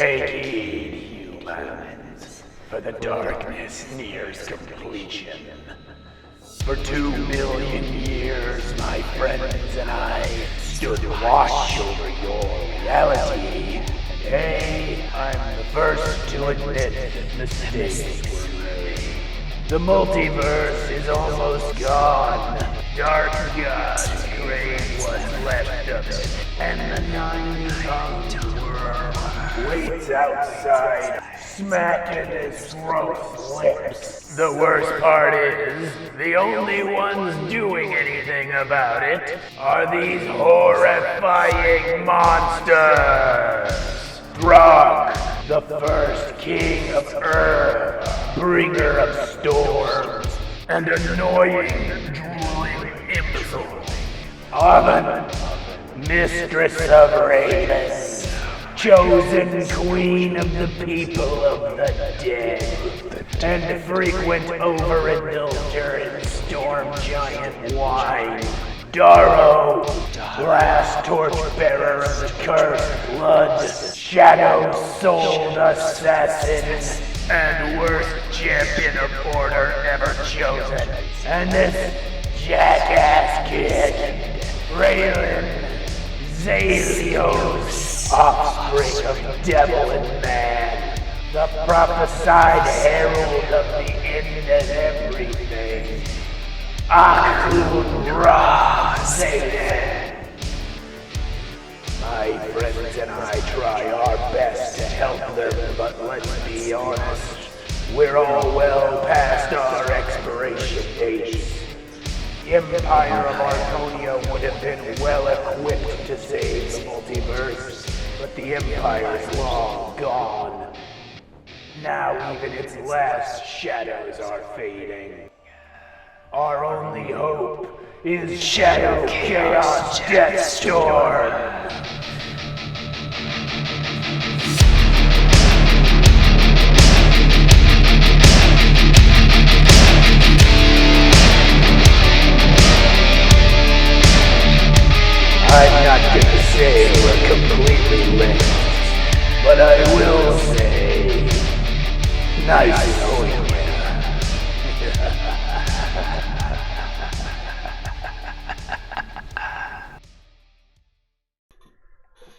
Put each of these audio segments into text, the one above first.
Take heed, humans, for the darkness nears completion. For 2 million years, my friends and I stood watch over your reality. Today, I'm the first to admit that mistakes were made. The multiverse is almost gone. Dark gods crave what's left of it, and the 9-tongued worm waits outside, smacking his throat's lips. The worst part is, the only ones doing anything about it are these horrifying monsters. Throg, the first king of Earth, bringer of storms, and annoying, drooling imbecile. Arven, mistress of ravens, chosen queen of the people of the dead, and frequent overindulger in storm giant wine. Darrow, last torchbearer of the cursed blood, shadow-souled assassin, and worst champion of order ever chosen. And this jackass kid, Carolynn, Zalios, offspring of devil and man, the prophesied herald of the end of everything. Akun Ra Zayden. My friends and I try our best to help them, but let's be honest, we're all well past our expiration dates. The Empire of Archonia would have been well equipped to save the multiverse, but the Empire's long gone. Now even its last shadows are fading. Our only hope is Shadow Chaos Deathstorm. I'm not gonna say we're completely linked, but I will say, nice knowing you.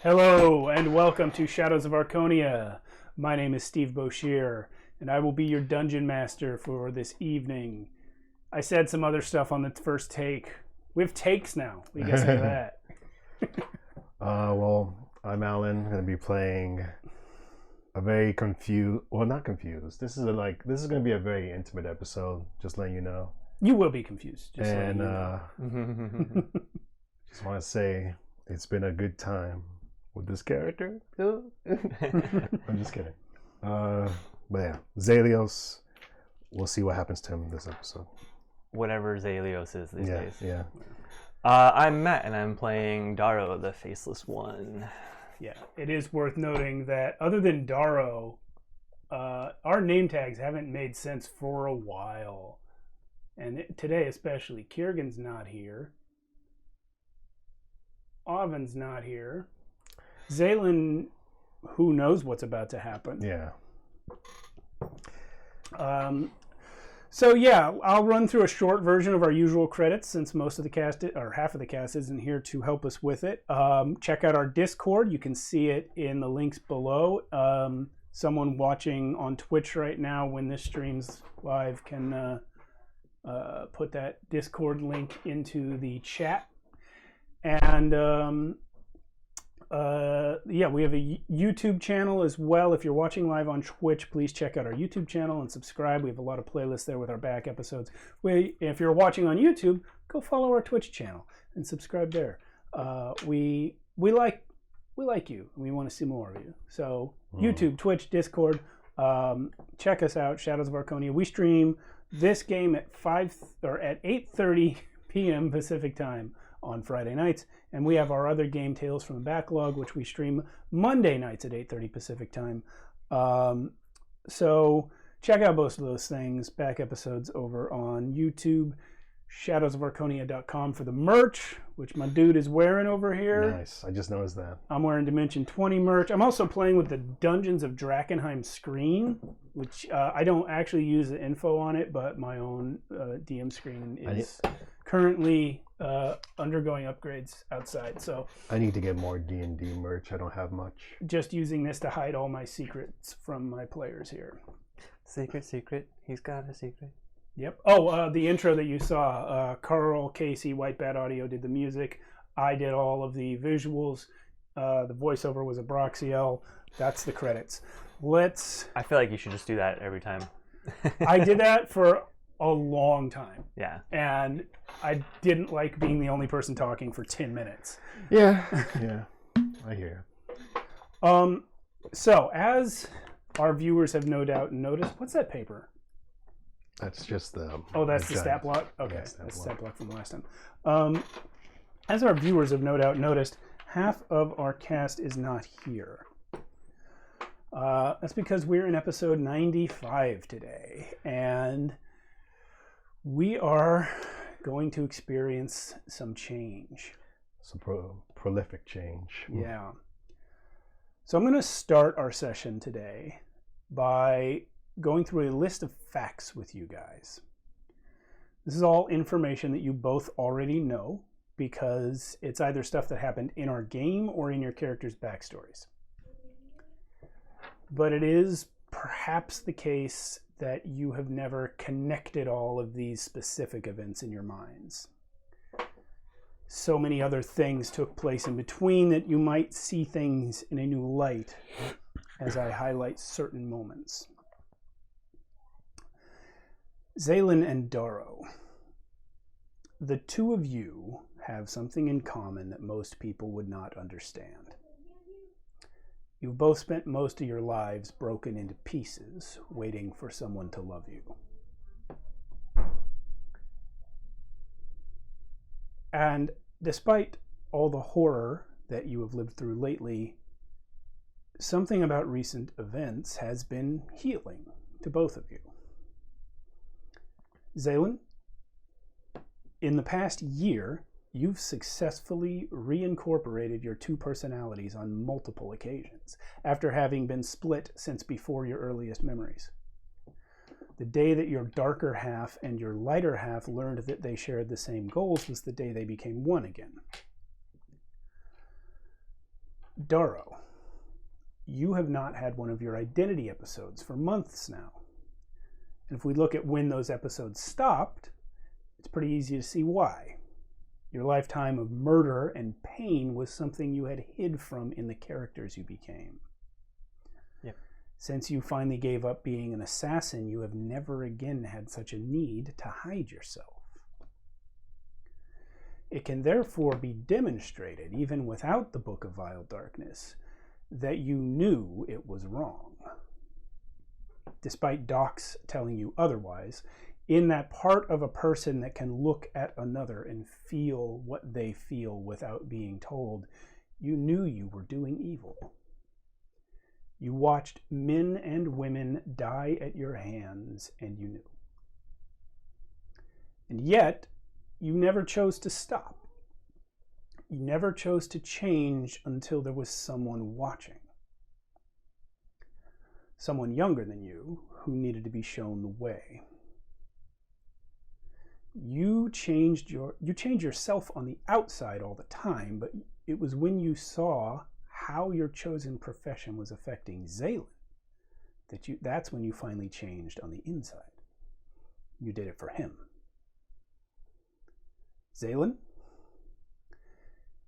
Hello, and welcome to Shadows of Archonia. My name is Steve Boshear, and I will be your dungeon master for this evening. I said some other stuff on the first take. We have takes now. What do you guys think of that? Well, I'm Alan. I'm going to be playing a very not confused. This is going to be a very intimate episode, just letting you know. You will be confused. Just want to say it's been a good time with this character. I'm just kidding. But yeah, Zalios, we'll see what happens to him this episode. Whatever Zalios is these days. Yeah. I'm Matt, and I'm playing Darrow, the Faceless One. Yeah, it is worth noting that other than Darrow, our name tags haven't made sense for a while. And today especially, Kiergan's not here. Oven's not here. Zaylin, who knows what's about to happen. Yeah. So yeah, I'll run through a short version of our usual credits since most of the cast, or half of the cast, isn't here to help us with it. Check out our Discord. You can see it in the links below. Someone watching on Twitch right now when this stream's live can put that Discord link into the chat. And we have a YouTube channel as well. If you're watching live on Twitch, please check out our YouTube channel and subscribe. We have a lot of playlists there with our back episodes. If you're watching on YouTube, go follow our Twitch channel and subscribe there. We like you, and we want to see more of you. So YouTube, Twitch, Discord, check us out. Shadows of Archonia. We stream this game at 8:30 p.m. Pacific time on Friday nights, and we have our other game, Tales from the Backlog, which we stream Monday nights at 8:30 Pacific time. So check out both of those things, back episodes over on YouTube. shadowsofarconia.com for the merch, which my dude is wearing over here. Nice. I just noticed that. I'm wearing Dimension 20 merch. I'm also playing with the Dungeons of Drakkenheim screen, which I don't actually use the info on it, but my own DM screen is currently undergoing upgrades outside. So I need to get more D&D merch. I don't have much. Just using this to hide all my secrets from my players here. Secret. He's got a secret. Yep. Oh, the intro that you saw, Carl, Casey, White Bat Audio did the music. I did all of the visuals. The voiceover was Abraxiel. That's the credits. I feel like you should just do that every time. I did that for a long time. Yeah. And I didn't like being the only person talking for 10 minutes. Yeah. I hear you. So, as our viewers have no doubt noticed, what's that paper? That's just the... Oh, that's the stat block? Okay, that's the stat block from last time. As our viewers have no doubt noticed, half of our cast is not here. That's because we're in episode 95 today, and we are going to experience some change. Some prolific change. Yeah. So I'm going to start our session today by going through a list of facts with you guys. This is all information that you both already know because it's either stuff that happened in our game or in your characters' backstories. But it is perhaps the case that you have never connected all of these specific events in your minds. So many other things took place in between that you might see things in a new light as I highlight certain moments. Zaylin and Darrow, the two of you have something in common that most people would not understand. You've both spent most of your lives broken into pieces, waiting for someone to love you. And despite all the horror that you have lived through lately, something about recent events has been healing to both of you. Zaylin, in the past year, you've successfully reincorporated your two personalities on multiple occasions, after having been split since before your earliest memories. The day that your darker half and your lighter half learned that they shared the same goals was the day they became one again. Darrow, you have not had one of your identity episodes for months now. And if we look at when those episodes stopped, it's pretty easy to see why. Your lifetime of murder and pain was something you had hid from in the characters you became. Yep. Since you finally gave up being an assassin, you have never again had such a need to hide yourself. It can therefore be demonstrated, even without the Book of Vile Darkness, that you knew it was wrong. Despite docs telling you otherwise, in that part of a person that can look at another and feel what they feel without being told, you knew you were doing evil. You watched men and women die at your hands, and you knew. And yet, you never chose to stop. You never chose to change until there was someone watching. Someone younger than you who needed to be shown the way. You changed yourself on the outside all the time, but it was when you saw how your chosen profession was affecting Zaylin that's when you finally changed on the inside. You did it for him. Zaylin,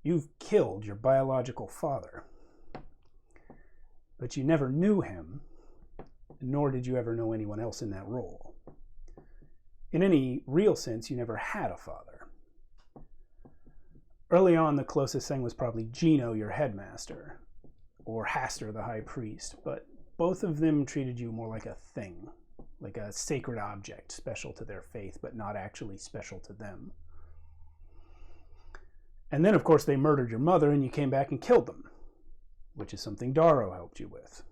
you've killed your biological father, but you never knew him, nor did you ever know anyone else in that role. In any real sense, you never had a father. Early on, the closest thing was probably Gino, your headmaster, or Haster, the high priest, but both of them treated you more like a thing, like a sacred object, special to their faith, but not actually special to them. And then, of course, they murdered your mother, and you came back and killed them, which is something Darrow helped you with.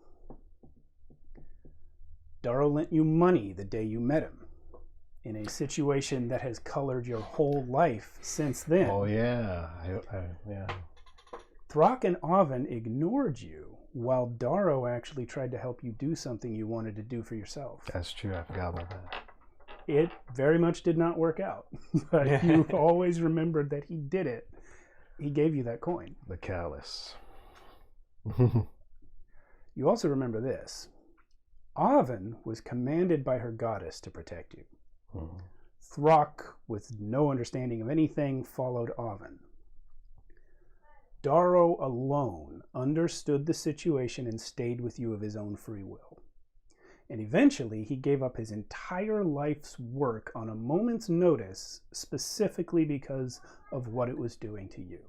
Darrow lent you money the day you met him. in a situation that has colored your whole life since then. Oh, yeah. Yeah. Throck and Oven ignored you, while Darrow actually tried to help you do something you wanted to do for yourself. That's true. I forgot about that. It very much did not work out, but you always remembered that he did it. He gave you that coin. The callus. You also remember this. Oven was commanded by her goddess to protect you. Throck, with no understanding of anything, followed Oven. Darrow alone understood the situation and stayed with you of his own free will. And eventually, he gave up his entire life's work on a moment's notice, specifically because of what it was doing to you.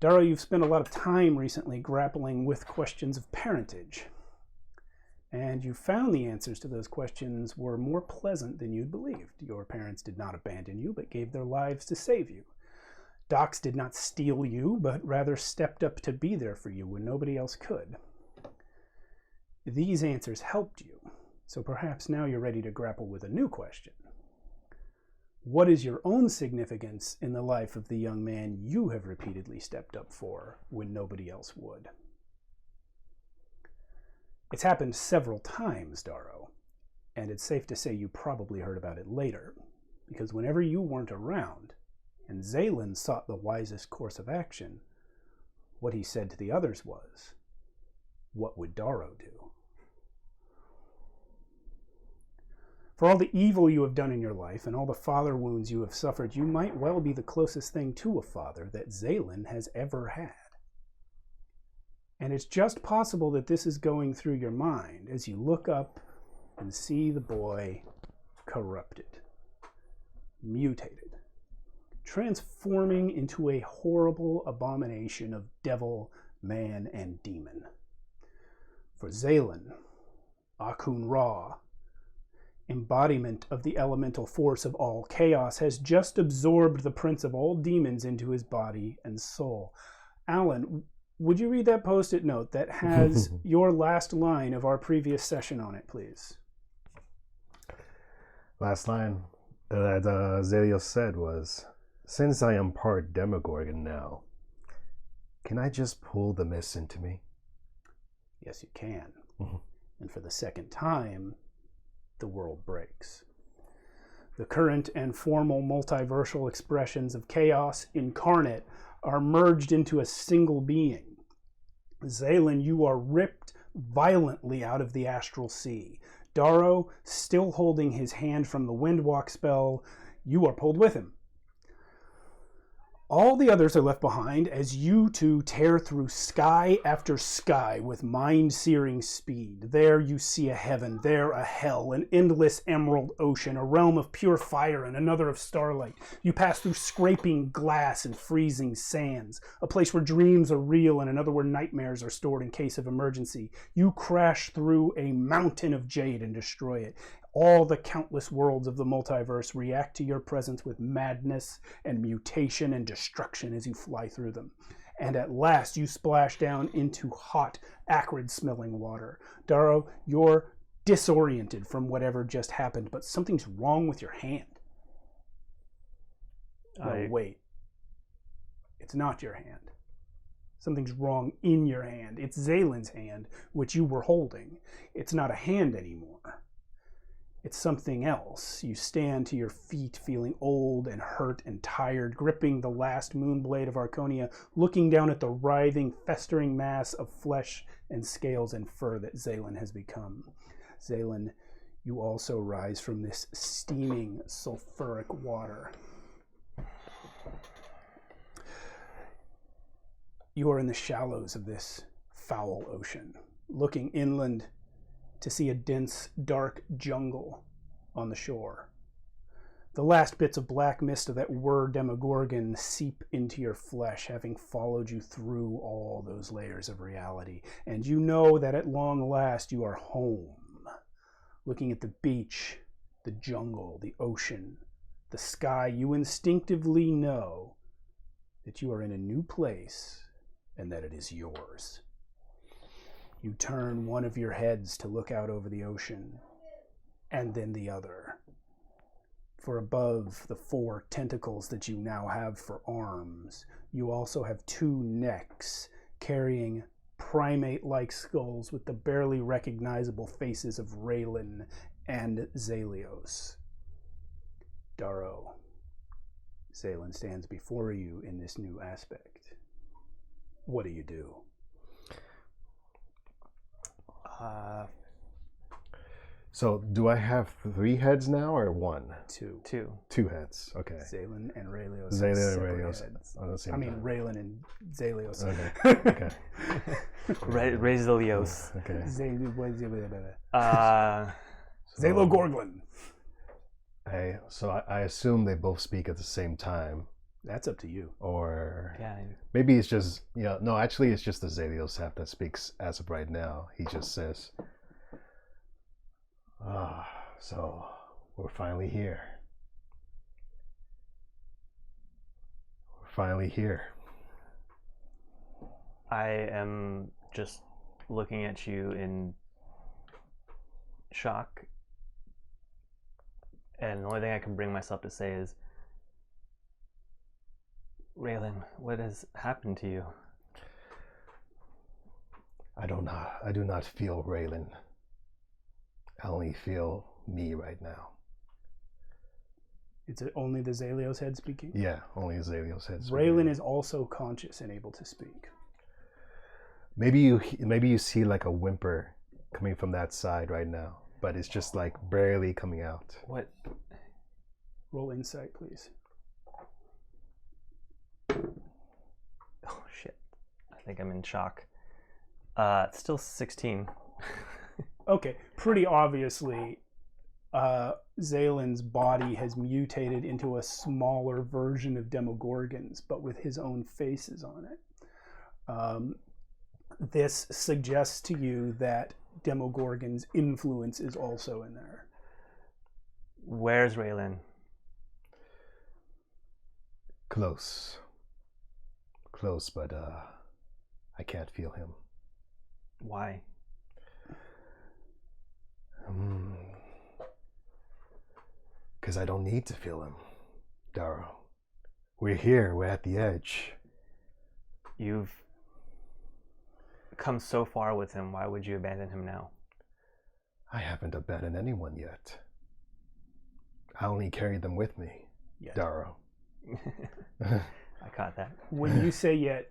Darrow, you've spent a lot of time recently grappling with questions of parentage. And you found the answers to those questions were more pleasant than you'd believed. Your parents did not abandon you, but gave their lives to save you. Docs did not steal you, but rather stepped up to be there for you when nobody else could. These answers helped you, so perhaps now you're ready to grapple with a new question. What is your own significance in the life of the young man you have repeatedly stepped up for when nobody else would? It's happened several times, Darrow, and it's safe to say you probably heard about it later, because whenever you weren't around, and Zaylin sought the wisest course of action, what he said to the others was, "What would Darrow do?" For all the evil you have done in your life and all the father wounds you have suffered, you might well be the closest thing to a father that Zaylin has ever had. And it's just possible that this is going through your mind as you look up and see the boy corrupted, mutated, transforming into a horrible abomination of devil, man, and demon. For Zaylin, Akhun-Ra, embodiment of the elemental force of all chaos, has just absorbed the prince of all demons into his body and soul. Alan, would you read that post-it note that has your last line of our previous session on it, please? Last line that Zelios said was, "Since I am part Demogorgon now, can I just pull the mist into me?" Yes, you can. And for the second time, the world breaks. The current and formal multiversal expressions of chaos incarnate are merged into a single being. Zaylin, you are ripped violently out of the astral sea. Darrow, still holding his hand from the Windwalk spell, you are pulled with him. All the others are left behind as you two tear through sky after sky with mind-searing speed. There you see a heaven, there a hell, an endless emerald ocean, a realm of pure fire and another of starlight. You pass through scraping glass and freezing sands, a place where dreams are real and another where nightmares are stored in case of emergency. You crash through a mountain of jade and destroy it. All the countless worlds of the multiverse react to your presence with madness and mutation and destruction as you fly through them. And at last you splash down into hot, acrid-smelling water. Darrow, you're disoriented from whatever just happened, but something's wrong with your hand. No, wait. It's not your hand. Something's wrong in your hand. It's Zaylin's hand, which you were holding. It's not a hand anymore. It's something else. You stand to your feet feeling old and hurt and tired, gripping the last moonblade of Archonia, looking down at the writhing, festering mass of flesh and scales and fur that Zaylin has become. Zaylin, you also rise from this steaming, sulfuric water. You are in the shallows of this foul ocean, looking inland to see a dense, dark jungle on the shore. The last bits of black mist of that Demogorgon seep into your flesh, having followed you through all those layers of reality. And you know that at long last you are home, looking at the beach, the jungle, the ocean, the sky. You instinctively know that you are in a new place and that it is yours. You turn one of your heads to look out over the ocean, and then the other. For above the 4 tentacles that you now have for arms, you also have 2 necks carrying primate-like skulls with the barely recognizable faces of Raylan and Zalios. Darrow, Zaylen stands before you in this new aspect. What do you do? So, do I have 3 heads now or 1? 2. 2 heads. Okay. Zaylen and Raylios. Zaylen and Raylios heads. on the same time. Raylan and Zalios. Okay. Okay. Razilios. Okay. Zalo Gorglin. I assume they both speak at the same time. That's up to you. Or Yeah. maybe it's just no, actually it's just the Zalios half that speaks as of right now. He just says, so we're finally here. We're finally here. I am just looking at you in shock, and the only thing I can bring myself to say is, Raylan, what has happened to you? I do not feel Raylan. I only feel me right now. It's only the Zalios head speaking? Yeah, only Zalios head speaking. Raylan is also conscious and able to speak. Maybe you see like a whimper coming from that side right now, but it's just like barely coming out. What? Roll insight, please. Oh shit! I think I'm in shock. Still 16. Okay, pretty obviously, Zaylen's body has mutated into a smaller version of Demogorgon's, but with his own faces on it. This suggests to you that Demogorgon's influence is also in there. Where's Raylan? Close, but I can't feel him. Why? Because I don't need to feel him, Darrow. We're here. We're at the edge. You've come so far with him. Why would you abandon him now? I haven't abandoned anyone yet. I only carried them with me, Yet. Darrow. I caught that. When you say yet,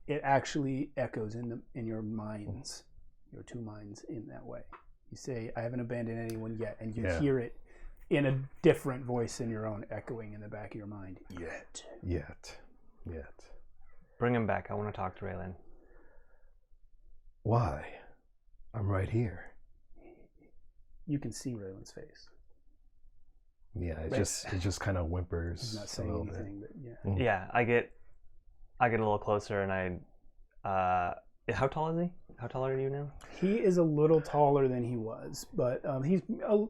it actually echoes in your minds, your 2 minds in that way. You say, I haven't abandoned anyone yet, and you hear it in a different voice than your own, echoing in the back of your mind. Yet. Bring him back. I want to talk to Raylan. Why? I'm right here. You can see Raylan's face. Yeah, it just kind of whimpers. He's not saying anything, but yeah. Mm. Yeah, I get a little closer, and how tall is he? How tall are you now? He is a little taller than he was, but he's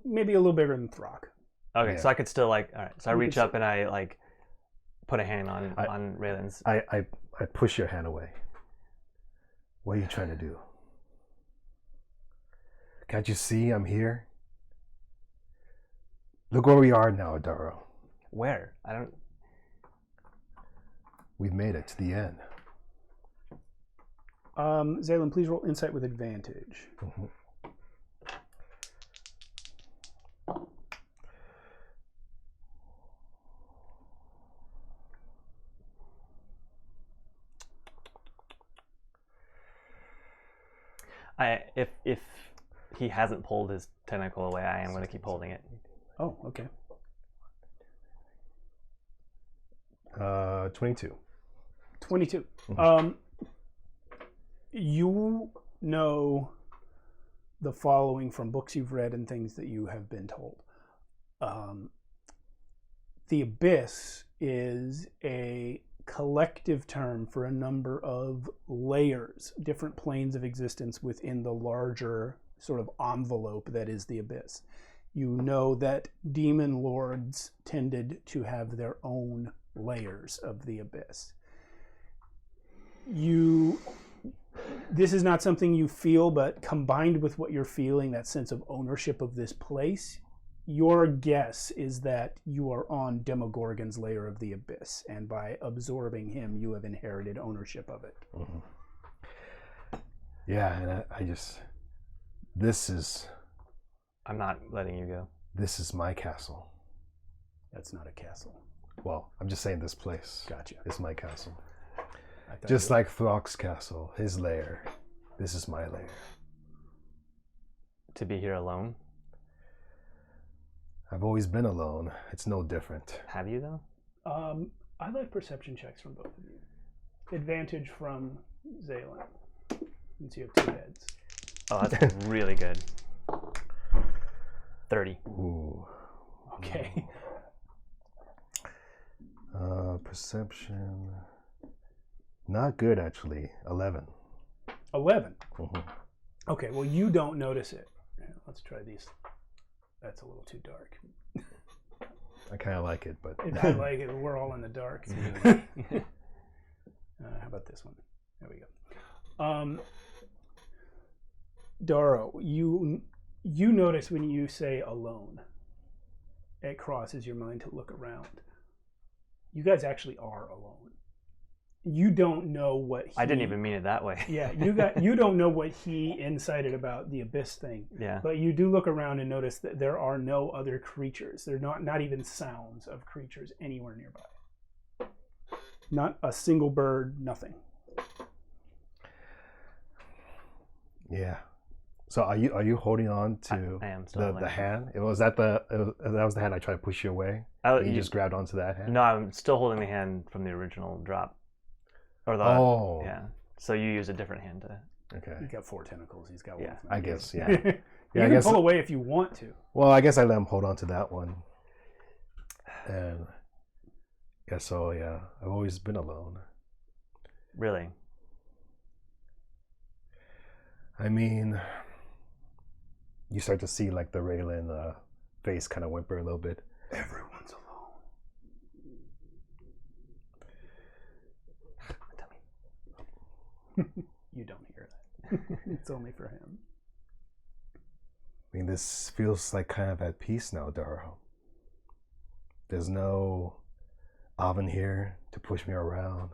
maybe a little bigger than Throck. Okay, Yeah. so I could still all right. So I reach up and I put a hand on Raylan's. I push your hand away. What are you trying to do? Can't you see I'm here? Look where we are now, Darrow. Where? I don't. We've made it to the end. Zaylen, please roll insight with advantage. Mm-hmm. If he hasn't pulled his tentacle away, I am going to keep holding it. Oh, okay. 22. 22. Mm-hmm. You know the following from books you've read and things that you have been told. The abyss is a collective term for a number of layers, different planes of existence within the larger sort of envelope that is the abyss. You know that demon lords tended to have their own layers of the abyss. You this is not something you feel, but combined with what you're feeling, that sense of ownership of this place, your guess is that you are on Demogorgon's layer of the abyss, and by absorbing him, you have inherited ownership of it. Mm-hmm. Yeah, and I just, this is... I'm not letting you go. This is my castle. That's not a castle. Well, I'm just saying this place. Gotcha. It's my castle. Just like Throck's castle, his lair. This is my lair. To be here alone? I've always been alone. It's no different. Have you, though? I like perception checks from both of you. Advantage from Zaylin, since you have 2 heads. Oh, that's really good. 30. Ooh. Okay. Perception. Not good, actually. 11. 11. Mm-hmm. Okay, well, you don't notice it. Let's try these. That's a little too dark. I kind of like it, but... I like it. We're all in the dark. How about this one? There we go. Daro, you notice when you say alone, it crosses your mind to look around. You guys actually are alone. You don't know what I didn't even mean it that way. Yeah, you don't know what he incited about the abyss thing. Yeah. But you do look around and notice that there are no other creatures. There are not even sounds of creatures anywhere nearby. Not a single bird, nothing. Yeah. So are you holding on to I am still the hand? That was the hand I tried to push you away. You just grabbed onto that hand? No, I'm still holding the hand from the original drop. Or the yeah. So you use a different hand to. Okay. He's got 4 tentacles. He's got one. I guess. Yeah. You can pull away if you want to. Well, I guess I let him hold on to that one. And yeah, so yeah, I've always been alone. Really? I mean, you start to see like the Raylan face kind of whimper a little bit. Everyone's alone. You don't hear that. It's only for him. I mean, this feels like kind of at peace now, Daro. There's no oven here to push me around.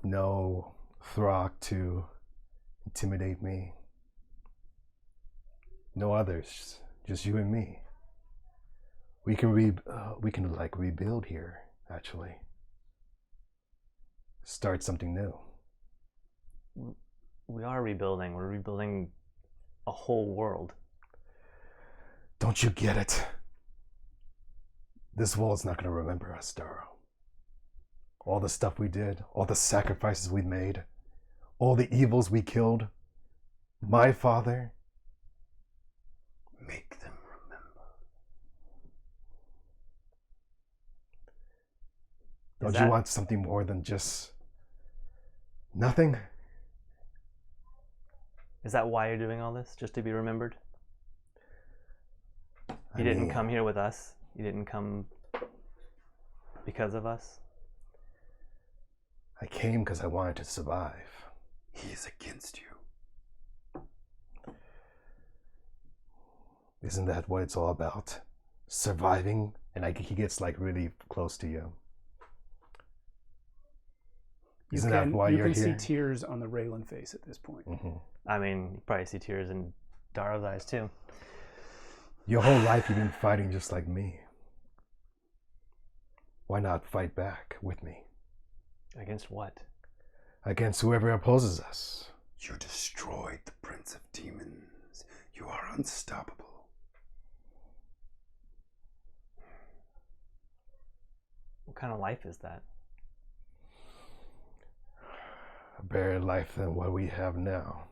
No Throck to intimidate me. No others, just you and me. We can rebuild here, actually. Start something new. We are rebuilding. We're rebuilding a whole world. Don't you get it? This world's not going to remember us, Daro. All the stuff we did, all the sacrifices we made, all the evils we killed. My father. Make them remember. Don't you want something more than just nothing? Is that why you're doing all this? Just to be remembered? You didn't come here with us. You didn't come because of us. I came because I wanted to survive. He is against you. Isn't that what it's all about? Surviving? And he gets like really close to you. Isn't that why you're here? You can see tears on the Raylan face at this point. Mm-hmm. I mean, you probably see tears in Daro's eyes too. Your whole life you've been fighting just like me. Why not fight back with me? Against what? Against whoever opposes us. You destroyed the Prince of Demons. You are unstoppable. What kind of life is that? A better life than what we have now.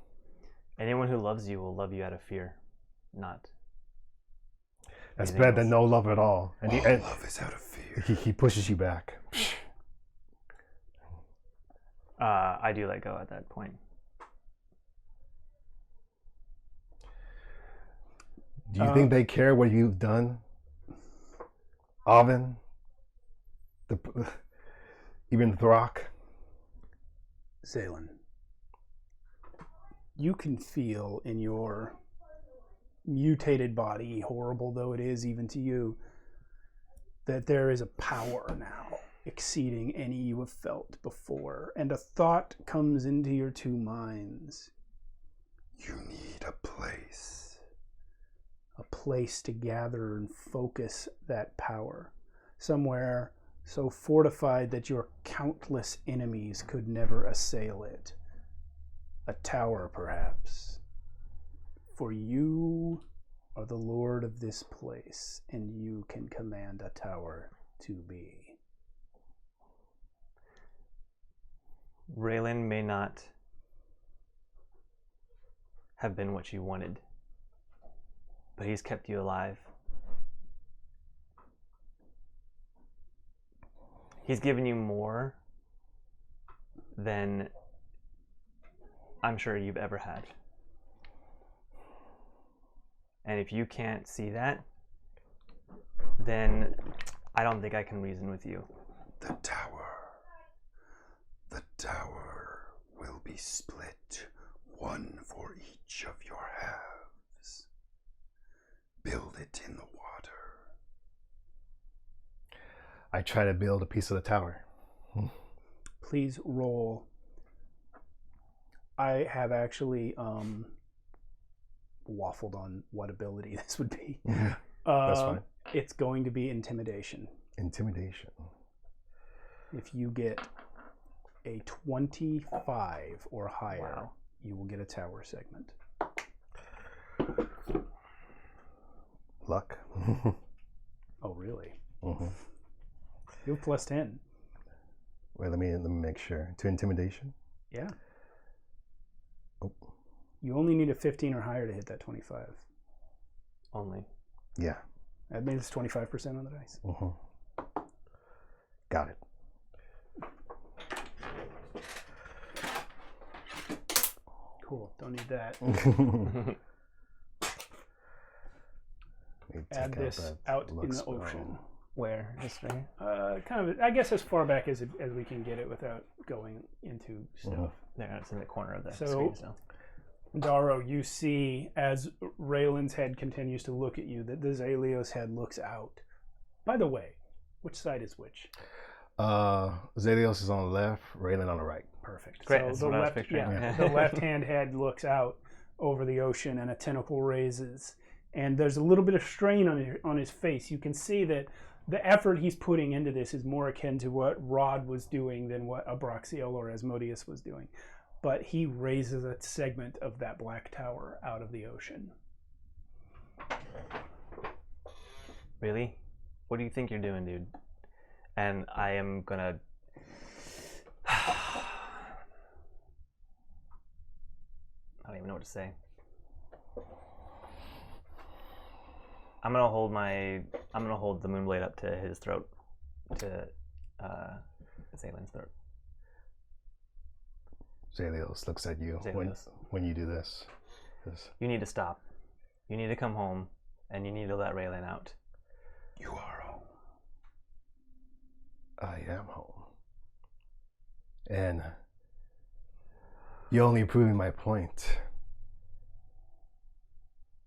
Anyone who loves you will love you out of fear, not. That's better than no love at all. And love is out of fear. He pushes you back. I do let go at that point. Do you think they care what you've done? Oven? Even Throck? Zaylin, you can feel in your mutated body, horrible though it is even to you, that there is a power now exceeding any you have felt before. And a thought comes into your two minds. You need a place to gather and focus that power. Somewhere so fortified that your countless enemies could never assail it. A tower, perhaps. For you are the lord of this place, and you can command a tower to be. Raylan may not have been what you wanted, but he's kept you alive. He's given you more than I'm sure you've ever had. And if you can't see that, then I don't think I can reason with you. The tower will be split, one for each of your halves. Build it in the water. I try to build a piece of the tower. Please roll. I have actually waffled on what ability this would be. That's fine. It's going to be intimidation. Intimidation. If you get a 25 or higher, you will get a tower segment. Luck. Oh, really? Mm-hmm. You have plus 10. Wait, let me make sure. To intimidation? Yeah. Oh. You only need a 15 or higher to hit that 25. Only. Yeah. That means 25% on the dice. Mm-hmm. Got it. Cool. Don't need that. Add this out in the ocean. Where? History? Kind of, I guess, as far back as we can get it without going into stuff. There, it's in the corner of the So, screen. So, Darrow, you see as Raylan's head continues to look at you that the Zalios head looks out. By the way, which side is which? Zalios is on the left, Raylan on the right. Perfect. Great, So that's the what I was left, picturing. yeah, the left-hand head looks out over the ocean, and a tentacle raises, and there's a little bit of strain on his face. You can see that the effort he's putting into this is more akin to what Rod was doing than what Abraxiel or Asmodeus was doing. But he raises a segment of that black tower out of the ocean. really? What do you think you're doing, dude? And I am gonna... I don't even know what to say. I'm gonna hold the moonblade up to his throat, to Zalen's throat. Zalios looks at you when you do this. You need to stop. You need to come home, and you need to let Raylan out. You are home. I am home. And you're only proving my point.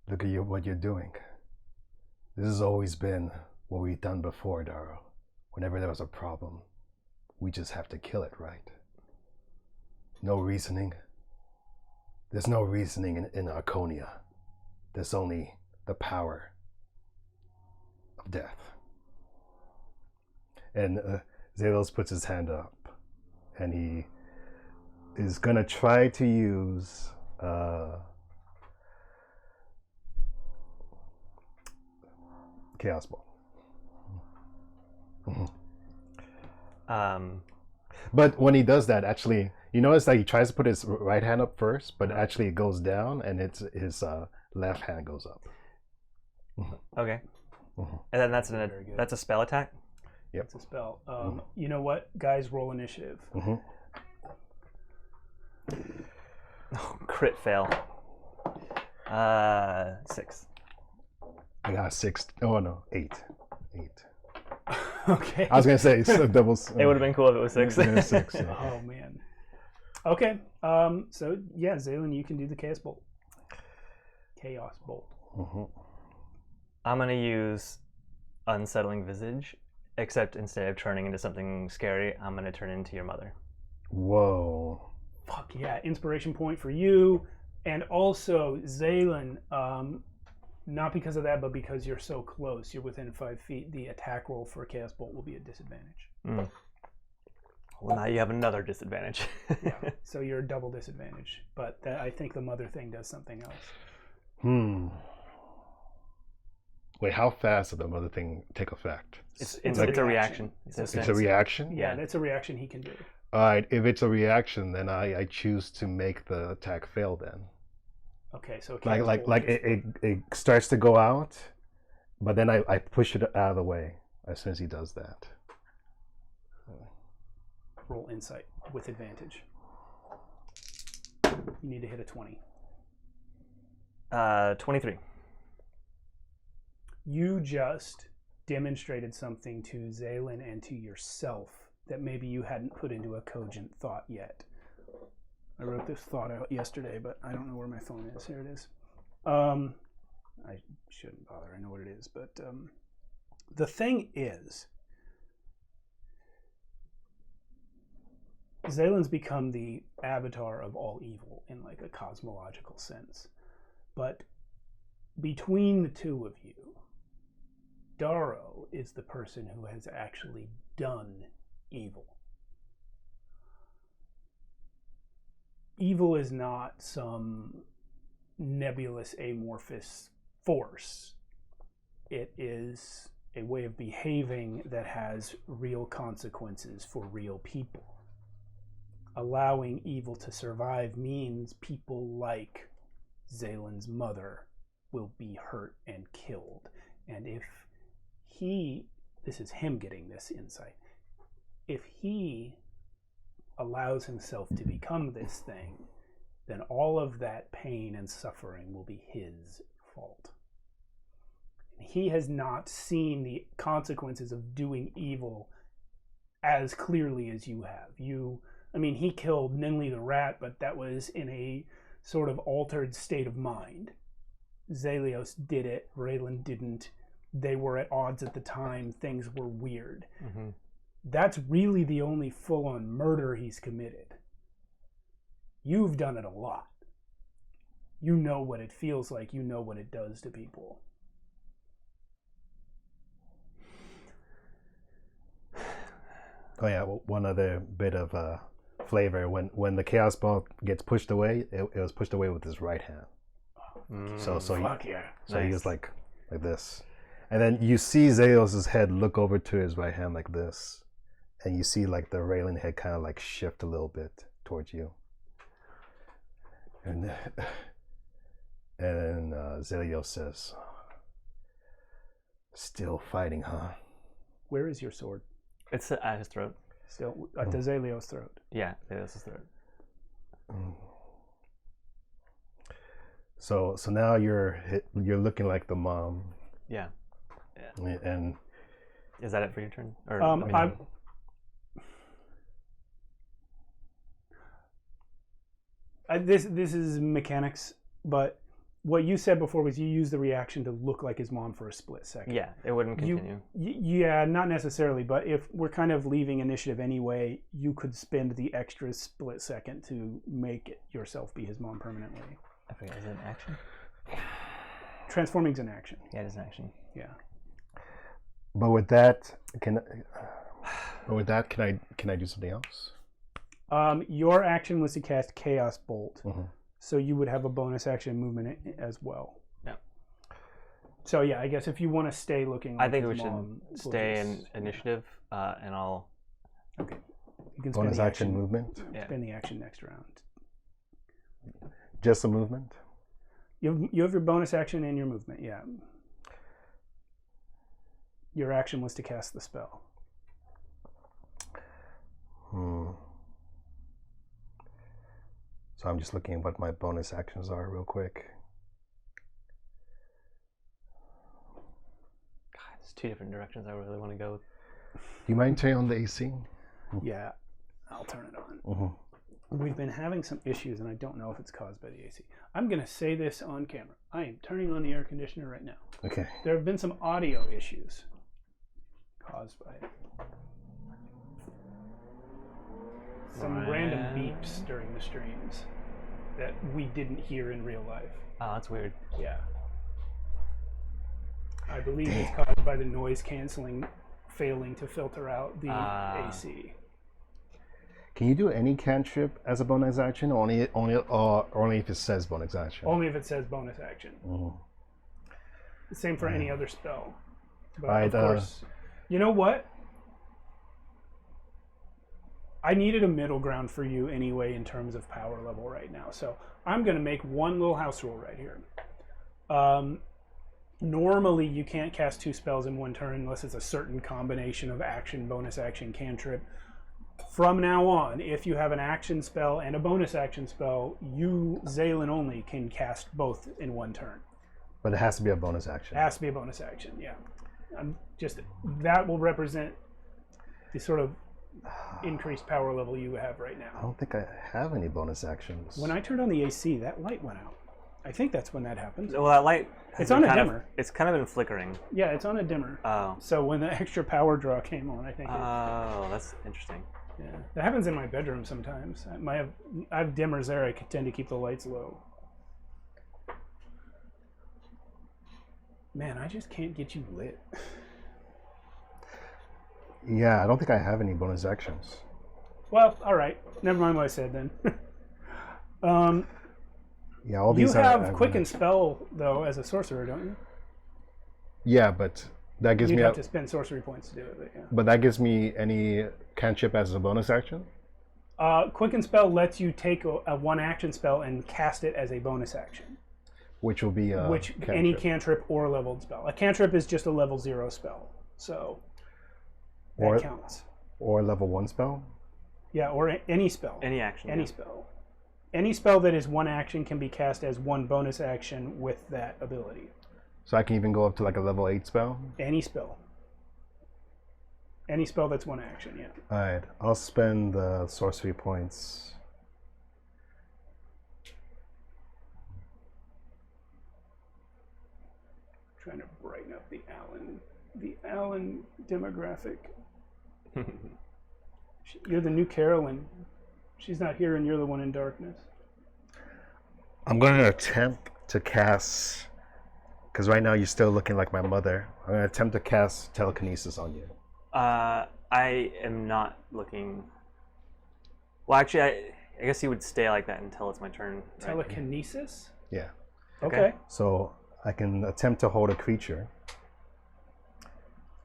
Look at what you're doing. This has always been what we've done before, Darrow. Whenever there was a problem, we just have to kill it, right? No reasoning. There's no reasoning in Archonia. There's only the power of death. And Zalos puts his hand up, and he is gonna try to use Chaos Ball. But when he does that, actually, you notice that he tries to put his right hand up first, but actually it goes down, and his left hand goes up. Okay. And then that's a spell attack? Yep. It's a spell. You know what? Guys, roll initiative. Oh, crit fail. 6. I got 6. Oh no, 8. Okay. I was gonna say doubles. It would have been cool if it was 6. 6. Oh man. Okay. So yeah, Zaylin, you can do the Chaos Bolt. Chaos Bolt. I'm gonna use Unsettling Visage, except instead of turning into something scary, I'm gonna turn into your mother. Whoa. Fuck yeah! Inspiration point for you, and also Zaylin. Not because of that, but because you're so close, you're within 5 feet. The attack roll for Chaos Bolt will be a disadvantage. Well, now you have another disadvantage. Yeah, so you're a double disadvantage. But I think the mother thing does something else. Wait, how fast did the mother thing take effect? It's a reaction. It's a reaction? Yeah, that's a reaction he can do. All right, if it's a reaction, then I choose to make the attack fail then. Okay, so it starts to go out, but then I push it out of the way as soon as he does that. Roll insight with advantage. You need to hit a 20. 23. You just demonstrated something to Zaylin and to yourself that maybe you hadn't put into a cogent thought yet. I wrote this thought out yesterday, but I don't know where my phone is. Here it is. I shouldn't bother. I know what it is. But the thing is, Zaylin's become the avatar of all evil in like a cosmological sense. But between the two of you, Darrow is the person who has actually done evil. Evil is not some nebulous, amorphous force. It is a way of behaving that has real consequences for real people. Allowing evil to survive means people like Zaylin's mother will be hurt and killed. And if this is him getting this insight, if he allows himself to become this thing, then all of that pain and suffering will be his fault. He has not seen the consequences of doing evil as clearly as you have. He killed Ninley the rat, but that was in a sort of altered state of mind. Zalios did it, Raylan didn't. They were at odds at the time, things were weird. Mm-hmm. That's really the only full-on murder he's committed. You've done it a lot. You know what it feels like. You know what it does to people. Oh yeah, one other bit of flavor. When the Chaos Ball gets pushed away, it was pushed away with his right hand. So he was like this. And then you see Zalios' head look over to his right hand like this. And you see like the Raylan head kind of like shift a little bit towards you. And then Zalios says, "Still fighting, huh?" Where is your sword? It's at his throat. Still at the Zalios' throat. Yeah, Zalios' throat. So now you're looking like the mom. Yeah. And is that it for your turn? Or this is mechanics, but what you said before was you used the reaction to look like his mom for a split second. Yeah, it wouldn't continue. Yeah, not necessarily, but if we're kind of leaving initiative anyway, you could spend the extra split second to make yourself be his mom permanently. I forget, is it an action? Transforming's an action. Yeah, it is an action. Yeah. But with that, can I do something else? Your action was to cast Chaos Bolt, so you would have a bonus action movement as well. Yeah. So yeah, I guess if you want to stay looking, like I think we should stay in initiative, and I'll. Okay. You can bonus action movement. Yeah. Spend the action next round. Just a movement. You have your bonus action and your movement. Yeah. Your action was to cast the spell. So I'm just looking at what my bonus actions are real quick. God, there's two different directions I really want to go with. Do you mind turning on the AC? Yeah, I'll turn it on. We've been having some issues, and I don't know if it's caused by the AC. I'm going to say this on camera. I am turning on the air conditioner right now. Okay. There have been some audio issues caused by it. Some random beeps during the streams that we didn't hear in real life. Oh, that's weird. Yeah. I believe it's caused by the noise canceling failing to filter out the AC. Can you do any cantrip as a bonus action, or only if it says bonus action? Only if it says bonus action. Same for any other spell. But of course, you know what? I needed a middle ground for you anyway in terms of power level right now. So I'm going to make one little house rule right here. Normally, you can't cast 2 spells in one turn unless it's a certain combination of action, bonus action, cantrip. From now on, if you have an action spell and a bonus action spell, you, Zaylin only, can cast both in one turn. But it has to be a bonus action. It has to be a bonus action, yeah. That will represent the sort of increased power level you have right now. I don't think I have any bonus actions. When I turned on the AC, that light went out. I think that's when that happens. Well, that light. It's on a dimmer. It's kind of been flickering. Yeah, it's on a dimmer. Oh. So when the extra power draw came on, I think. Oh, that's interesting. Yeah, that happens in my bedroom sometimes. I have dimmers there. I tend to keep the lights low. Man, I just can't get you lit. Yeah, I don't think I have any bonus actions. Well, all right. Never mind what I said then. Yeah, all these you have Quicken Spell, though, as a sorcerer, don't you? Yeah, but that gives You'd me... have to spend sorcery points to do it, but yeah. But that gives me any cantrip as a bonus action? Quicken Spell lets you take a one-action spell and cast it as a bonus action. Which will be cantrip. Any cantrip or leveled spell. A cantrip is just a level 0 spell, so that counts. Or level 1 spell? Yeah, or any spell. Any action. Any spell. Any spell that is one action can be cast as one bonus action with that ability. So I can even go up to like a level 8 spell? Any spell. Any spell that's one action, yeah. Alright, I'll spend the sorcery points. Trying to brighten up the Alan demographic. You're the new Carolynn. She's not here and you're the one in darkness. I'm going to attempt to cast, because right now you're still looking like my mother. I'm going to attempt to cast telekinesis on you. I am not looking. Well, actually, I guess you would stay like that until it's my turn. Right? Telekinesis? Yeah. Okay. So I can attempt to hold a creature.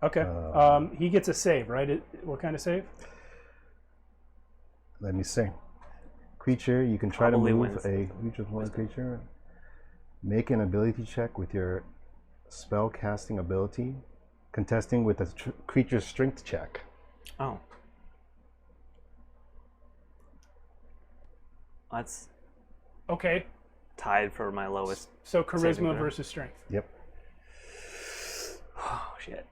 Okay. He gets a save, right? What kind of save? Let me see. Creature, you can try Probably to move wins. a one creature. Make an ability check with your spell casting ability, contesting with a creature's strength check. Oh. That's Okay. tied for my lowest. So saving charisma throw. versus strength. Yep. Oh, shit.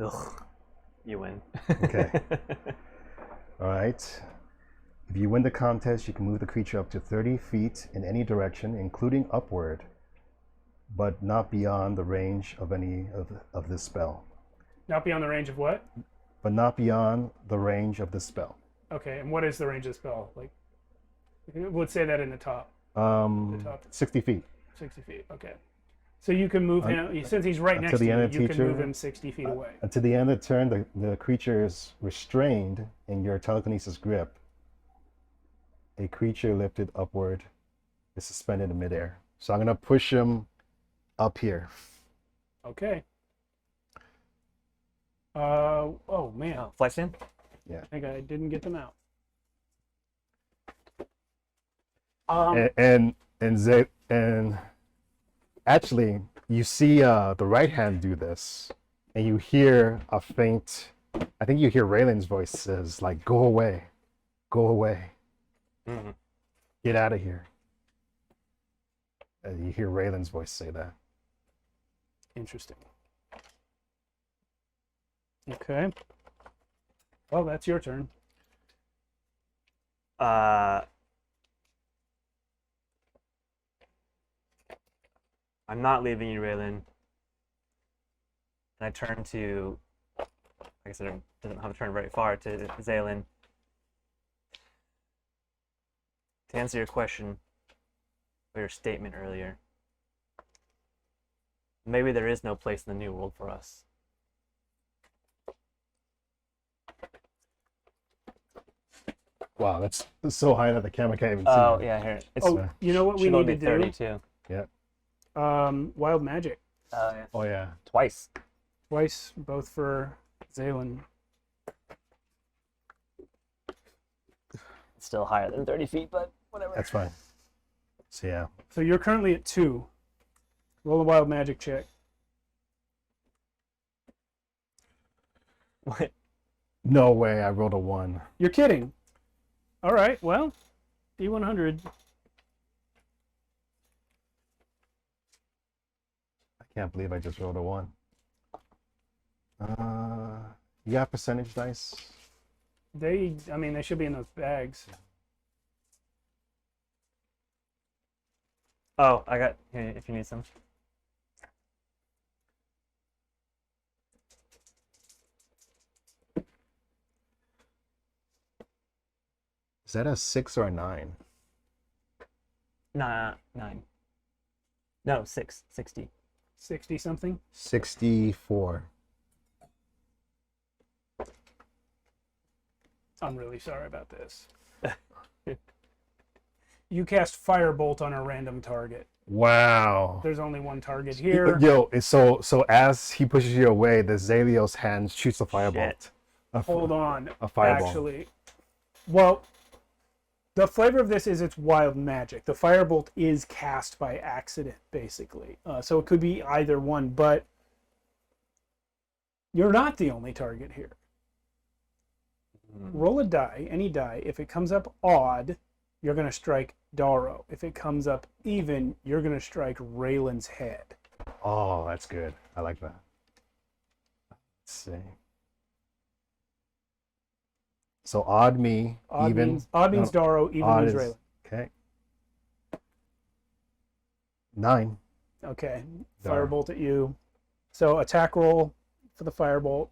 Ugh. You win. Okay. All right. If you win the contest, you can move the creature up to 30 feet in any direction, including upward, but not beyond the range of any of this spell. Not beyond the range of what? But not beyond the range of this spell. Okay, and what is the range of the spell? Like, we'll say that in the top. 60 feet. 60 feet, okay. So you can move him, since he's right next to you, you can move him 60 feet away. Until the end of the turn, the creature is restrained in your telekinesis grip. A creature lifted upward is suspended in midair. So I'm going to push him up here. Okay. Oh man. Oh, fly stand? Yeah. I think I didn't get them out. And actually, you see the right hand do this, and you hear a faint. I think you hear Raylan's voice says, like, "Go away, go away, get out of here." And you hear Raylan's voice say that. Interesting. Okay. Well, that's your turn. I'm not leaving you, Raylan. And I turn to, like I said, it doesn't have to turn very far, to Zaylin. To answer your question, or your statement earlier, maybe there is no place in the new world for us. Wow, that's so high that the camera can't even see. Oh, it. yeah, here. It's, Oh, you know what we should need only to be do? 32. Yeah. Wild magic. Oh, yeah. Oh yeah. Twice. Twice, both for Zaylin. It's still higher than 30 feet, but whatever. That's fine. So yeah. So you're currently at 2. Roll a wild magic check. What? No way. I rolled a 1. You're kidding. All right. Well, D100. I can't believe I just rolled a 1. You got percentage dice? They should be in those bags. Oh, I got, here, if you need some. Is that a 6 or a 9? Nah, 9. No, 6. 60. 60 something. 64. I'm really sorry about this. You cast Firebolt on a random target. Wow. There's only one target here. Yo, it's so as he pushes you away, the Zalios hand shoots a firebolt. Hold on. A fireball. Actually, well, the flavor of this is it's wild magic. The Firebolt is cast by accident, basically. So it could be either one, but you're not the only target here. Roll a die, any die. If it comes up odd, you're going to strike Daro. If it comes up even, you're going to strike Raylan's head. Oh, that's good. I like that. Let's see. So odd me, Odd even. means Daro, even odd means is- Raylan. Okay. 9. Okay, Daro. Firebolt at you. So attack roll for the Firebolt.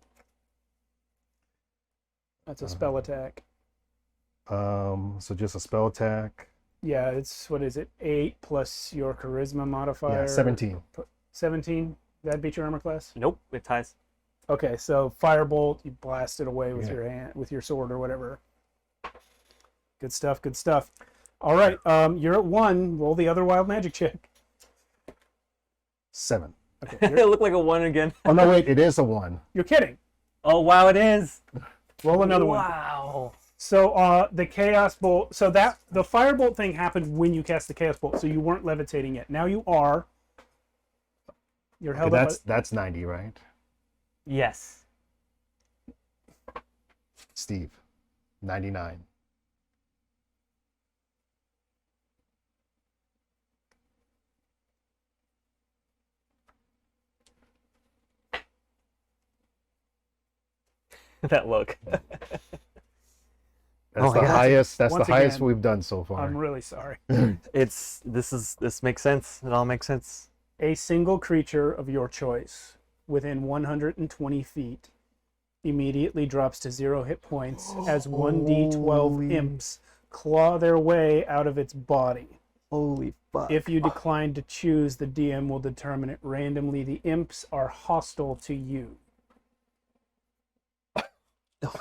That's a spell attack. So just a spell attack. Yeah, it's, what is it, 8 plus your charisma modifier? Yeah, 17. 17? That beat your armor class? Nope, it ties. Okay, so Firebolt, you blast it away with Yeah. your hand, with your sword or whatever. Good stuff, good stuff. All right, you're at 1. Roll the other wild magic check. 7. Okay, It looked like a 1 again. Oh no, wait, it is a 1. you're kidding. Oh, wow, it is. Roll another one. Wow. So the Chaos Bolt, so that the Firebolt thing happened when you cast the Chaos Bolt, so you weren't levitating yet. Now you are. You're held Okay, up. that's 90, right? Yes. Steve. 99. That look. That's Oh my the God. highest. That's Once the highest again, we've done so far. I'm really sorry. This makes sense. It all makes sense. A single creature of your choice within 120 feet immediately drops to 0 hit points as 1d12 Holy- imps claw their way out of its body. Holy fuck. If you decline to choose, the DM will determine it randomly. The imps are hostile to you.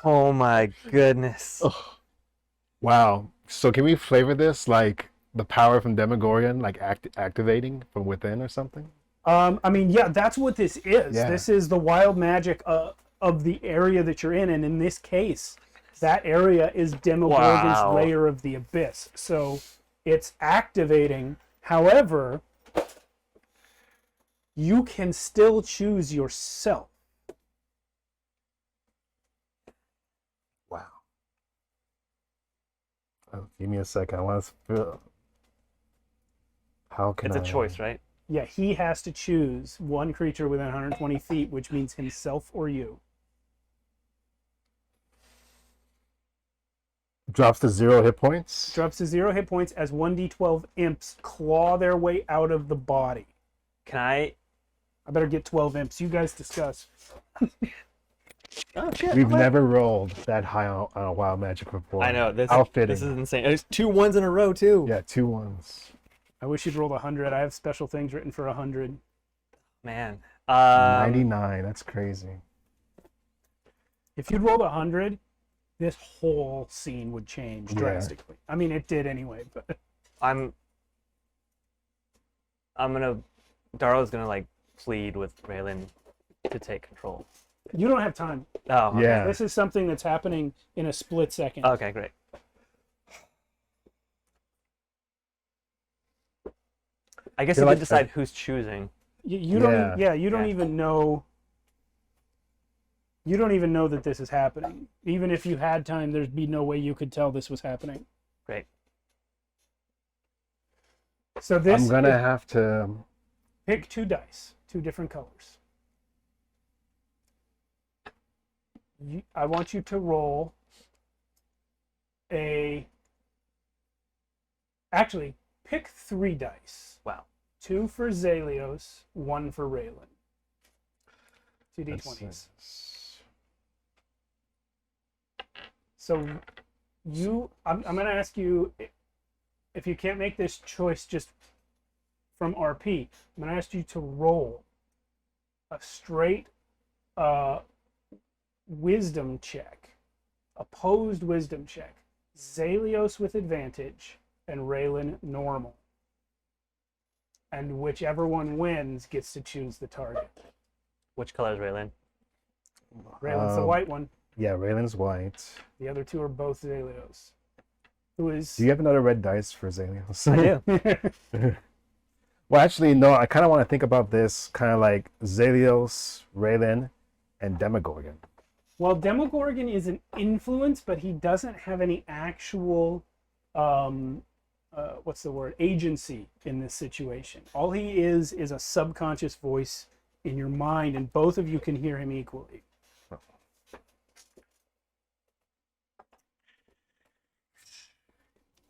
Oh my goodness. Wow. So can we flavor this like the power from Demogorgon, like activating from within or something? I mean, yeah, that's what this is. Yeah. This is the wild magic of the area that you're in, and in this case, that area is Demogorgon's Wow. layer of the abyss. So it's activating. However, you can still choose yourself. Wow. Oh, give me a second. I want to feel. How can It's a I- choice, right? Yeah, he has to choose one creature within 120 feet, which means himself or you. drops to 0 hit points. Drops to 0 hit points as 1d12 imps claw their way out of the body. Can I? I better get 12 imps. You guys discuss. Oh shit! We've never rolled that high on wild magic before. I know this. Outfitting. This is insane. There's 2 1s in a row too. Yeah, 2 1s. I wish you'd rolled 100. I have special things written for 100. Man. 99. That's crazy. If you'd rolled 100, this whole scene would change Yeah. drastically. I mean, it did anyway, but I'm gonna. Darrow's gonna like plead with Raylan to take control. you don't have time. Oh. Okay. Yeah. This is something that's happening in a split second. Okay. Great. I guess You're you like- could decide who's choosing. You don't. Yeah. Yeah, you don't Yeah. even know. You don't even know that this is happening. Even if you had time, there'd be no way you could tell this was happening. Great. So this. I'm gonna have to. Pick 2 dice, 2 different colors. I want you to roll Actually, pick 3 dice. Wow. 2 for Zalios, 1 for Raylan. 2 d20s. So I'm going to ask you, if you can't make this choice just from RP, I'm going to ask you to roll a straight wisdom check, opposed wisdom check. Zalios with advantage and Raylan normal. And whichever one wins gets to choose the target. Which color is Raylan? Raylan's the white one. Yeah, Raylan's white. The other 2 are both Zalios. Who is... Do you have another red dice for Zalios? I do. Well, actually, no. I kind of want to think about this kind of like Zalios, Raylan, and Demogorgon. Well, Demogorgon is an influence, but he doesn't have any actual, what's the word, agency in this situation. All he is a subconscious voice in your mind, and both of you can hear him equally.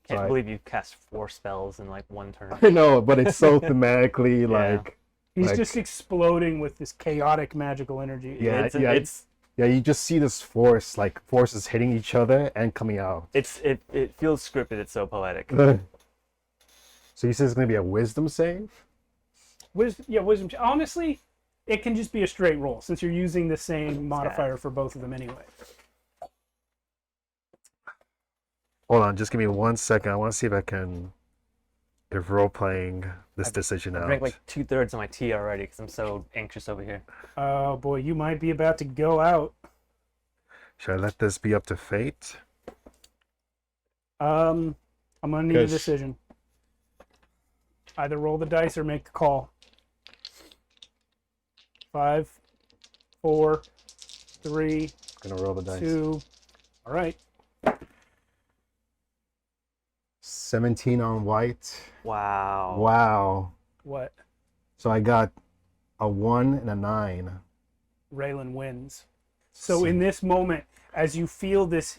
Can't Right. believe you cast 4 spells in like 1 turn. I know, but it's so thematically like. He's Like- just exploding with this chaotic magical energy. Yeah, It's Yeah, you just see this force, like forces hitting each other and coming out. it feels scripted. It's so poetic. So you said it's gonna be a wisdom save? Wisdom. Honestly, it can just be a straight roll since you're using the same modifier for both of them anyway. Hold on, just give me 1 second. I want to see if I can, if role playing this decision I out. drank like 2/3 of my tea already because I'm so anxious over here. Oh boy, you might be about to go out. Should I let this be up to fate? I'm gonna need a 'Cause- decision. Either roll the dice or make the call. 5, 4, 3, Gonna roll the dice. 2. All right. 17 on white. Wow. Wow. What? So I got a 1 and a 9. Raylan wins. So in this moment, as you feel this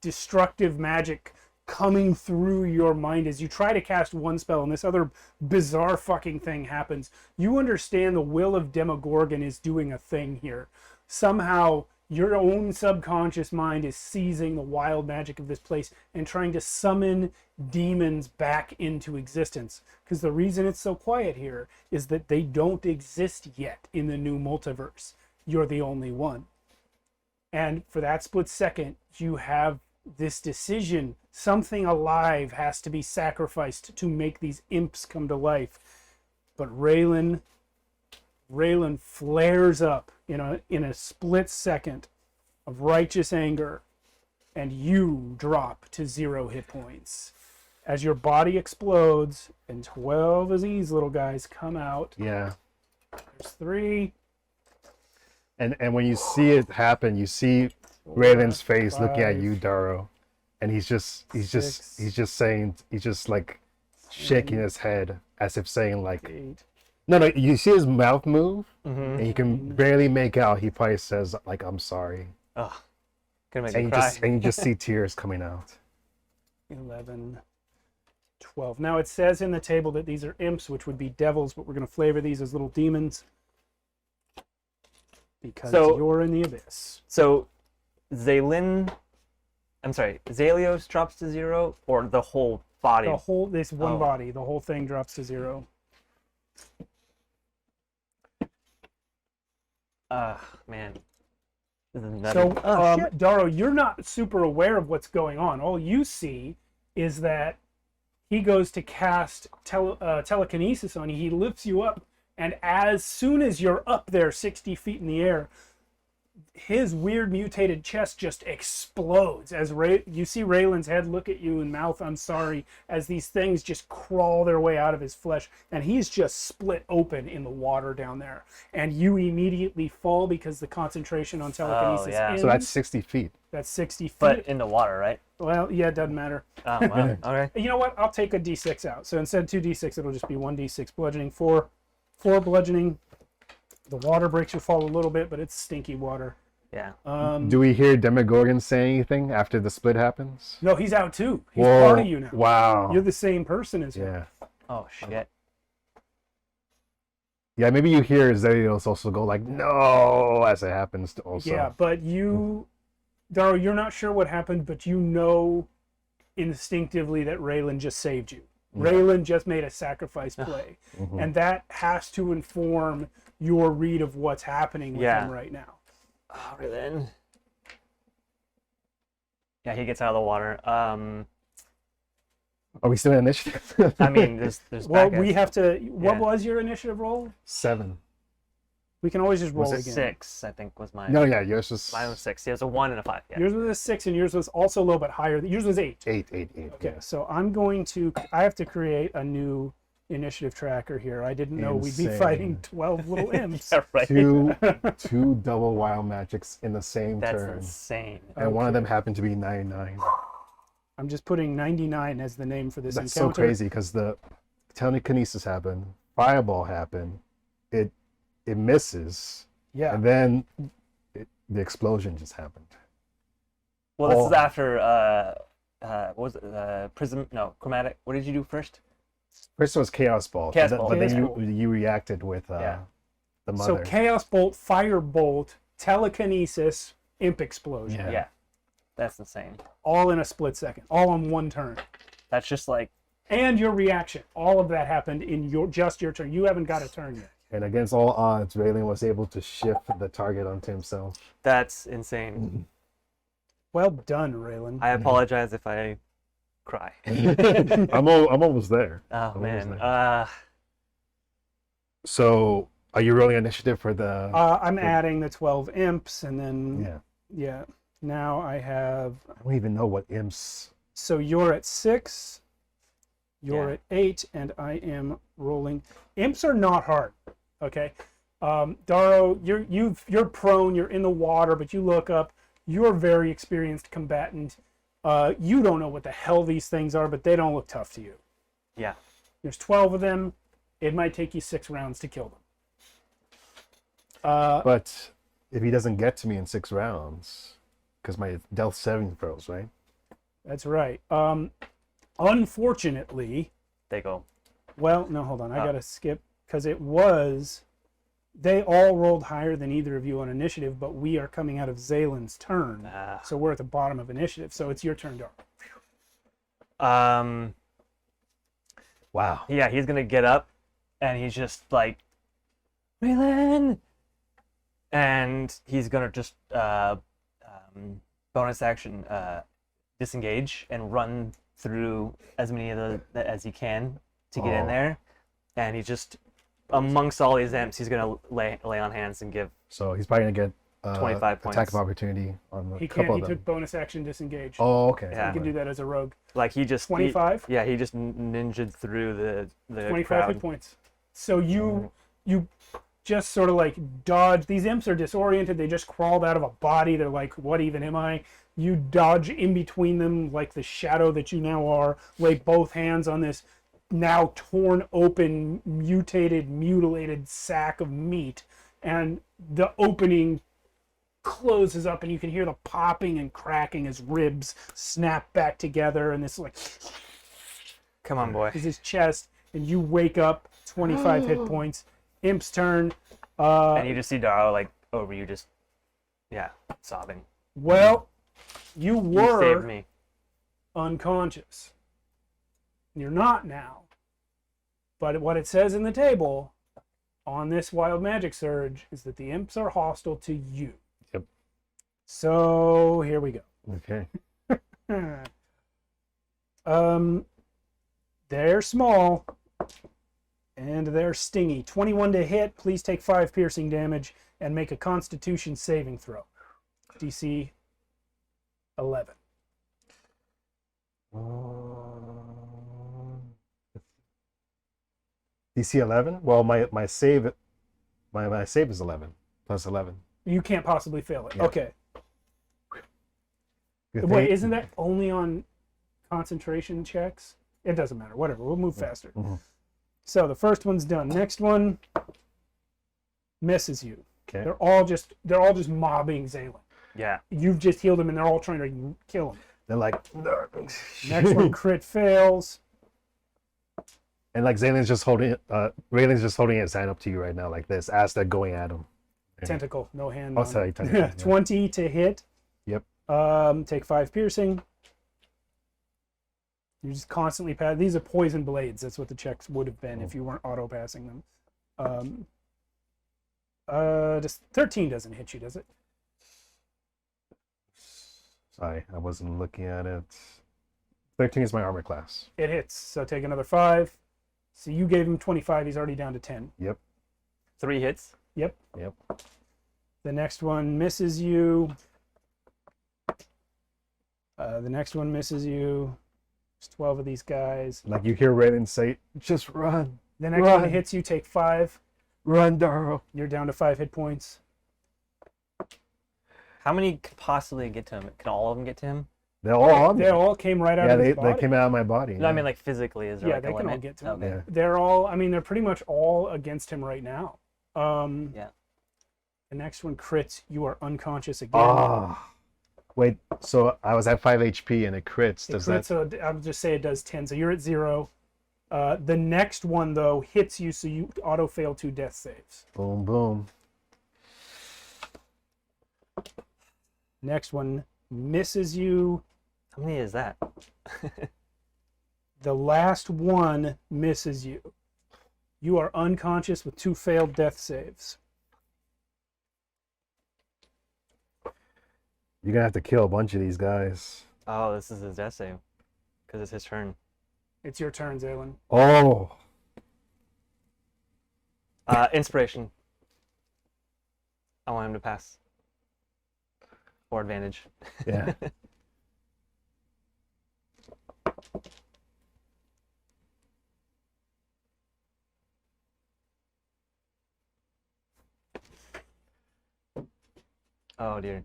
destructive magic coming through your mind as you try to cast one spell and this other bizarre fucking thing happens, you understand the will of Demogorgon is doing a thing here. Somehow your own subconscious mind is seizing the wild magic of this place and trying to summon demons back into existence. Because the reason it's so quiet here is that they don't exist yet in the new multiverse. You're the only one. And for that split second, you have this decision. Something alive has to be sacrificed to make these imps come to life. But Raylan flares up in a split second of righteous anger, and you drop to 0 hit points. As your body explodes, and 12 of these little guys come out. Yeah. There's 3. And when you see it happen, you see Raylan's face looking at you, Daro, and he's just like shaking his head as if saying like, 8. no, you see his mouth move, Mm-hmm. and you can barely make out. He probably says like, "I'm sorry," Ugh. Gonna make and me you cry. just see tears coming out. 11, 12. Now it says in the table that these are imps, which would be devils, but we're going to flavor these as little demons because you're in the abyss. So Zalios drops to 0, or the whole body? This one body, the whole thing drops to 0. Man. This is nutty. So, Daro, you're not super aware of what's going on. All you see is that he goes to cast telekinesis on you. He lifts you up, and as soon as you're up there 60 feet in the air, his weird mutated chest just explodes as you see Raylan's head look at you and mouth, "I'm sorry," as these things just crawl their way out of his flesh, and he's just split open in the water down there. And you immediately fall because the concentration on telekinesis ends. So that's 60 feet. That's 60 feet. But in the water, right? Well, yeah, it doesn't matter. Oh, wow. Okay. You know what? I'll take a d6 out. So instead of 2d6, it'll just be 1d6 bludgeoning. 4 bludgeoning. The water breaks your fall a little bit, but it's stinky water. Yeah. Do we hear Demogorgon say anything after the split happens? No, he's out too. He's part of you now. Wow. You're the same person as him. Yeah. Oh, shit. Yeah, maybe you hear Zalios also go like, "No," as it happens to also. Yeah, but you, Daro, you're not sure what happened, but you know instinctively that Raylan just saved you. Raylan just made a sacrifice play. And that has to inform your read of what's happening with him right now. Oh, Raylan. Yeah, he gets out of the water. Are we still in initiative? I mean, there's Well, backups. we have to. What was your initiative roll? 7. We can always just roll Was it again. 6, I think, was mine. No, yeah, yours was Mine was 6. It was a 1 and a 5. Yeah. Yours was a 6, and yours was also a little bit higher. Yours was 8. 8. Okay, so I'm going to. I have to create a new initiative tracker here. I didn't know we'd be Insane. fighting 12 little imps. Yeah, right. Two double wild magics in the same That's turn. insane. And one of them happened to be 99. I'm just putting 99 as the name for this That's encounter. so crazy because the telekinesis happened, fireball happened, it misses, Yeah. and then the explosion just happened. Well, this is after, what was it? Prism? No, chromatic. What did you do first? First was Chaos Ball, Chaos but, Ball, but then Chaos you reacted with the So mother. Chaos Bolt, Fire Bolt, Telekinesis, Imp Explosion. Yeah. That's insane. All in a split second. All on one turn. That's just like, And your reaction. All of that happened in your turn. You haven't got a turn yet. And against all odds, Raylan was able to shift the target onto himself. that's insane. Well done, Raylan. I apologize if I cry. I'm almost there. Oh, I'm man. almost there. So, are you rolling initiative for the? I'm adding the 12 imps, and then Yeah. now I have. I don't even know what imps. So you're at 6, you're Yeah. at 8, and I am rolling. Imps are not hard, okay? Daro, you're prone, you're in the water, but you look up. You're a very experienced combatant. You don't know what the hell these things are, but they don't look tough to you. Yeah. There's 12 of them. It might take you 6 rounds to kill them. But if he doesn't get to me in 6 rounds, because my death saving throws, right? That's right. Unfortunately, They go. well, no, hold on. I gotta skip because they all rolled higher than either of you on initiative, but we are coming out of Zalen's turn, so we're at the bottom of initiative. So it's your turn, Dark. Wow. Yeah, he's gonna get up, and he's just like, Raylan, and he's gonna just bonus action disengage and run through as many of the as he can to get in there, and he just amongst all these imps, he's gonna lay on hands and give. So he's probably gonna get 25 attack points. of opportunity on a He couple can't. of He them. took bonus action disengage. Oh, okay. Yeah. You can do that as a rogue. Like he just 25? Yeah, he just ninja'd through the 25 crowd. hit points. So you just sort of like dodge. These imps are disoriented. They just crawled out of a body. They're like, what even am I? You dodge in between them like the shadow that you now are. Lay both hands on this now torn open, mutilated sack of meat. And the opening closes up, and you can hear the popping and cracking as ribs snap back together, and this like Come on, boy. is his chest, and you wake up, 25 hit points. Imp's turn. And you just see Darrow like over you, just sobbing. Well, you You were saved me. unconscious. You're not now. But what it says in the table on this wild magic surge is that the imps are hostile to you. Yep. So here we go. Okay. They're small and they're stingy. 21 to hit. Please take 5 piercing damage and make a Constitution saving throw. DC 11. DC 11. Well, my save is 11 plus 11. You can't possibly fail it. Yeah. Okay. Good Wait, thing- isn't that only on concentration checks? It doesn't matter. Whatever. We'll move faster. Mhm. So the first one's done. Next one misses you. Okay. They're all just mobbing Zaylen. Yeah. You've just healed him, and they're all trying to kill him. They're like, Next one crit fails. and like Raylan's just holding his hand up to you right now, like this, as they're going at him. Tentacle, no hand. Oh, on sorry, it. tentacle, yeah. 20 to hit. Yep. Take 5 piercing. You just constantly pass. These are poison blades. That's what the checks would have been if you weren't auto passing them. Just 13 doesn't hit you, does it? Sorry, I wasn't looking at it. 13 is my armor class. It hits. So take another 5. So you gave him 25. He's already down to 10. Yep. 3 hits. Yep. Yep. The next one misses you. The next one misses you. There's 12 of these guys. Like you hear Raylan say, "Just run, The next Run. one hits you. Take 5. run, Darrow." You're down to 5 hit points. How many could possibly get to him? Can all of them get to him? They're all on They me. all came right out Yeah, of his they body. came out of my body. No, I mean like physically. Is there Yeah, like they a can all limit? get to him. Okay. Yeah. They're all, I mean, they're pretty much all against him right now. Yeah. The next one crits. You are unconscious again. Ah. Wait, so I was at 5 HP and it crits. It Does crits, that? so I'll just say it does 10. So you're at 0. The next one, though, hits you, so you auto-fail 2 death saves. Boom, boom. Next one misses you. How many is that? The last one misses you. You are unconscious with 2 failed death saves. You're gonna have to kill a bunch of these guys. Oh, this is his death save. Because it's his turn. It's your turn, Zaylen. Oh. Inspiration. I want him to pass. Or advantage. Yeah. Oh dear.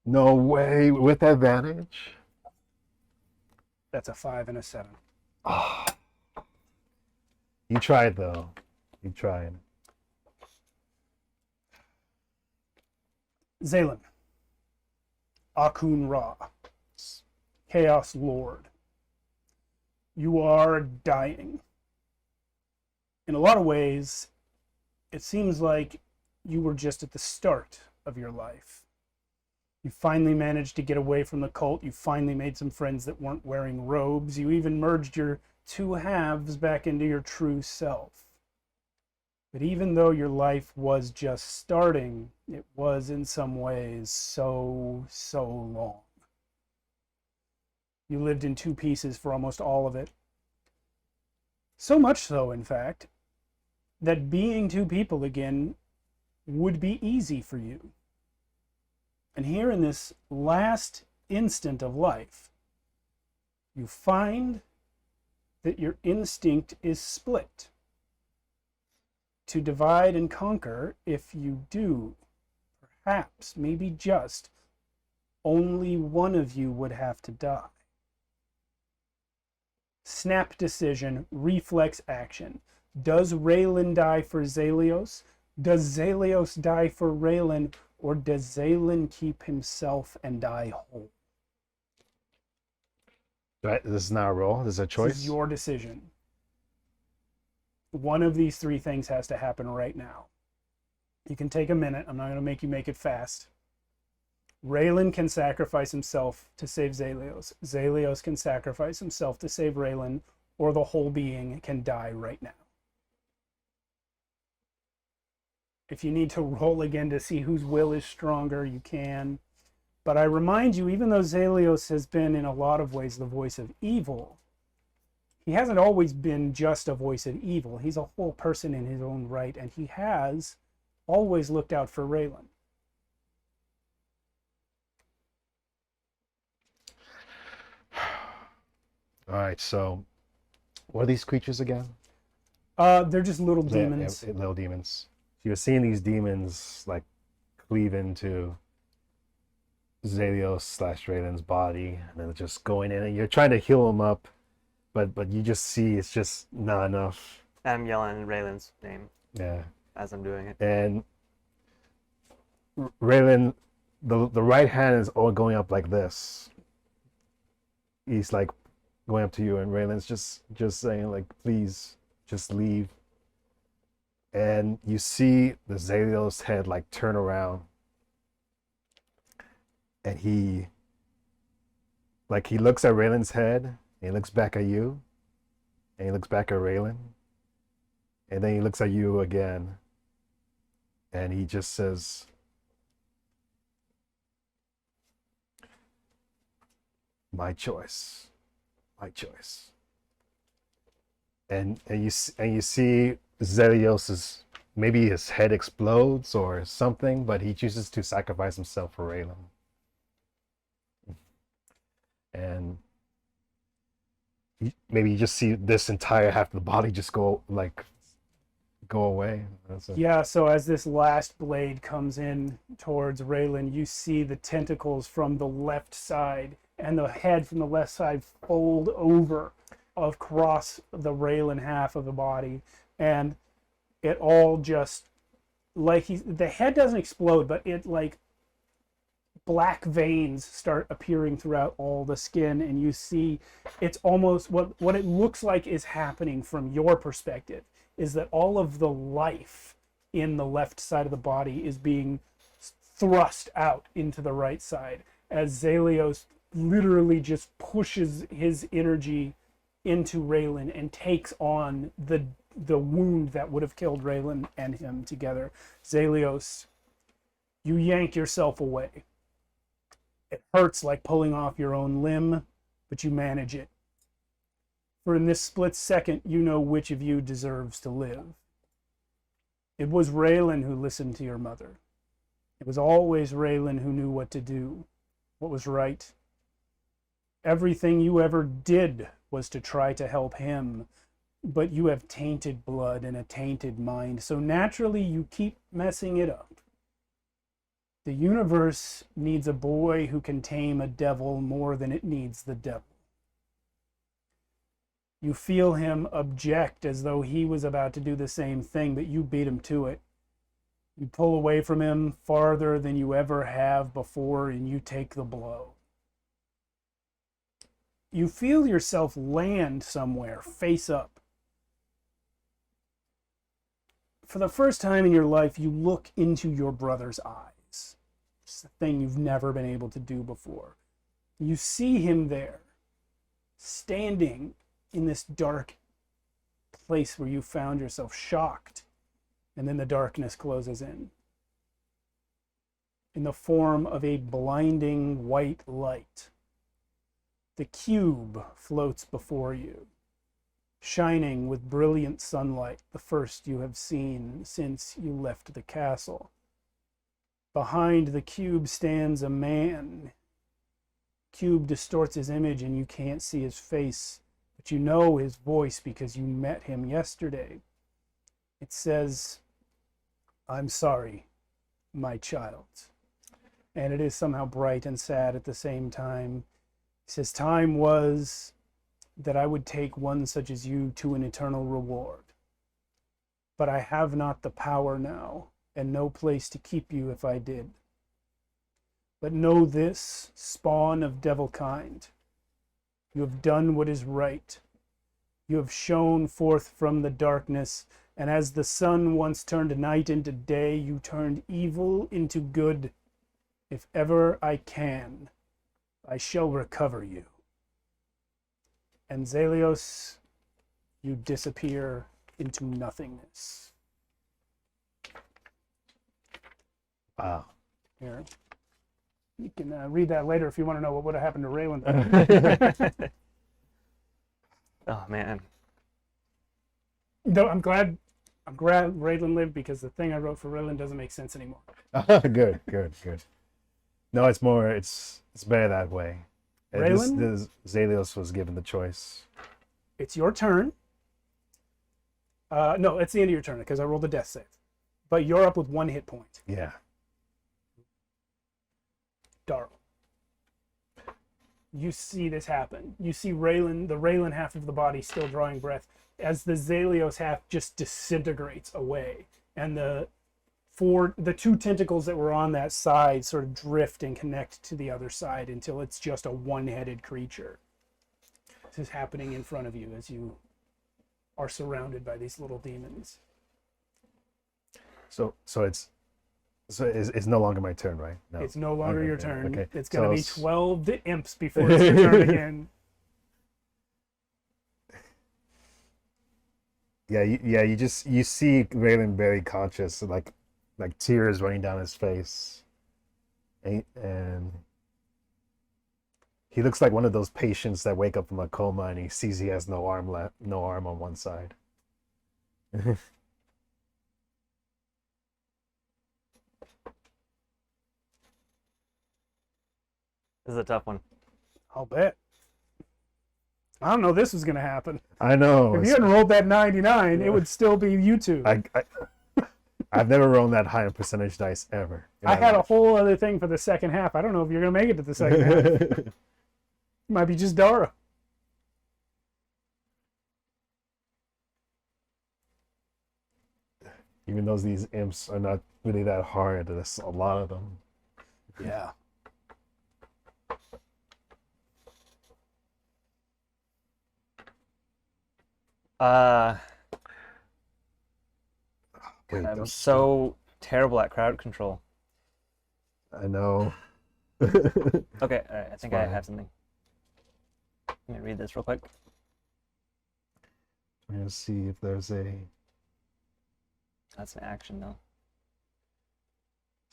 No way. With advantage? That's a 5 and a 7. You tried though. You tried. Zaylen. Akun Ra. Chaos Lord. You are dying. In a lot of ways, it seems like you were just at the start of your life. You finally managed to get away from the cult. You finally made some friends that weren't wearing robes. You even merged your 2 halves back into your true self. But even though your life was just starting, it was in some ways so long. You lived in 2 pieces for almost all of it. So much so, in fact, that being 2 people again would be easy for you. And here in this last instant of life, you find that your instinct is split. To divide and conquer, if you do, perhaps, maybe just, only one of you would have to die. Snap decision, reflex action. Does Raylan die for Zalios? Does Zalios die for Raylan, or does Zaylin keep himself and die whole? Right, this is not a roll. This is a This choice. is your decision. One of these three things has to happen right now. You can take a minute. I'm not going to make you make it fast. Raylan can sacrifice himself to save Zalios. Zalios can sacrifice himself to save Raylan, or the whole being can die right now. If you need to roll again to see whose will is stronger, you can. But I remind you, even though Zalios has been in a lot of ways the voice of evil, he hasn't always been just a voice of evil. He's a whole person in his own right, and he has always looked out for Raylan. All right, so what are these creatures again? They're just little demons. Yeah, little demons. So you're seeing these demons like cleave into Zalios / Raylan's body, and then just going in, and you're trying to heal him up, but you just see it's just not enough. I'm yelling Raylan's name Yeah. as I'm doing it. And Raylan, the right hand is all going up like this. He's like going up to you, and Raylan's just saying like, please, just leave. And you see the Zalios head like turn around, and he looks at Raylan's head, and he looks back at you, and he looks back at Raylan, and then he looks at you again, and he just says, my choice. And you see Zalios's, maybe his head explodes or something, but he chooses to sacrifice himself for Raylan. And maybe you just see this entire half of the body just go away. Yeah, so as this last blade comes in towards Raylan, you see the tentacles from the left side and the head from the left side fold over across the Raylan half of the body, and it all just the head doesn't explode, but it like black veins start appearing throughout all the skin, and you see it's almost what it looks like is happening from your perspective is that all of the life in the left side of the body is being thrust out into the right side as Zalios literally just pushes his energy into Raylan and takes on the wound that would have killed Raylan and him together. Zalios, you yank yourself away. It hurts like pulling off your own limb, but you manage it. For in this split second, you know which of you deserves to live. It was Raylan who listened to your mother. It was always Raylan who knew what to do, what was right. Everything you ever did was to try to help him, but you have tainted blood and a tainted mind, so naturally you keep messing it up. The universe needs a boy who can tame a devil more than it needs the devil. You feel him object as though he was about to do the same thing, but you beat him to it. You pull away from him farther than you ever have before, and you take the blow. You feel yourself land somewhere, face up. For the first time in your life, you look into your brother's eyes. It's a thing you've never been able to do before. You see him there, standing in this dark place where you found yourself, shocked, and then the darkness closes in the form of a blinding white light. The cube floats before you, shining with brilliant sunlight, the first you have seen since you left the castle. Behind the cube stands a man. Cube distorts his image and you can't see his face, but you know his voice because you met him yesterday. It says, "I'm sorry, my child." And it is somehow bright and sad at the same time. It says, "Time was that I would take one such as you to an eternal reward. But I have not the power now. and no place to keep you if I did. But know this, spawn of devil kind. You have done what is right. You have shone forth from the darkness, and as the sun once turned night into day, you turned evil into good. If ever I can, I shall recover you. And Zelios, you disappear into nothingness. Wow. Here. You can read that later if you want to know what would have happened to Raylan. Oh man. No, I'm glad Raylan lived, because the thing I wrote for Raylan doesn't make sense anymore. Good. No, it's better that way. And Raylan? This Zelios was given the choice. It's your turn. No, it's the end of your turn because I rolled a death save. But you're up with 1 hit point. Yeah. Darl. You see this happen. You see Raylan, the Raylan half of the body still drawing breath, as the Zelios half just disintegrates away. And the 2 tentacles that were on that side sort of drift and connect to the other side until it's just a one-headed creature. This is happening in front of you as you are surrounded by these little demons. So it's no longer my turn, right? No. It's no longer Okay, your okay, turn. okay. It's going to So be 12 imps before it's your turn again. Yeah, you see Raylan very conscious, like tears running down his face, and he looks like one of those patients that wake up from a coma and he sees he has no arm on one side. This is a tough one. I'll bet. I don't know this was going to happen. I know. If you hadn't rolled that 99, it would still be you two. I've never rolled that high on percentage dice ever. I had a whole other thing for the second half. I don't know if you're going to make it to the second half. It might be just Dara. Even though these imps are not really that hard, there's a lot of them. Yeah. Wait, I'm don't- so terrible at crowd control. I know. Okay, all right, I think I fine. have something. Let me read this real quick. I'm gonna see if there's That's an action though.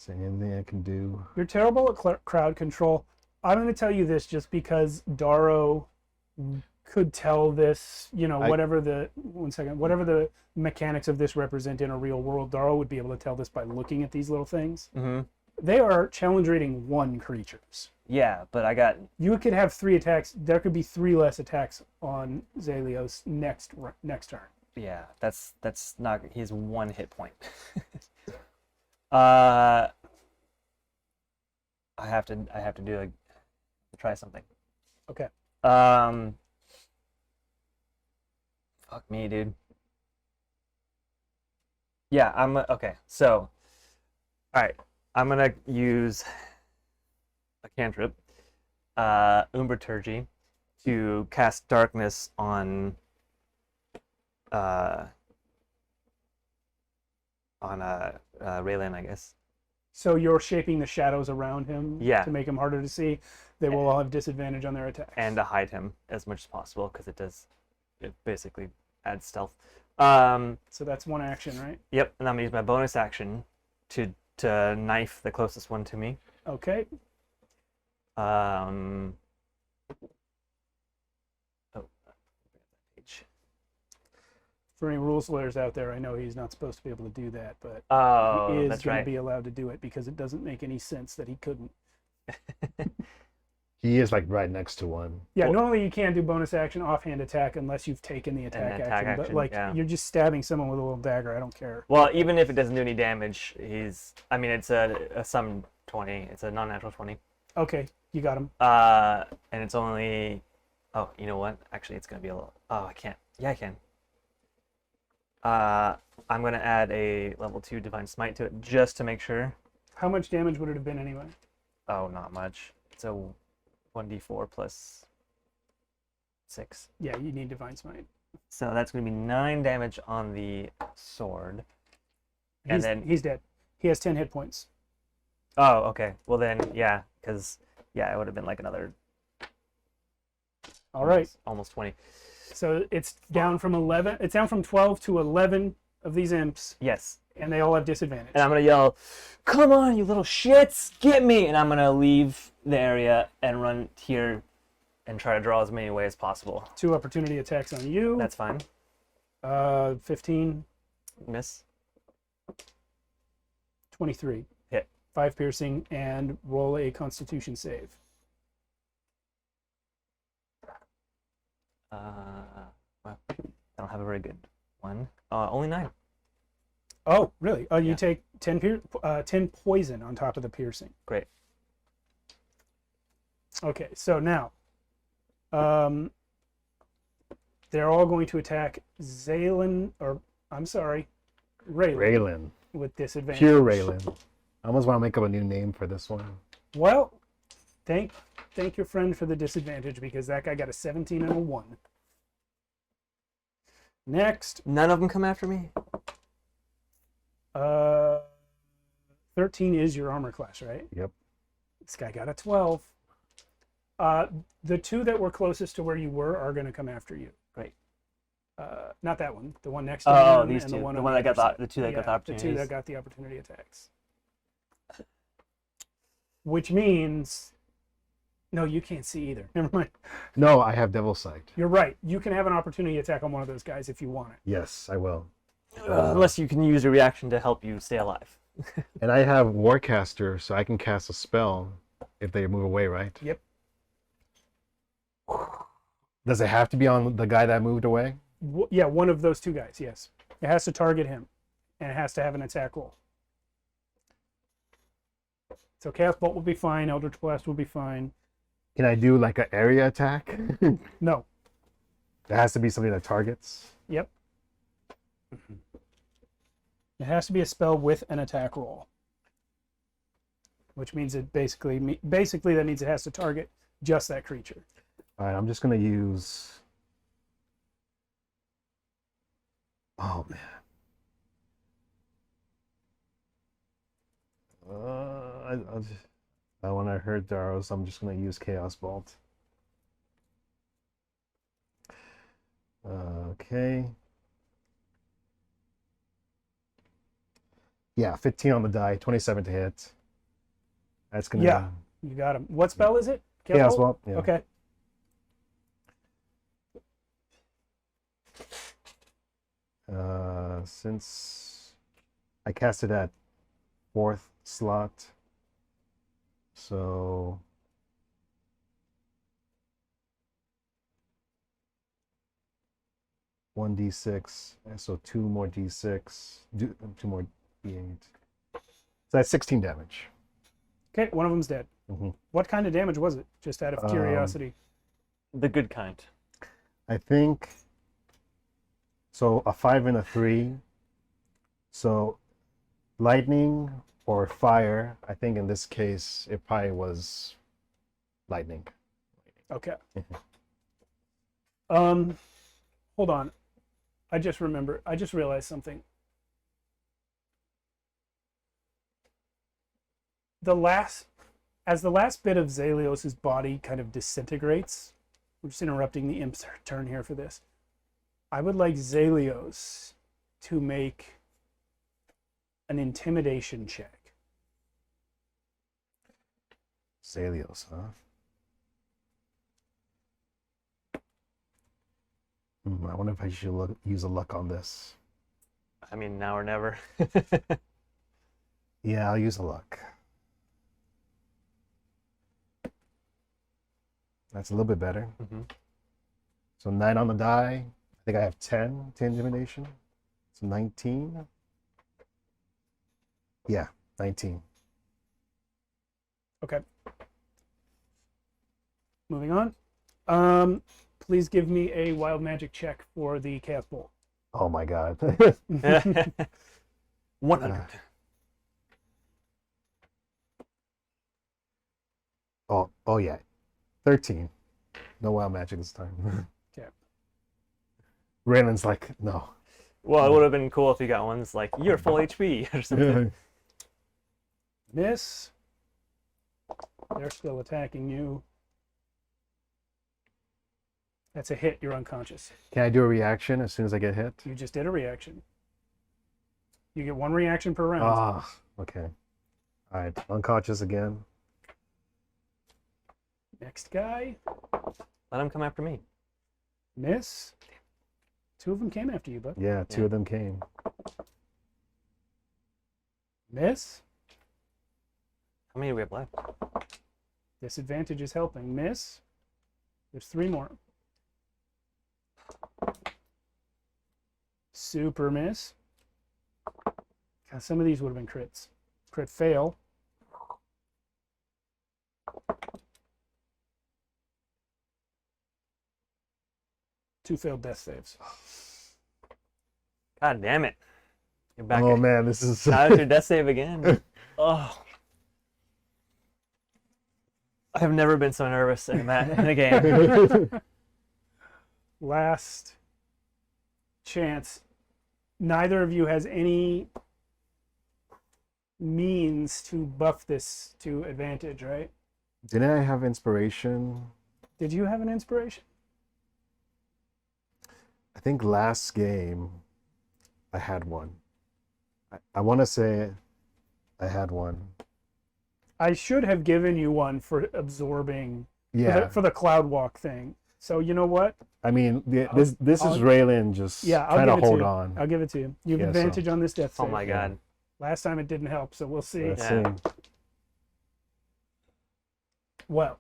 anything I can do. You're terrible at crowd control. I'm going to tell you this just because Daro could tell this, whatever the mechanics of this represent in a real world, Daro would be able to tell this by looking at these little things. Mm-hmm. They are challenge rating 1 creatures. Yeah, but I got You could have 3 attacks. There could be 3 less attacks on Zelios next turn. yeah. That's not. He has 1 hit point. I have to try something. Okay. Fuck me, dude. Yeah, okay. So, all right, I'm gonna use a cantrip, Umbraturgy, to cast darkness on Raylan, I guess. So you're shaping the shadows around him Yeah. to make him harder to see. They will all have disadvantage on their attacks. And to hide him as much as possible because it basically adds stealth. So that's 1 action, right? Yep, and I'm gonna use my bonus action to knife the closest one to me. Okay. Oh, page. For any rules lawyers out there, I know he's not supposed to be able to do that, but Oh, he is that's going right. to be allowed to do it because it doesn't make any sense that he couldn't. He is like right next to one. Yeah, normally you can't do bonus action offhand attack unless you've taken the attack attack action. But action, like yeah. you're just stabbing someone with a little dagger. I don't care. Well, even if it doesn't do any damage, it's a sum 20. It's a non-natural 20. Okay, you got him. And it's only. Oh, you know what? Actually, it's gonna be a little. Oh, I can't. Yeah, I can. I'm gonna add a level 2 Divine Smite to it just to make sure. How much damage would it have been anyway? Oh, not much. It's a 1d4 plus 6. Yeah, you need Divine Smite. So that's gonna be 9 damage on the sword. And then He's dead. He has 10 hit points. oh, okay. Well then, yeah, because yeah, it would have been like another. All right. Almost 20. So it's down from 11. It's down from 12 to 11 of these imps, Yes. and they all have disadvantage. And I'm gonna yell, "Come on, you little shits, get me!" And I'm gonna leave the area and run here, and try to draw as many away as possible. 2 opportunity attacks on you. That's fine. 15, Miss. 23. Hit. 5 piercing, and roll a Constitution save. Well, I don't have a very good one. Only 9. Oh, really? Oh, you Yeah. take 10 poison on top of the piercing. Great. Okay, so now, they're all going to attack Raylan Raylan. with disadvantage. Pure Raylan. I almost want to make up a new name for this one. Well, thank your friend for the disadvantage, because that guy got a 17 and a 1. Next, None of them come after me. 13 is your armor class, right? Yep. This guy got a 12. The 2 that were closest to where you were are going to come after you. Great. Not that one. The one next to Oh, him these and two. the one The on one that got other side. the 2 that got the The 2 opportunities. that got the opportunity attacks. Which means, no, you can't see either. Never mind. No, I have Devil Sight. You're right. You can have an opportunity attack on one of those guys if you want it. Yes, I will. Unless you can use a reaction to help you stay alive. And I have Warcaster, so I can cast a spell if they move away, right? Yep. Does it have to be on the guy that moved away? Yeah, one of those 2 guys, yes. It has to target him, and it has to have an attack roll. So Chaos Bolt will be fine. Eldritch Blast will be fine. Can I do like an area attack? No. It has to be something that targets. Yep. It has to be a spell with an attack roll, which means it basically that means it has to target just that creature. All right, I'm just gonna use. Oh man. I want to hurt Darrow, so I'm just gonna use Chaos Bolt. Okay. Yeah, 15 on the die, 27 to hit. That's gonna. Yeah, you got him. What spell is it? Chaos Bolt. Yeah. Okay. Since I cast it at 4th slot, so one d6, so 2 more d6, 2 more d8. So that's 16 damage. Okay, one of them's dead. Mhm. What kind of damage was it? Just out of curiosity. The good kind. I think so. A 5 and a 3. So lightning or fire. I think in this case it probably was lightning. Okay. Hold on. I just realized something. As the last bit of Zalios's body kind of disintegrates, we're just interrupting the imp's turn here for this. I would like Zalios to make an intimidation check. Zalios, huh? I wonder if I should use a luck on this. I mean, now or never. Yeah, I'll use a luck. That's a little bit better. Mm-hmm. So 9 on the die. I think I have 10 to intimidation. So 19. Yeah, 19. Okay. Moving on. Please give me a wild magic check for the Chaos Bolt. Oh my god. 100. Oh yeah. 13. No wild magic this time. Okay. Raylan's like, no. Well, it would have been cool if you got one that's like, you're full HP or something. Miss. They're still attacking you. That's a hit. You're unconscious. Can I do a reaction as soon as I get hit? You just did a reaction. You get one reaction per round. Ah, okay. All right, unconscious again. Next guy. Let him come after me. Miss. 2 of them came after you, bud. Yeah, two of them came. Miss. How many do we have left? Disadvantage is helping. Miss. There's 3 more. Super miss. God, some of these would have been crits. Crit fail. Two failed death saves. God damn it. You're back. Oh man, this is. Now it's your death save again. Oh. I've never been so nervous in a game. Last chance. Neither of you has any means to buff this to advantage, right? Didn't I have inspiration? Did you have an inspiration? I think last game I had one. I want to say I had one. I should have given you one for absorbing Yeah. for the cloud walk thing. So you know what? I mean, this I'll- is Raylan just Yeah, I'll trying give to it to hold you. on. I'll give it to you. You have Yeah, advantage on this death Oh save. my god. Last time it didn't help, so we'll see. Let's Yeah. see. Well,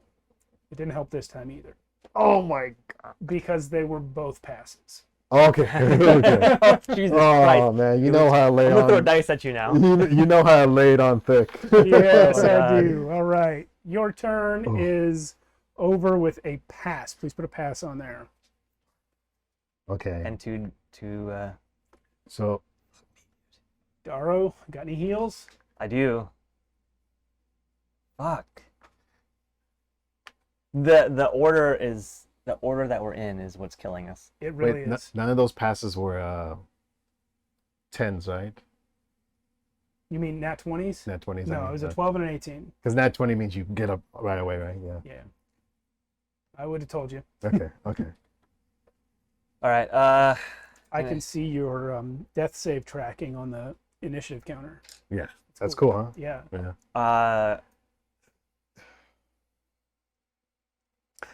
it didn't help this time either Oh my god. because they were both passes. Okay. Okay. Oh, Jesus Oh Christ. man, you know how I lay I'm gonna throw on. dice at you now. You know how I laid on thick. Yes, Oh my I God. do. All right. Your turn Oh. is over with a pass. Please put a pass on there. Okay. And to So Daro, got any heals? I do. Fuck. The order that we're in is what's killing us. It really wait, is. none of those passes were 10s, right? You mean nat 20s? Nat 20s. No, it was a 12 and an 18. Because nat 20 means you get up right away, right? Yeah. Yeah. I would have told you. Okay. Okay. All right. I Yeah. can see your death save tracking on the initiative counter. Yeah. That's cool, huh? Yeah. Yeah.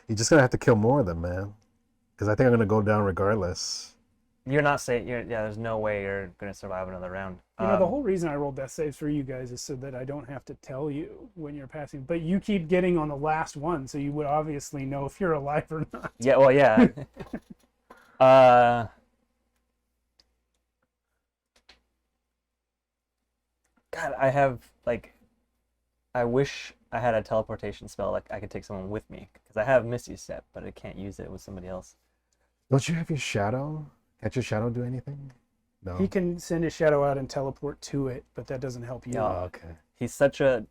You're just gonna have to kill more of them, man. Because I think I'm gonna go down regardless. You're not saying there's no way you're gonna survive another round. You know, the whole reason I rolled death saves for you guys is so that I don't have to tell you when you're passing. But you keep getting on the last one, so you would obviously know if you're alive or not. Yeah, well, yeah. God, I wish I had a teleportation spell like I could take someone with me because I have Misty Step, but I can't use it with somebody else. Don't you have your shadow? Can't your shadow do anything? No. He can send his shadow out and teleport to it, but that doesn't help you. No. Oh, okay. He's such a.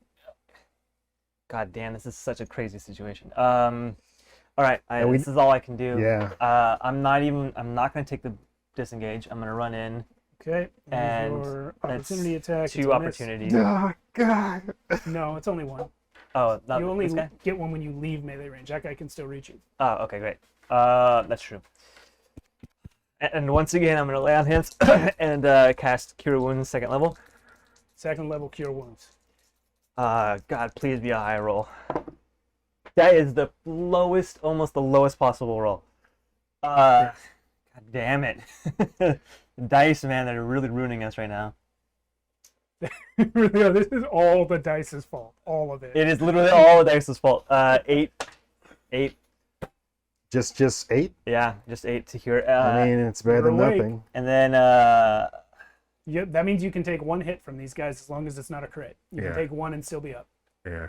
God damn, this is such a crazy situation. All right, this is all I can do. Yeah. I'm not gonna take the disengage. I'm gonna run in. Okay. And your that's opportunity attack. it's a Two miss. opportunities. Oh God. No, it's only one. Oh, not You only this guy? get one when you leave melee range. That guy can still reach you. Oh, okay, great. That's true. And once again, I'm gonna lay on hands and cast Cure Wounds second level. Second level cure wounds. God, please be a high roll. That is the lowest, almost the lowest possible roll. God damn it. Dice, man, they're really ruining us right now. Really, this is all the dice's fault. All of it. It is literally all the Dice's fault. 8. Just 8? Yeah, just 8 to cure. I mean, it's better than you're awake. nothing. And then, Yeah, that means you can take one hit from these guys as long as it's not a crit. You Yeah. can take one and still be up. Yeah.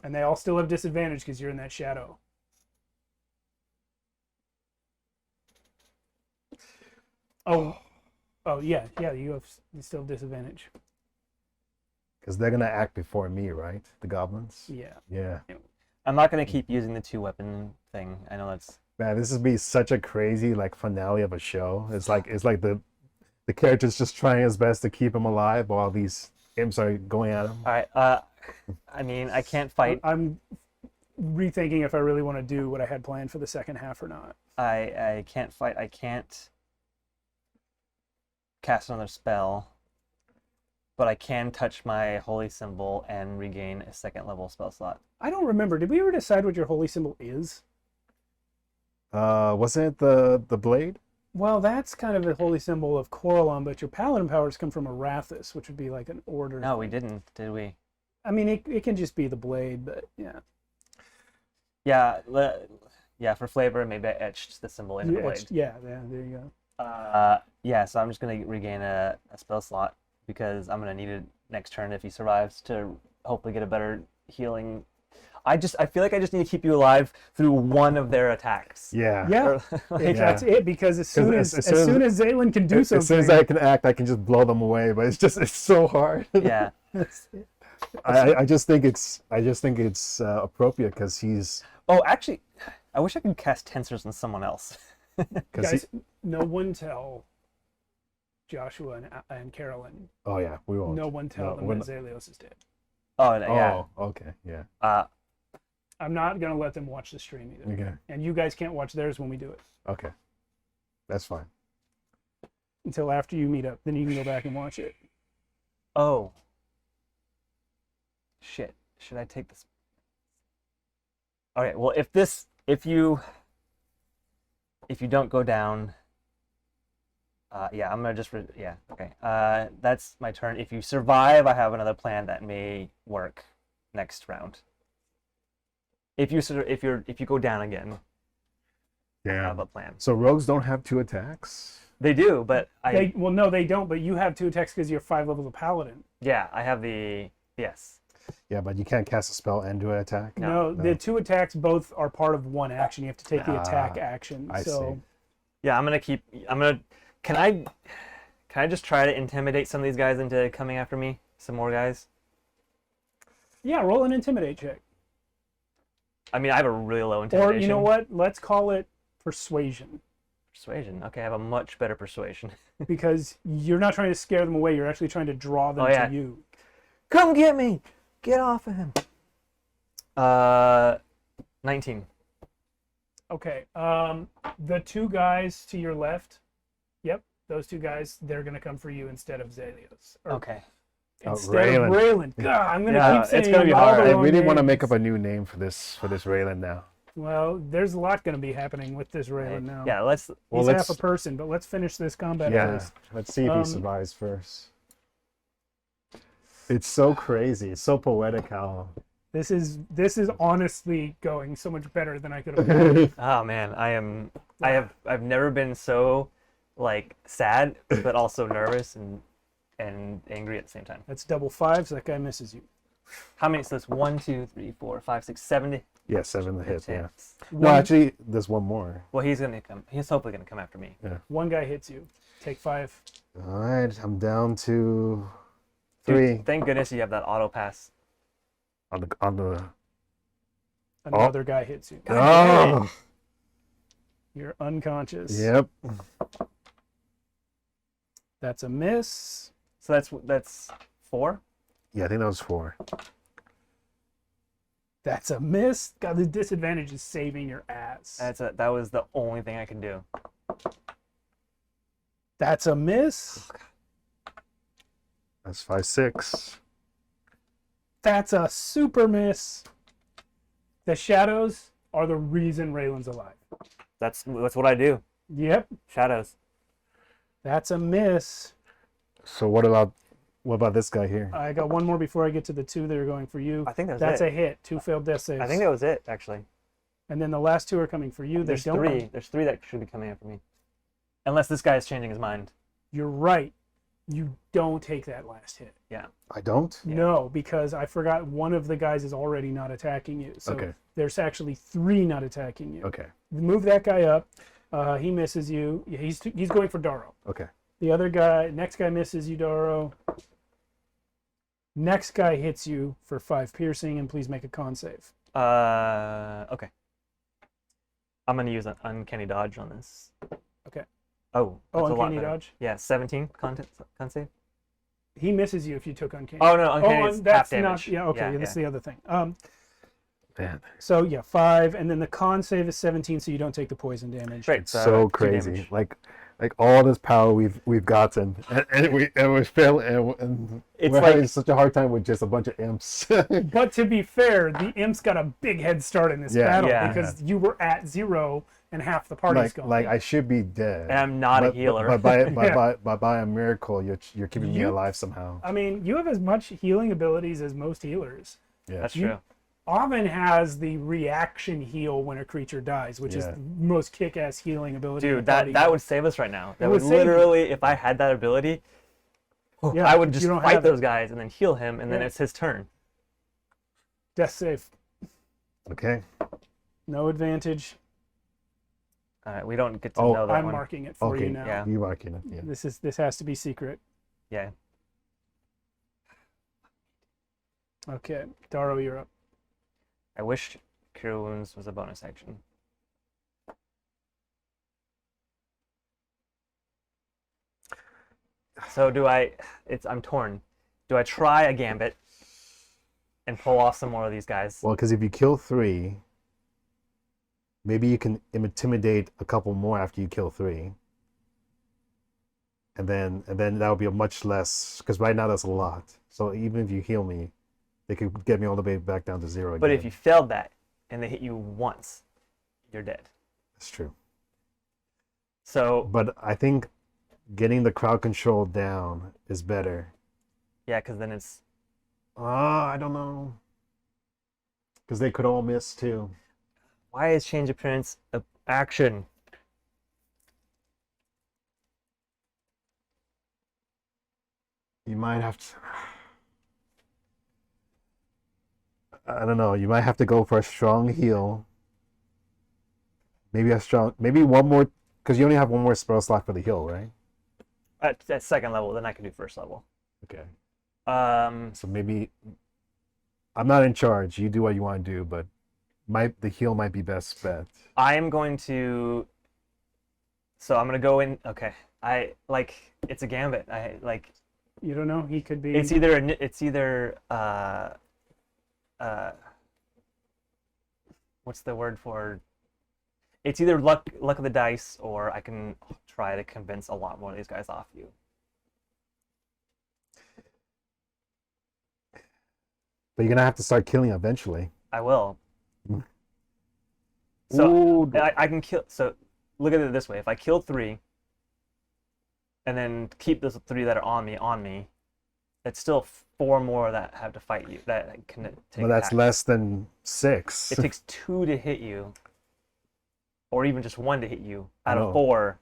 And they all still have disadvantage because you're in that shadow. Oh, yeah. You still have disadvantage. Because they're gonna act before me, right? The goblins. Yeah. Yeah. I'm not gonna keep using the 2-weapon thing. I know that's. Man, this would be such a crazy like finale of a show. It's like the character's just trying his best to keep him alive while these imps are going at him. All right. I mean, I can't fight. I'm rethinking if I really want to do what I had planned for the second half or not. I can't fight. I can't cast another spell, but I can touch my holy symbol and regain a 2nd level spell slot. I don't remember. Did we ever decide what your holy symbol is? Wasn't it the blade? Well, that's kind of a holy symbol of Corellon, but your paladin powers come from Arathis, which would be like an order. No, we didn't, did we? I mean, it can just be the blade, but yeah. Yeah, for flavor, maybe I etched the symbol into the blade. Yeah, there you go. Yeah, so I'm just gonna regain a spell slot because I'm gonna need it next turn if he survives to hopefully get a better healing. I feel like I just need to keep you alive through one of their attacks. Yeah. Yeah, that's it. Because as soon as Zaylin can do something, as soon as I can act, I can just blow them away. But it's so hard. Yeah. I just think it's appropriate because he's. Oh, actually, I wish I could cast tensors on someone else. Guys, no one tell Joshua and Carolyn. Oh yeah, we won't. No one tell them that Zalios is dead. Oh yeah. Oh, okay, yeah. I'm not gonna let them watch the stream either. Okay. And you guys can't watch theirs when we do it. Okay, that's fine. Until after you meet up, then you can go back and watch it. Oh. Shit. Should I take this? Okay. Well, if you don't go down, yeah, I'm gonna just yeah. Okay. That's my turn. If you survive, I have another plan that may work next round. If you go down again, I have a plan. So rogues don't have 2 attacks. They do, but no, they don't. But you have 2 attacks because you're 5 levels of paladin. Yeah, I have the yes. Yeah, but you can't cast a spell and do an attack. No, the 2 attacks both are part of one action. You have to take the attack action. I see. Yeah, Can I just try to intimidate some of these guys into coming after me? Some more guys? Yeah, roll an intimidate check. I mean, I have a really low intimidation. Or you know what? Let's call it persuasion. Persuasion. Okay, I have a much better persuasion. Because you're not trying to scare them away. You're actually trying to draw them to you. Come get me! Get off of him. 19. Okay. The 2 guys to your left. Yep, those 2 guys. They're gonna come for you instead of Zalios. Okay. Instead of Raylan. God, I'm gonna keep saying it's gonna be all hard. the I wrong really want to names. make up a new name for this Raylan now. Well, there's a lot gonna be happening with this Raylan now. Yeah, let's. He's half a person, but let's finish this combat first. Let's see if he survives first. It's so crazy. It's so poetic how. This is honestly going so much better than I could have imagined. Oh man, I've never been so like sad, but also nervous and angry at the same time. That's double 5, so that guy misses you. How many? So that's 1, 2, 3, 4, 5, 6, 7. Yeah, 7 to hit. Yeah. Hits. No, actually, there's one more. Well, he's hopefully gonna come after me. Yeah. 1 guy hits you. Take 5. All right, I'm down to 3. Dude, thank goodness you have that auto pass. On the. Another guy hits you. Oh. You're unconscious. Yep. That's a miss. So that's 4. Yeah, I think that was 4. That's a miss. God, the disadvantage is saving your ass. That was the only thing I could do. That's a miss. That's 5, 6. That's a super miss. The shadows are the reason Raylan's alive. That's what I do. Yep. Shadows. That's a miss. So what about this guy here? I got 1 more before I get to the 2 that are going for you. I think that's it. a hit. 2 failed death saves. I think that was it actually. And then the last 2 are coming for you. There's 3. There's 3 that should be coming after me. Unless this guy is changing his mind. You're right. You don't take that last hit. Yeah. I don't? Yeah. No, because I forgot one of the guys is already not attacking you. So Okay. there's actually 3 not attacking you. Okay. Move that guy up. He misses you. Yeah, he's going for Daro. Okay. The other guy, next guy misses you, Daro. Next guy hits you for 5 piercing, and please make a con save. Okay. I'm gonna use an uncanny dodge on this. Okay. Oh. Oh, that's a lot uncanny better. dodge. Yeah, 17 con save. He misses you if you took uncanny. Oh no, uncanny is half that's damage. not. Yeah, okay, that's the other thing. Man. So yeah, 5, and then the con save is 17, so you don't take the poison damage. Great. It's so 2 crazy. damage. Like all this power we've gotten, and we fail, and It's we're like- having such a hard time with just a bunch of imps. But to be fair, the imps got a big head start in this battle Yeah. because you were at 0 and half the party's gone. like I should be dead. And I'm not a But- healer. But by Yeah. by a miracle, you're keeping me You- alive somehow. I mean, you have as much healing abilities as most healers. Yeah. That's You- true. Avin has the reaction heal when a creature dies, which is Yeah. the most kick-ass healing ability. in Dude, the party. that would save us right now. That would would save you. literally, if I had that ability, Yeah, I would you just don't fight have it. those guys and then heal him, and then Yeah. it's his turn. Death save. Okay. No advantage. All right, we don't get to Oh, know that I'm one. marking it for Okay. you now. Yeah. You marking it. Yeah. This has to be secret. Yeah. Okay, Daro, you're up. I wish Cure Wounds was a bonus action. So I'm torn. Do I try a gambit and pull off some more of these guys? Well, because if you kill 3, maybe you can intimidate a couple more after you kill 3. And then that would be a much less, because right now that's a lot. So even if you heal me, they could get me all the way back down to 0 again. But if you failed that and they hit you once, you're dead. That's true. So But I think getting the crowd control down is better. yeah, because then it's I don't know. Because they could all miss too. why is change appearance a action? You might have to. I don't know. You might have to go for a strong heal. Maybe one more, because you only have one more spell slot for the heal, right? At second level, then I can do first level. Okay. Um, So maybe I'm not in charge. You do what you want to do, but the heal might be best bet. I am going to. So I'm gonna go in. Okay, it's a gambit. You don't know. He could be. It's either what's the word for? It's either luck of the dice, or I can try to convince a lot more of these guys off you. But you're gonna have to start killing eventually. I will. Mm. So Ooh, I can kill. So look at it this way: if I kill 3, and then keep those 3 that are on me, it's still 4 more that have to fight you. That can take. well, that's attacks. less than 6. It takes 2 to hit you, or even just 1 to hit you out I of know. 4,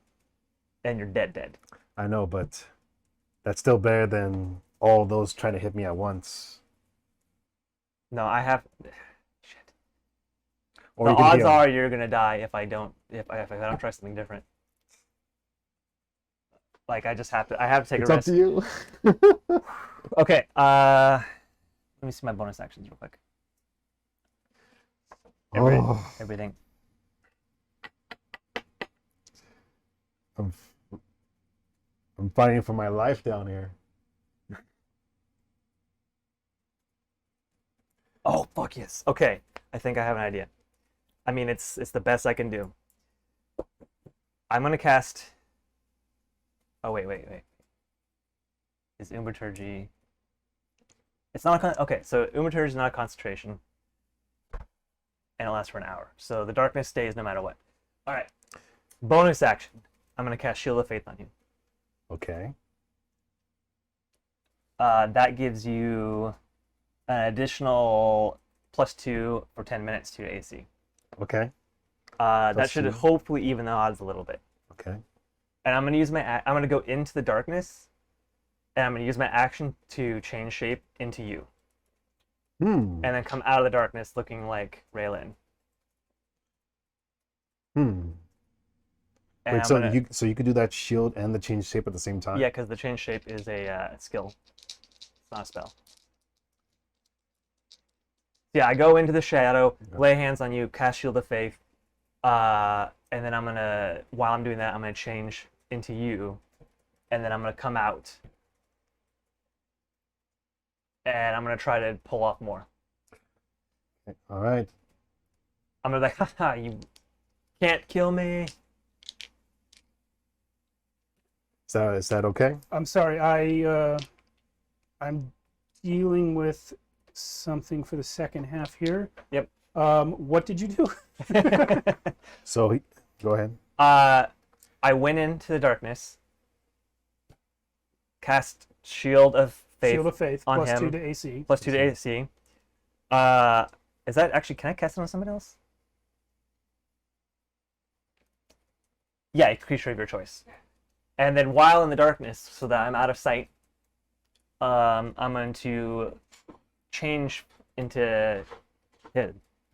and you're dead. I know, but that's still better than all those trying to hit me at once. No, I have. Shit. Or The you can odds heal. are you're gonna die if I don't try something different. Like I have to take It's a up risk. to you. Okay. Let me see my bonus actions real quick. Oh, Everything. I'm fighting for my life down here. Oh fuck yes. Okay, I think I have an idea. I mean, it's the best I can do. I'm gonna cast. Oh wait. Is Umaturgy? It's not a okay. So Umaturgy is not a concentration, and it lasts for an hour. So the darkness stays no matter what. All right. Bonus action. I'm gonna cast Shield of Faith on you. Okay. That gives you an additional +2 for 10 minutes to your AC. Okay. That Plus should 2. hopefully even the odds a little bit. Okay. And I'm gonna go into the darkness, and I'm gonna use my action to change shape into you, and then come out of the darkness looking like Raylan. And Wait, I'm so gonna, you could do that shield and the change shape at the same time? yeah, because the change shape is a skill. It's not a spell. Yeah, I go into the shadow, lay hands on you, cast Shield of Faith, and then I'm gonna, while I'm doing that, I'm gonna change into you, and then I'm gonna come out, and I'm gonna try to pull off more. All right. I'm gonna be like, haha, you can't kill me. Is that okay? I'm sorry. I'm dealing with something for the second half here. Yep. What did you do? So go ahead. I went into the darkness, cast Shield of Faith, Shield of Faith on plus him, 2 to AC. plus 2 to AC. Is that actually, can I cast it on somebody else? Yeah, a creature of your choice. And then while in the darkness, so that I'm out of sight, I'm going to change into him. I'm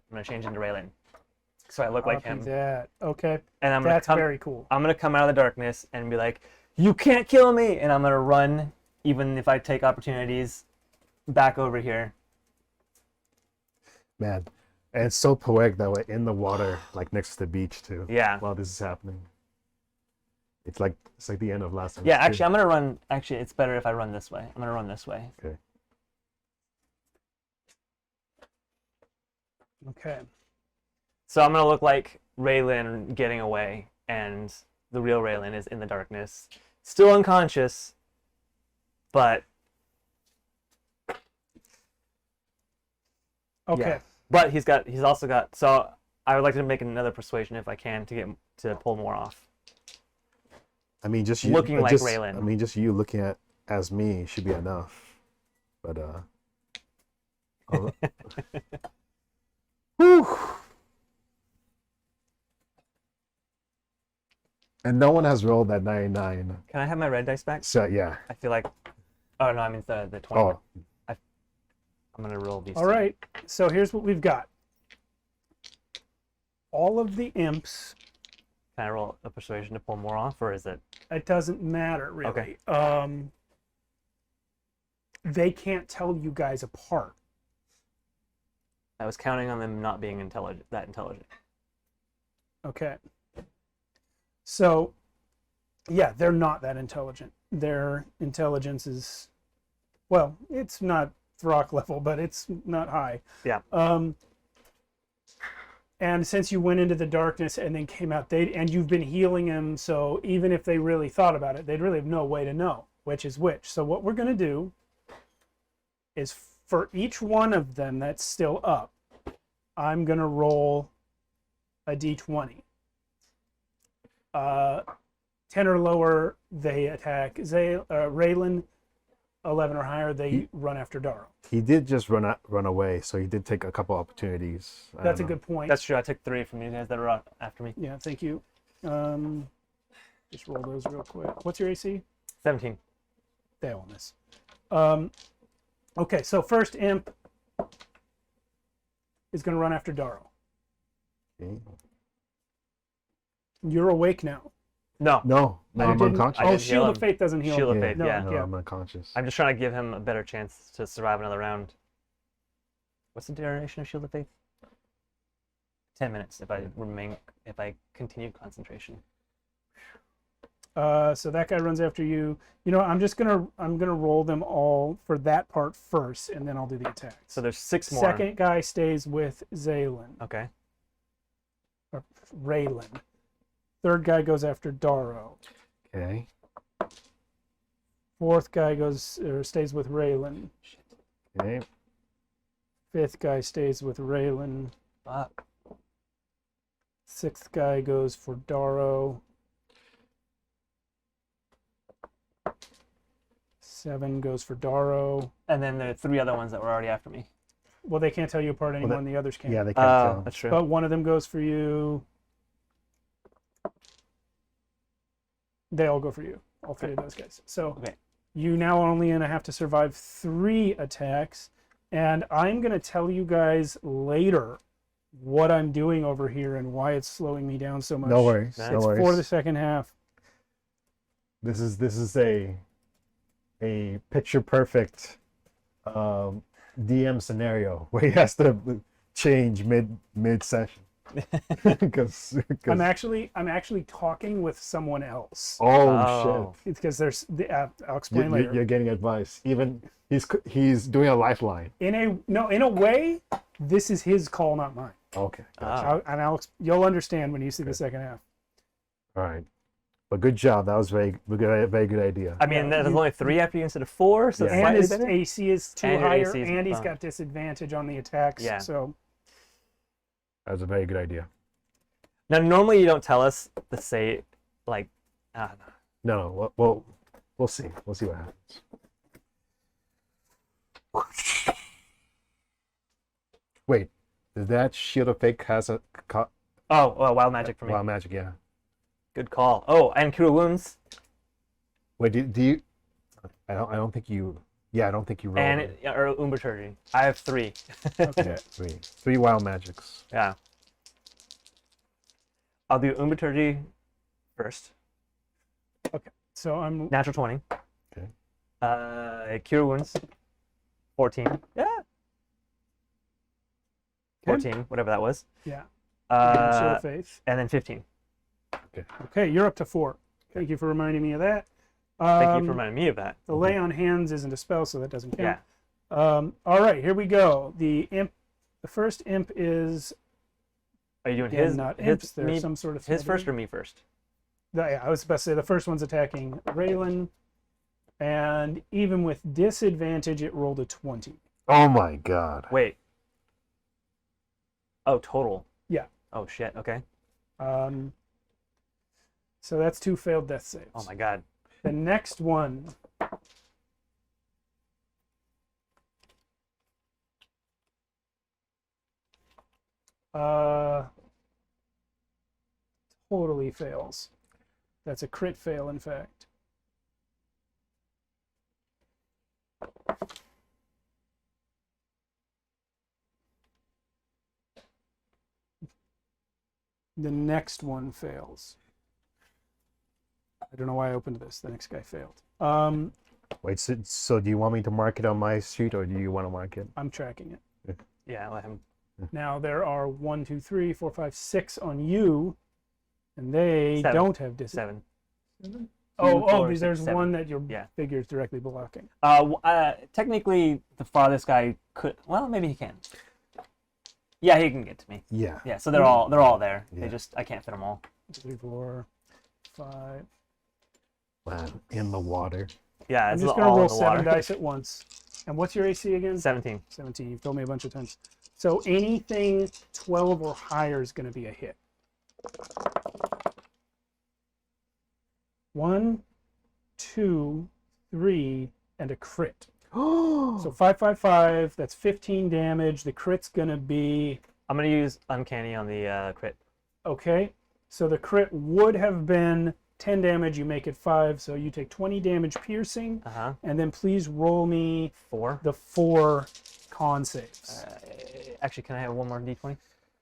going to change into Raylan. So I look like Copy him. that. Okay. And I'm That's gonna very cool. I'm going to come out of the darkness and be like, you can't kill me! And I'm going to run, even if I take opportunities, back over here. Man, and it's so poetic that we're in the water, like next to the beach too. Yeah. While this is happening. It's like the end of last time. Yeah, actually, I'm going to run. Actually, it's better if I run this way. I'm going to run this way. Okay. Okay. So I'm going to look like Raylan getting away, and the real Raylan is in the darkness. Still unconscious, but... Okay. Yeah. But he's also got... So I would like to make another persuasion if I can to pull more off. I mean, just you Looking like just, Raylan. I mean, just you looking at as me should be enough. But whew. And no one has rolled that 99. Can I have my red dice back? So yeah. I feel like... Oh, no, I mean the 20. Oh, I'm going to roll these All two. right. So here's what we've got. All of the imps. Can I roll a persuasion to pull more off, or is it... It doesn't matter really. Okay. They can't tell you guys apart. I was counting on them not being that intelligent. Okay. So, yeah, they're not that intelligent. Their intelligence is, well, it's not Throck level, but it's not high. Yeah. And since you went into the darkness and then came out, and you've been healing them, so even if they really thought about it, they'd really have no way to know which is which. So what we're going to do is for each one of them that's still up, I'm going to roll a d20. 10 or lower, they attack Raylan. 11 or higher, they run after Daro. he did just run away, so he did take a couple opportunities. I That's a don't know. good point. That's true. I took 3 from you guys that are after me. Yeah, thank you. Just roll those real quick. What's your AC? 17. They all miss. Okay, so first imp is going to run after Daro. Okay. You're awake now. No. No, You I'm didn't- unconscious. I Oh, didn't heal Shield of him. Faith doesn't heal. Shield of him. Faith, No, yeah. No, yeah. I'm unconscious. I'm just trying to give him a better chance to survive another round. What's the duration of Shield of Faith? 10 minutes if I continue concentration. So that guy runs after you. You know, I'm gonna roll them all for that part first, and then I'll do the attacks. So there's 6 more. Second guy stays with Zaylin Okay. or Raylan. Third guy goes after Daro. Okay. Fourth guy stays with Raylan. Okay. Fifth guy stays with Raylan. Fuck. Sixth guy goes for Daro. 7 goes for Daro. And then there are 3 other ones that were already after me. Well, they can't tell you apart anymore, and the others can. Yeah, they can't tell. That's true. But one of them goes for you. They all go for you. All 3 of those guys. So Okay. you now only gonna have to survive 3 attacks, and I'm gonna tell you guys later what I'm doing over here and why it's slowing me down so much. No worries. It's No It's worries. for the second half. This is a picture perfect DM scenario where he has to change mid session. Because I'm actually talking with someone else. Oh. shit. Because there's I'll explain later. You're getting advice. Even he's doing a lifeline. In a way, this is his call, not mine. Okay. Ah. You'll understand when you see the second half. All right. But good job. That was very good idea. I mean, Yeah, there's only 3 after you instead of 4, so it's Yeah. And slightly his better. AC is too And your higher, AC is and he's bumped. got disadvantage on the attacks. Yeah. So That was a very good idea. Now, normally you don't tell us to say, like, No. Well, we'll see. We'll see what happens. Wait. Does that Shield of Fate has a wild magic for me. wild magic? Yeah. Good call. Oh, and Cure Wounds. Wait. Do you? I don't think you. Yeah, I don't think you rolled. And it. or Umberturgy. I have 3. Yeah, three wild magics. Yeah. I'll do Umberturgy first. so I'm Natural 20. Okay. Cure Wounds. 14. Yeah. 14, whatever that was. yeah. Shield of Faith. And then 15. Okay, you're up to 4. Thank you for reminding me of that. Thank you for reminding me of that. The lay on hands isn't a spell, so that doesn't Yeah. count. All right, here we go. The first imp is Are you doing again, his? not his, imps. There's me, some sort of his first feather. or me first? Yeah, I was about to say the first one's attacking Raylan, and even with disadvantage, it rolled a 20. Oh my god. Wait. Oh, total. Yeah. Oh shit. Okay. So that's 2 failed death saves. Oh my god. The next one. Totally fails. That's a crit fail, in fact. The next one fails. I don't know why I opened this. The next guy failed. Wait. So do you want me to mark it on my sheet, or do you want to mark it? I'm tracking it. Yeah. Let him. Now there are 1, 2, 3, 4, 5, 6 on you, and they 7. don't have disadvantage. 7. Oh, 4, there's 6, 7. one that your Yeah. figure's directly blocking. Technically, the farthest guy could. Well, maybe he can. Yeah, he can get to me. Yeah. Yeah. So they're all there. Yeah. I can't fit them all. 3, 4, 5. Man, in the water. Yeah. I'm It's just all gonna roll in the 7 water. dice at once. And what's your AC again? 17. 17. You've told me a bunch of times. So anything 12 or higher is going to be a hit. 1, 2, 3, and a crit. So 5, 5, 5. That's 15 damage. The crit's going to be I'm gonna use Uncanny on the crit. okay. So the crit would have been 10 damage. You make it 5, so you take 20 damage piercing. And then please roll me 4. the 4 con saves. Actually, can I have one more d20?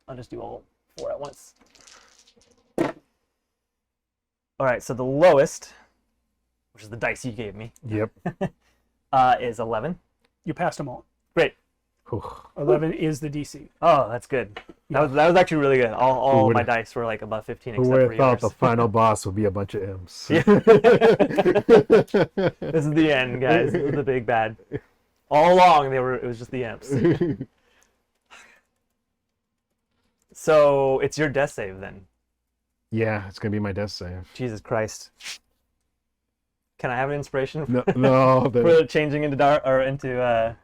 I'll just do all 4 at once. All right, so the lowest, which is the dice you gave me, Yep. is 11. You passed them all. Great. 11 is the DC. Oh, that's good. That was actually really good. All of my would've- dice were like above 15, Who except would for have thought yours. the final boss would be a bunch of imps? This is the end, guys. This is the big bad. All along, it was just the imps. So it's your death save then. Yeah, it's gonna be my death save. Jesus Christ. Can I have an inspiration No. for changing into Raylan?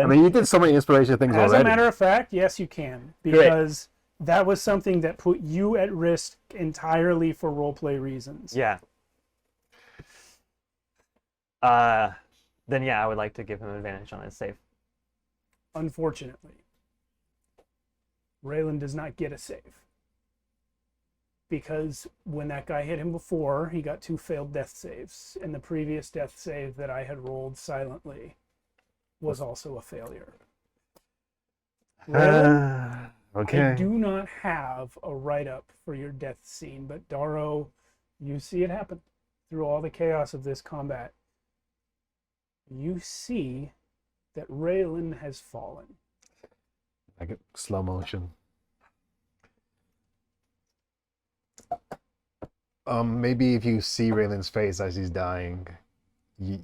I mean, you did so many inspiration things As already. a matter of fact, yes, you can. Because that was something that put you at risk entirely for roleplay reasons. Yeah. Then yeah, I would like to give him advantage on his save. Unfortunately, Raylan does not get a save. Because when that guy hit him before, he got 2 failed death saves. And the previous death save that I had rolled silently was also a failure. Raylan, Okay. I do not have a write-up for your death scene, but Daro, you see it happen through all the chaos of this combat. You see that Raylan has fallen. Like a slow motion. Maybe if you see Raylan's face as he's dying, you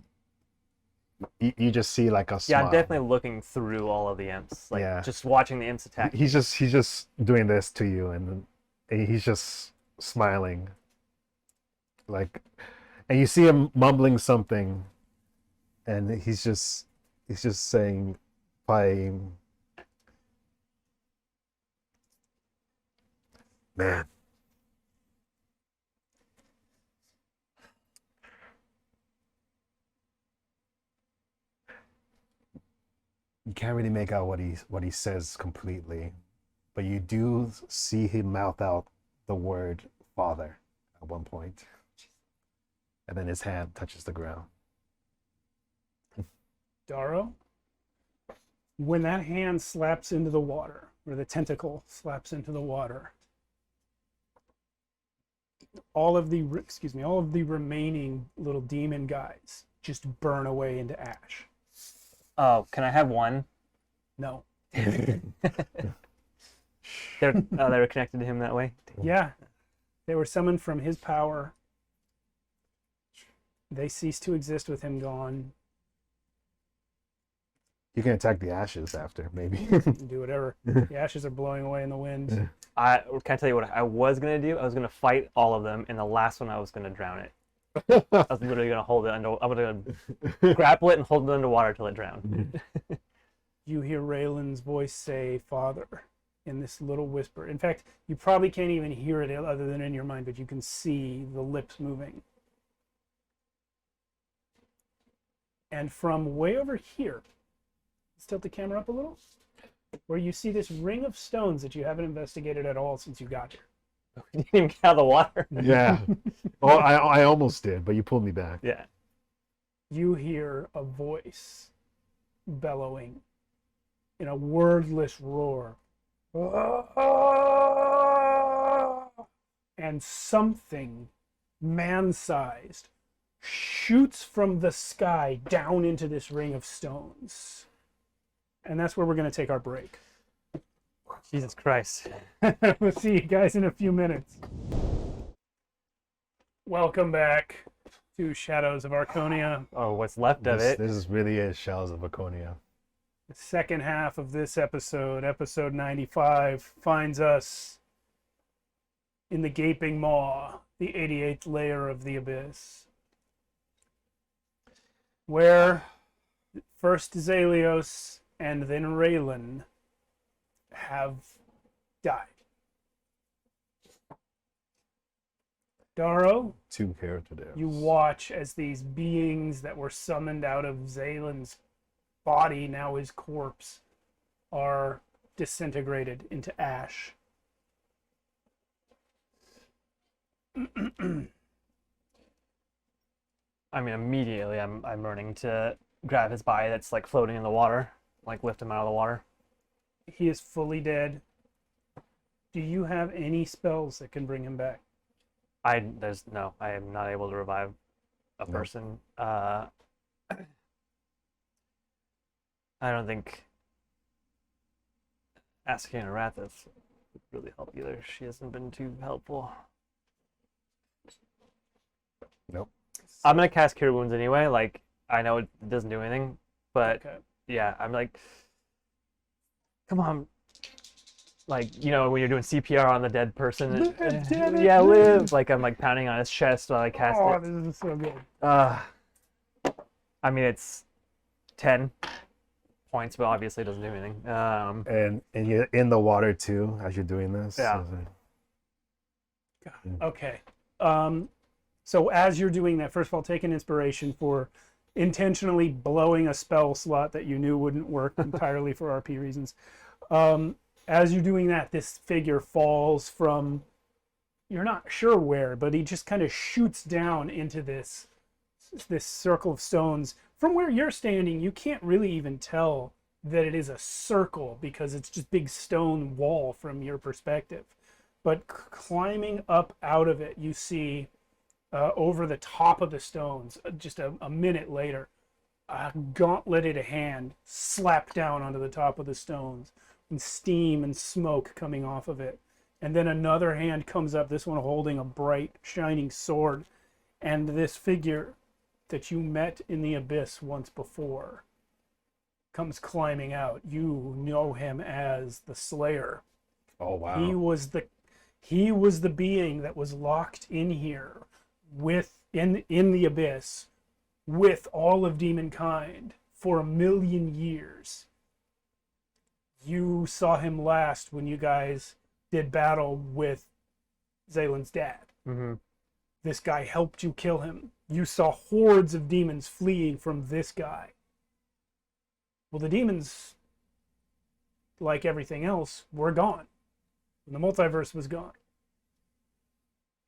just see like a smile. Yeah, I'm definitely looking through all of the imps. Like, Yeah. just watching the imps attack. He's just doing this to you, and he's just smiling. Like, and you see him mumbling something, and he's just saying, "Fine, man." You can't really make out what he says completely, but you do see him mouth out the word "father" at one point, and then his hand touches the ground. Daro, when that hand slaps into the water, or the tentacle slaps into the water, all of the remaining little demon guys just burn away into ash. Oh, can I have one? No. They were connected to him that way. Yeah. They were summoned from his power. They ceased to exist with him gone. You can attack the ashes after, maybe. Do whatever. The ashes are blowing away in the wind. Can I tell you what I was gonna do? I was gonna fight all of them, and the last one I was gonna drown it. I was literally gonna hold it under. I'm gonna grapple it and hold it underwater till it drowned. You hear Raylan's voice say "Father" in this little whisper. In fact, you probably can't even hear it other than in your mind, but you can see the lips moving. And from way over here, let's tilt the camera up a little, where you see this ring of stones that you haven't investigated at all since you got here. You didn't even get out of the water. Yeah. Oh, I almost did, but you pulled me back. Yeah. You hear a voice bellowing in a wordless roar. And something man-sized shoots from the sky down into this ring of stones. And that's where we're going to take our break. Jesus Christ. We'll see you guys in a few minutes. Welcome back to Shadows of Archonia. Or what's left of it. This really is Shadows of Archonia. The second half of this episode, episode 95, finds us in the gaping maw, the 88th layer of the abyss, where first Zalios and then Raylan have died. Daro, Two character deaths. you watch as these beings that were summoned out of Zalen's body, now his corpse, are disintegrated into ash. I mean, immediately I'm running to grab his body that's like floating in the water, like lift him out of the water. He is fully dead. Do you have any spells that can bring him back? I am not able to revive a person. I don't think asking Arathis would really help either. She hasn't been too helpful. Nope. I'm gonna cast Cure Wounds anyway. Like, I know it doesn't do anything, but Okay. yeah, I'm like, come on. Like, you know, when you're doing CPR on the dead person, yeah, live. Like, I'm like pounding on his chest while I cast Oh, it. this is so good. I mean, it's 10 points, but obviously it doesn't do anything. And you're in the water too as you're doing this. Yeah. Okay. So as you're doing that, first of all, take an inspiration for intentionally blowing a spell slot that you knew wouldn't work entirely for RP reasons. As you're doing that, this figure falls from, you're not sure where, but he just kind of shoots down into this circle of stones. From where you're standing, you can't really even tell that it is a circle because it's just big stone wall from your perspective. But climbing up out of it, you see over the top of the stones, just a minute later, a gauntleted hand slapped down onto the top of the stones, and steam and smoke coming off of it. And then another hand comes up, this one holding a bright, shining sword. And this figure that you met in the abyss once before comes climbing out. You know him as the Slayer. Oh wow. He was the being that was locked in here in the abyss with all of demonkind for 1,000,000 years. You saw him last when you guys did battle with Zalen's dad. Mm-hmm. This guy helped you kill him. You saw hordes of demons fleeing from this guy. Well, the demons, like everything else, were gone. The multiverse was gone.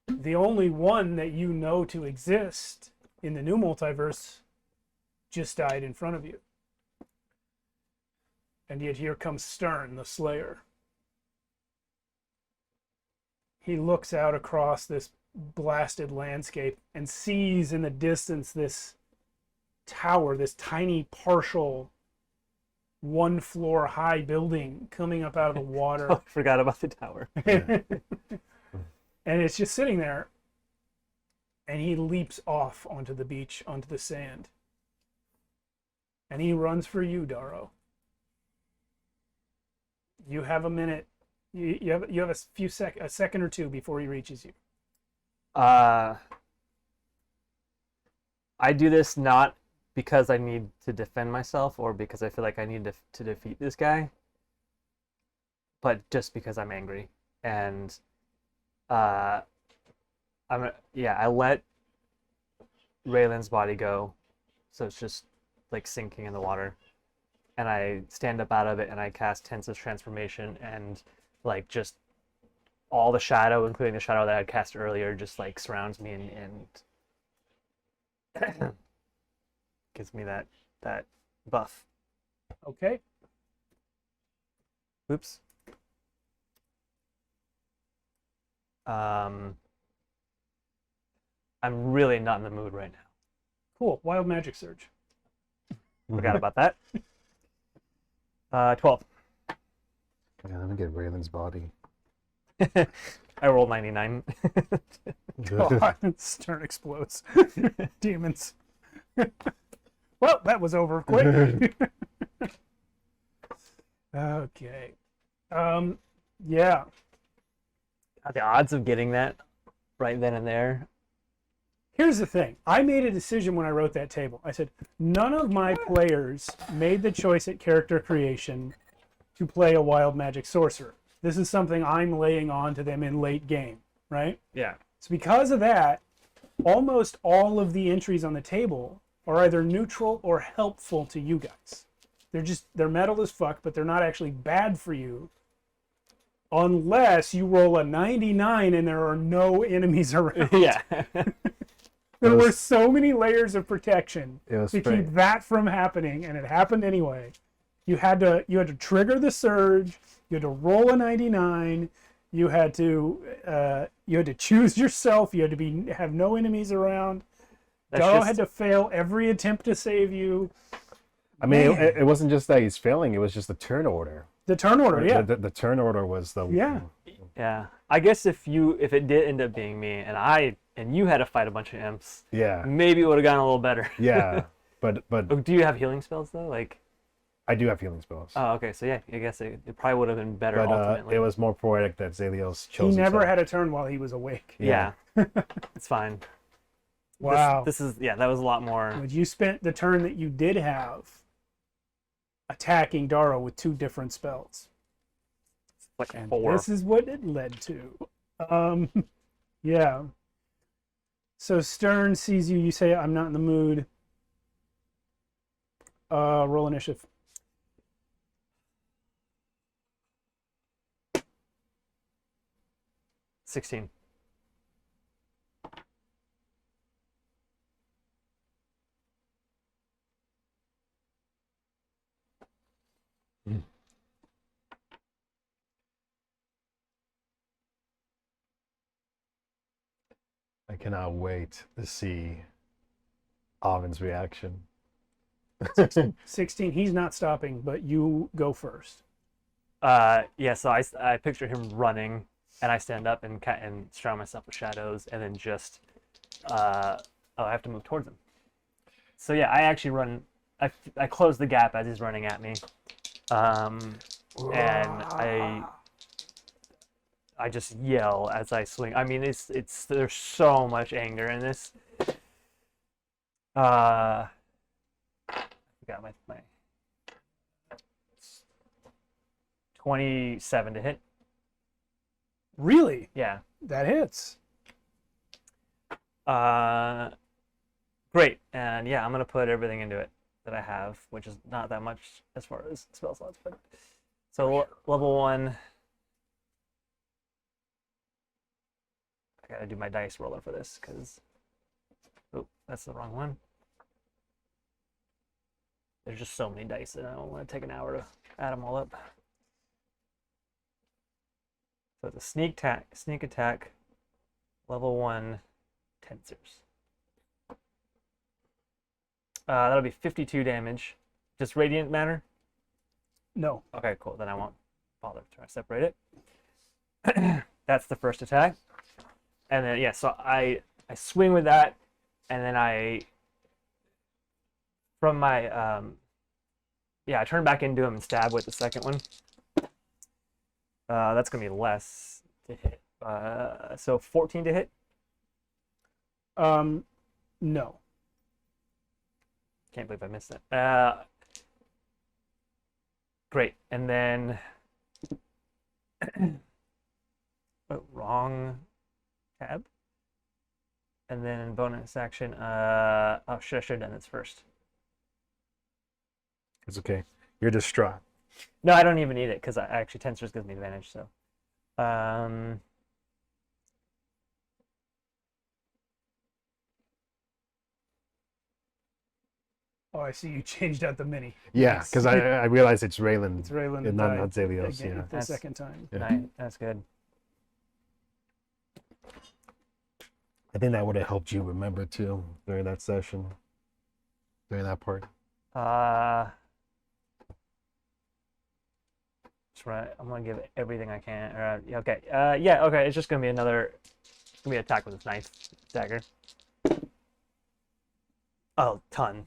The only one that you know to exist in the new multiverse just died in front of you. And yet here comes Stern, the Slayer. He looks out across this blasted landscape and sees in the distance this tower, this tiny partial 1-floor high building coming up out of the water. Oh, I forgot about the tower. And it's just sitting there. And he leaps off onto the beach, onto the sand. And he runs for you, Darrow. You have a minute. You have a second or two before he reaches you. I do this not because I need to defend myself or because I feel like I need to defeat this guy, but just because I'm angry. And I let Raylan's body go, so it's just like sinking in the water. And I stand up out of it and I cast Tense's Transformation, and like just all the shadow, including the shadow that I had cast earlier, just like surrounds me and gives me that buff. Okay. Oops. I'm really not in the mood right now. Cool. Wild Magic Surge. Forgot about that. 12. Yeah, let me get Raylan's body. I rolled 99. God, Stern explodes. Demons. Well, that was over quick. Okay. Yeah. The odds of getting that right then and there. Here's the thing. I made a decision when I wrote that table. I said, none of my players made the choice at character creation to play a wild magic sorcerer. This is something I'm laying on to them in late game, right? Yeah. So because of that, almost all of the entries on the table are either neutral or helpful to you guys. They're metal as fuck, but they're not actually bad for you unless you roll a 99 and there are no enemies around. Yeah. There were so many layers of protection to great. keep that from happening, and it happened anyway. You had to trigger the surge. You had to roll a 99. You had to choose yourself. You had to have no enemies around. Darrow had to fail every attempt to save you. I mean, it wasn't just that he's failing; it was just the turn order. The turn order, yeah. The turn order was the Yeah. I guess if it did end up being me and you had to fight a bunch of imps, yeah, maybe it would have gotten a little better. yeah. But Do you have healing spells though? Like, I do have healing spells. oh, okay. So yeah, I guess it probably would have been better But ultimately. it was more poetic that Zelios chose. He never himself. had a turn while he was awake. Yeah. It's fine. Wow. This is that was a lot more. But you spent the turn that you did have attacking Darrow with 2 different spells. Like And 4. this is what it led to. Yeah. So Stern sees you. You say, "I'm not in the mood." Roll initiative. $16. I cannot wait to see Alvin's reaction. 16. He's not stopping, but you go first. Yeah, so I picture him running, and I stand up and surround myself with shadows, and then just I have to move towards him. So yeah, I actually run. I close the gap as he's running at me, and I just yell as I swing. I mean, it's there's so much anger in this. I forgot my 27 to hit. Really? Yeah. That hits. Great. And yeah, I'm gonna put everything into it that I have, which is not that much as far as spell slots, but so level 1. I gotta do my dice roller for this because that's the wrong one. There's just so many dice and I don't want to take an hour to add them all up. So it's a sneak attack, level 1, tensors. That'll be 52 damage. Does radiant matter? No. Okay, cool. Then I won't bother trying to separate it. That's the first attack. And then, yeah, so I swing with that, and then I turn back into him and stab with the second one. That's going to be less to hit. So 14 to hit? No. Can't believe I missed it. Great. And then... wrong tab. And then bonus action... I should have done this first. It's okay. You're distraught. No, I don't even need it, because actually tensors gives me advantage, so... Oh, I see you changed out the mini. Yeah, because I realized it's Raylan. It's Raylan and not Zelios. again, Yeah. the second time. Yeah. Nice. That's good. I think that would have helped you remember too during that session, during that part. That's right. I'm gonna give it everything I can. Okay. Yeah. Okay. It's just gonna be an attack with this knife dagger. Oh, ton.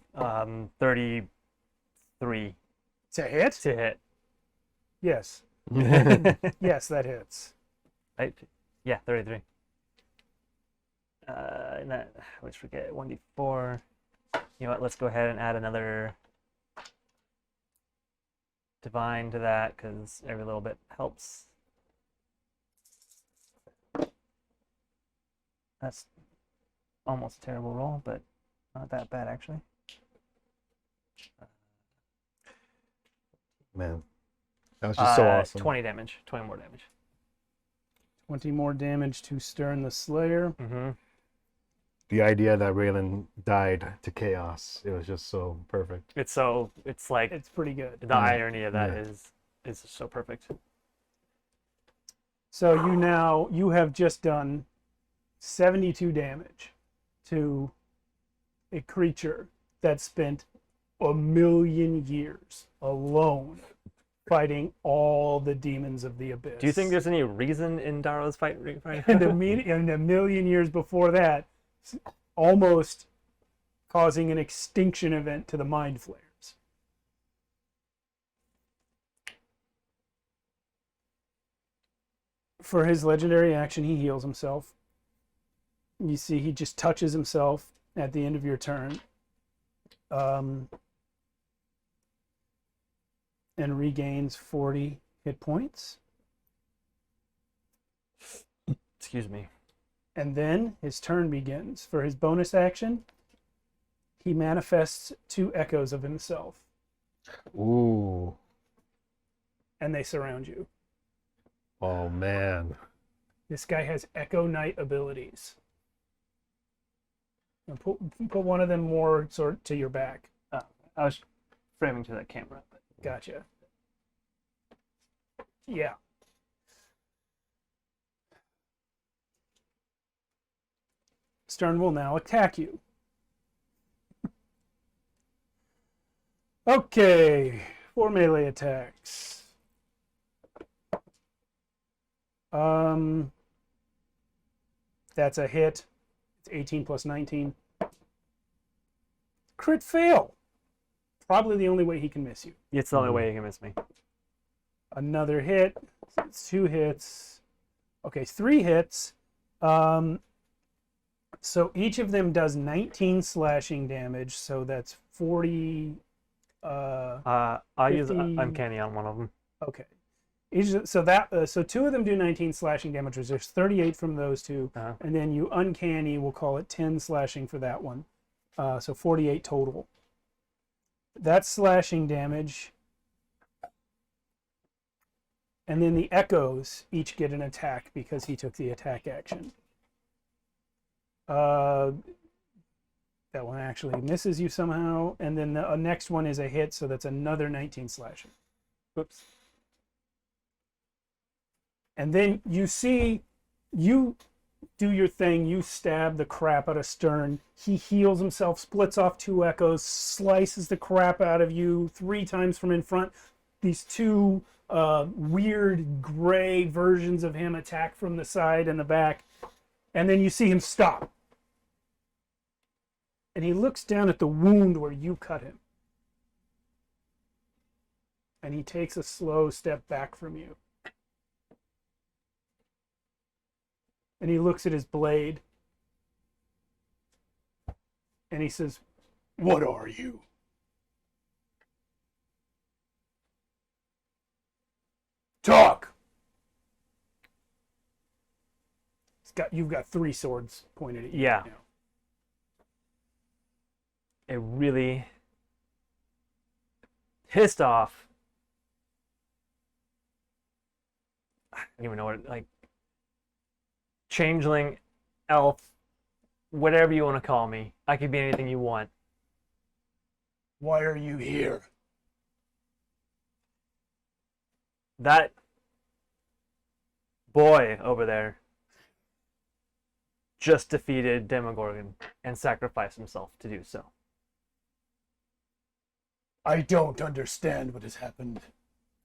33 To hit? to hit. Yes. Yes, that hits. Right? Yeah, 33. And that, let's forget 1d4. You know what? Let's go ahead and add another divine to that because every little bit helps. That's almost a terrible roll, but not that bad actually. Man, that was just so awesome. 20 damage. 20 more damage. 20 more damage to Stern the Slayer. Mm-hmm. The idea that Raylan died to chaos, it was just so perfect. It's like It's pretty good. the irony of that is so perfect. So you have just done 72 damage to a creature that spent 1,000,000 years alone fighting all the demons of the abyss. Do you think there's any reason in Daro's fight? And a million years before that, almost causing an extinction event to the Mind Flayers. For his legendary action, he heals himself. You see, he just touches himself at the end of your turn. And regains 40 hit points. Excuse me. And then his turn begins. For his bonus action, he manifests 2 echoes of himself. Ooh. And they surround you. Oh, man. This guy has Echo Knight abilities. And put one of them more sort to your back. I was framing to that camera. But... Gotcha. Yeah. Stern will now attack you. Okay, 4 melee attacks. That's a hit. It's 18 plus 19. Crit fail. Probably the only way he can miss you. It's the only way he can miss me. Another hit. So it's 2 hits. Okay, 3 hits. So each of them does 19 slashing damage. So that's 40. I'll use 50. Uncanny on one of them. Okay. So 2 of them do 19 slashing damage. There's 38 from those 2, and then you uncanny. We'll call it 10 slashing for that one. So 48 total. That's slashing damage. And then the echoes each get an attack because he took the attack action. That one actually misses you somehow. And then the next one is a hit, so that's another 19 slashing. Oops. And then you see, you do your thing, you stab the crap out of Stern. He heals himself, splits off 2 echoes, slices the crap out of you 3 times from in front. These 2 weird gray versions of him attack from the side and the back. And then you see him stop. And he looks down at the wound where you cut him. And he takes a slow step back from you. And he looks at his blade. And he says, "What are you?" "Talk!" You've got 3 swords pointed at you. Yeah. Now. It really pissed off. I don't even know what, like, changeling, elf, whatever you want to call me. I could be anything you want. "Why are you here?" That boy over there just defeated Demogorgon and sacrificed himself to do so. "I don't understand what has happened.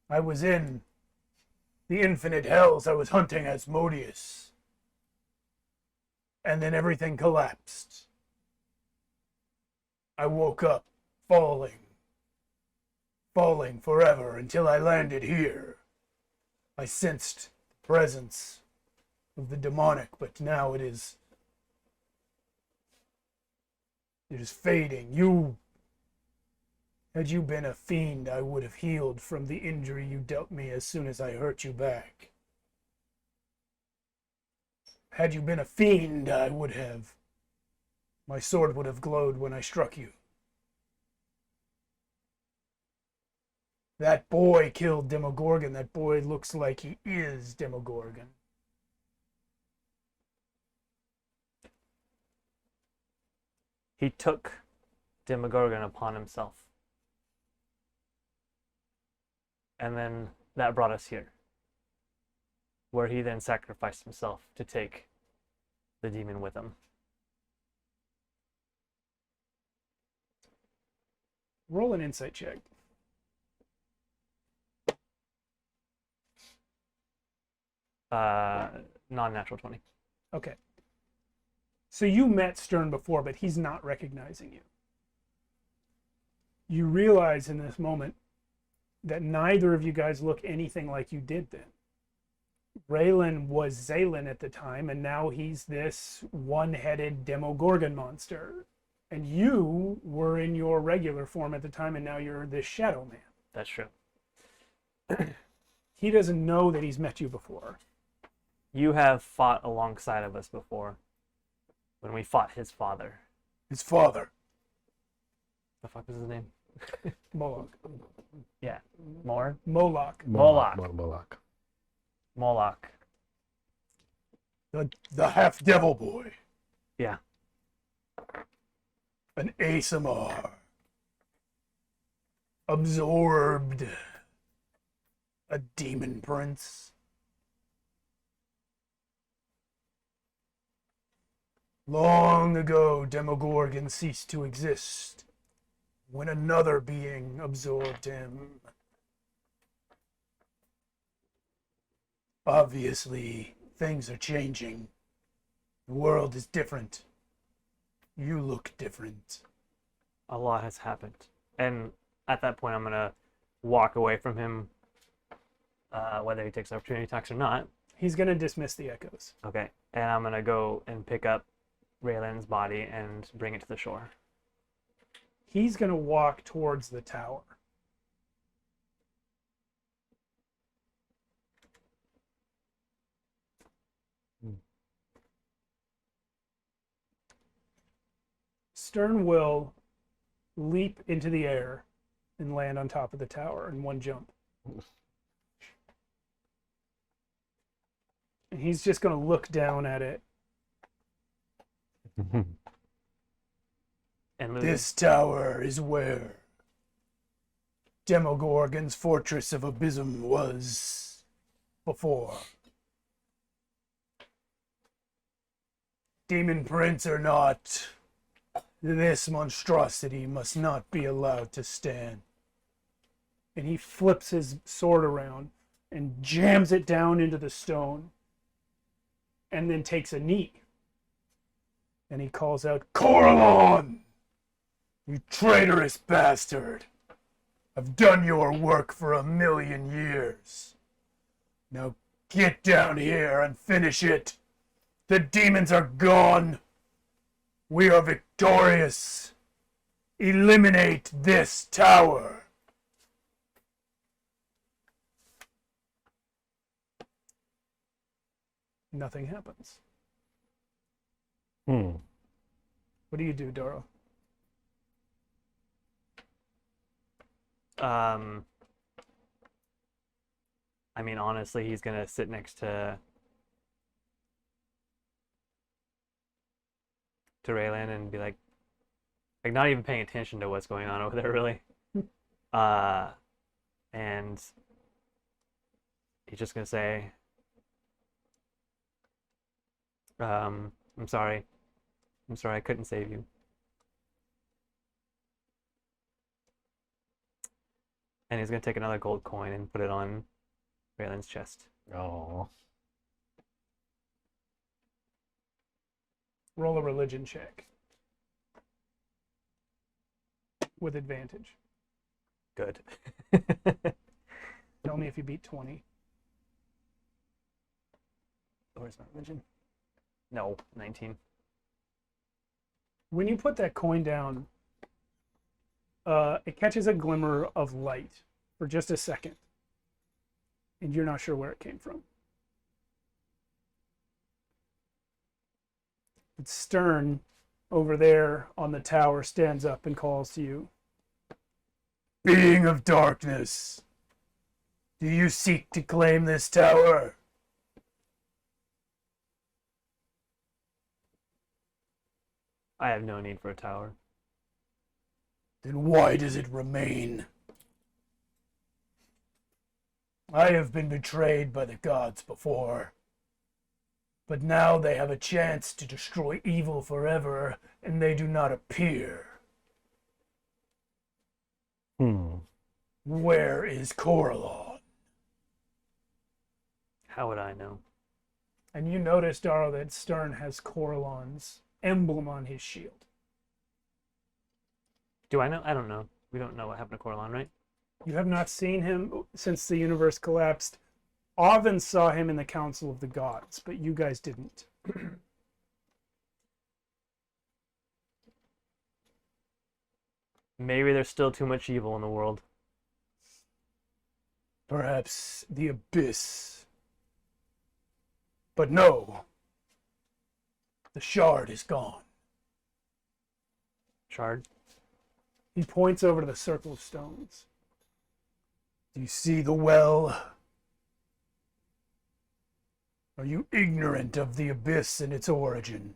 I was in the infinite hells. I was hunting Asmodeus. And then everything collapsed. I woke up falling forever until I landed here. I sensed the presence of the demonic, but now it is fading. Had you been a fiend, I would have healed from the injury you dealt me as soon as I hurt you back. Had you been a fiend, my sword would have glowed when I struck you. That boy killed Demogorgon. That boy looks like he is Demogorgon. He took Demogorgon upon himself. And then that brought us here, where he then sacrificed himself to take the demon with him. Roll an insight check. Non-natural 20. Okay. So you met Stern before, but he's not recognizing you. You realize in this moment that neither of you guys look anything like you did then. Raylan was Zaylin at the time, and now he's this one-headed Demogorgon monster. And you were in your regular form at the time, and now you're this Shadow Man. That's true. He doesn't know that he's met you before. You have fought alongside of us before, when we fought his father. His father. The fuck was his name? Moloch. Yeah. Moloch. Moloch. Moloch. The half-devil boy. Yeah. An ASMR. Absorbed. A demon prince. Long ago, Demogorgon ceased to exist when another being absorbed him. Obviously, things are changing. The world is different. You look different. A lot has happened. And at that point, I'm going to walk away from him, whether he takes the opportunity attacks or not. He's going to dismiss the echoes. Okay. And I'm going to go and pick up Raylan's body and bring it to the shore. He's going to walk towards the tower. Stern will leap into the air and land on top of the tower in one jump. And he's just going to look down at it. And This tower is where Demogorgon's fortress of Abysm was before. Demon Prince or not, this monstrosity must not be allowed to stand. And he flips his sword around and jams it down into the stone and then takes a knee. And he calls out, Carolynn! You traitorous bastard! I've done your work for 1,000,000 years. Now get down here and finish it. The demons are gone. We are victorious. Eliminate this tower. Nothing happens. What do you do, Doro? I mean, honestly, he's gonna sit next to Raylan and be like not even paying attention to what's going on over there, really. And he's just gonna say, I'm sorry. I couldn't save you. And he's gonna take another gold coin and put it on Raylan's chest. Oh. Roll a religion check. With advantage. Good. Tell me if you beat 20. Where's my religion? No, 19. When you put that coin down, it catches a glimmer of light for just a second. And you're not sure where it came from. But Stern, over there on the tower, stands up and calls to you. Being of darkness, do you seek to claim this tower? I have no need for a tower. Then why does it remain? I have been betrayed by the gods before. But now they have a chance to destroy evil forever, and they do not appear. Where is Carolynn? How would I know? And you notice, Daro, that Stern has Carolynn's emblem on his shield. Do I know? I don't know. We don't know what happened to Carolynn, right? You have not seen him since the universe collapsed. Oven saw him in the Council of the Gods, but you guys didn't. Maybe there's still too much evil in the world. Perhaps the abyss. But no. The shard is gone. Shard? He points over to the circle of stones. Do you see the well? Are you ignorant of the abyss and its origin?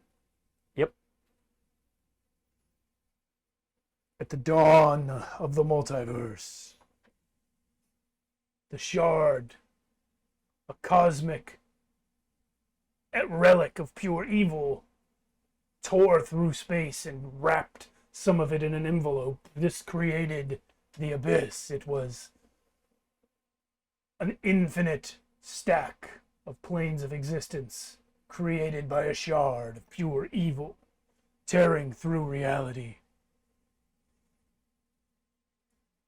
Yep. At the dawn of the multiverse, the shard, a cosmic relic of pure evil, tore through space and wrapped some of it in an envelope. This created the abyss. It was an infinite stack of planes of existence created by a shard of pure evil, tearing through reality.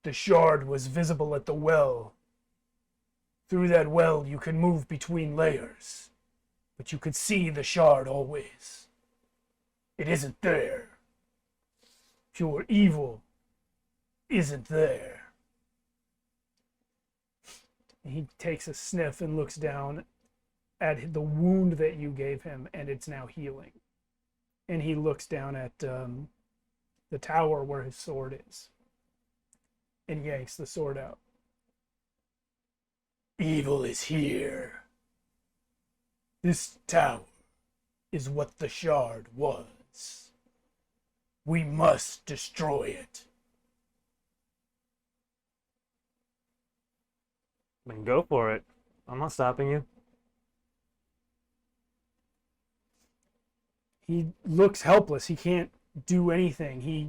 The shard was visible at the well. Through that well, you can move between layers, but you could see the shard always. It isn't there. Pure evil isn't there. He takes a sniff and looks down at the wound that you gave him, and it's now healing. And he looks down at the tower where his sword is, and yanks the sword out. Evil is here. This tower is what the shard was. We must destroy it. Then go for it. I'm not stopping you. He looks helpless. He can't do anything. He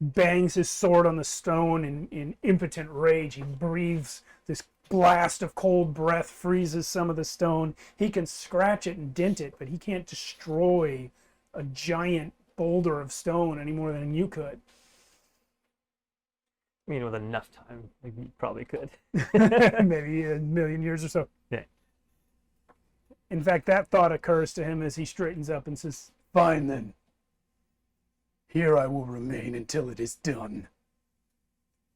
bangs his sword on the stone in impotent rage. He breathes this blast of cold breath, freezes some of the stone. He can scratch it and dent it, but he can't destroy a giant boulder of stone any more than you could. I mean, with enough time, like, you probably could. Maybe a million years or so. Yeah. In fact, that thought occurs to him as he straightens up and says, "Fine then. Here I will remain until it is done.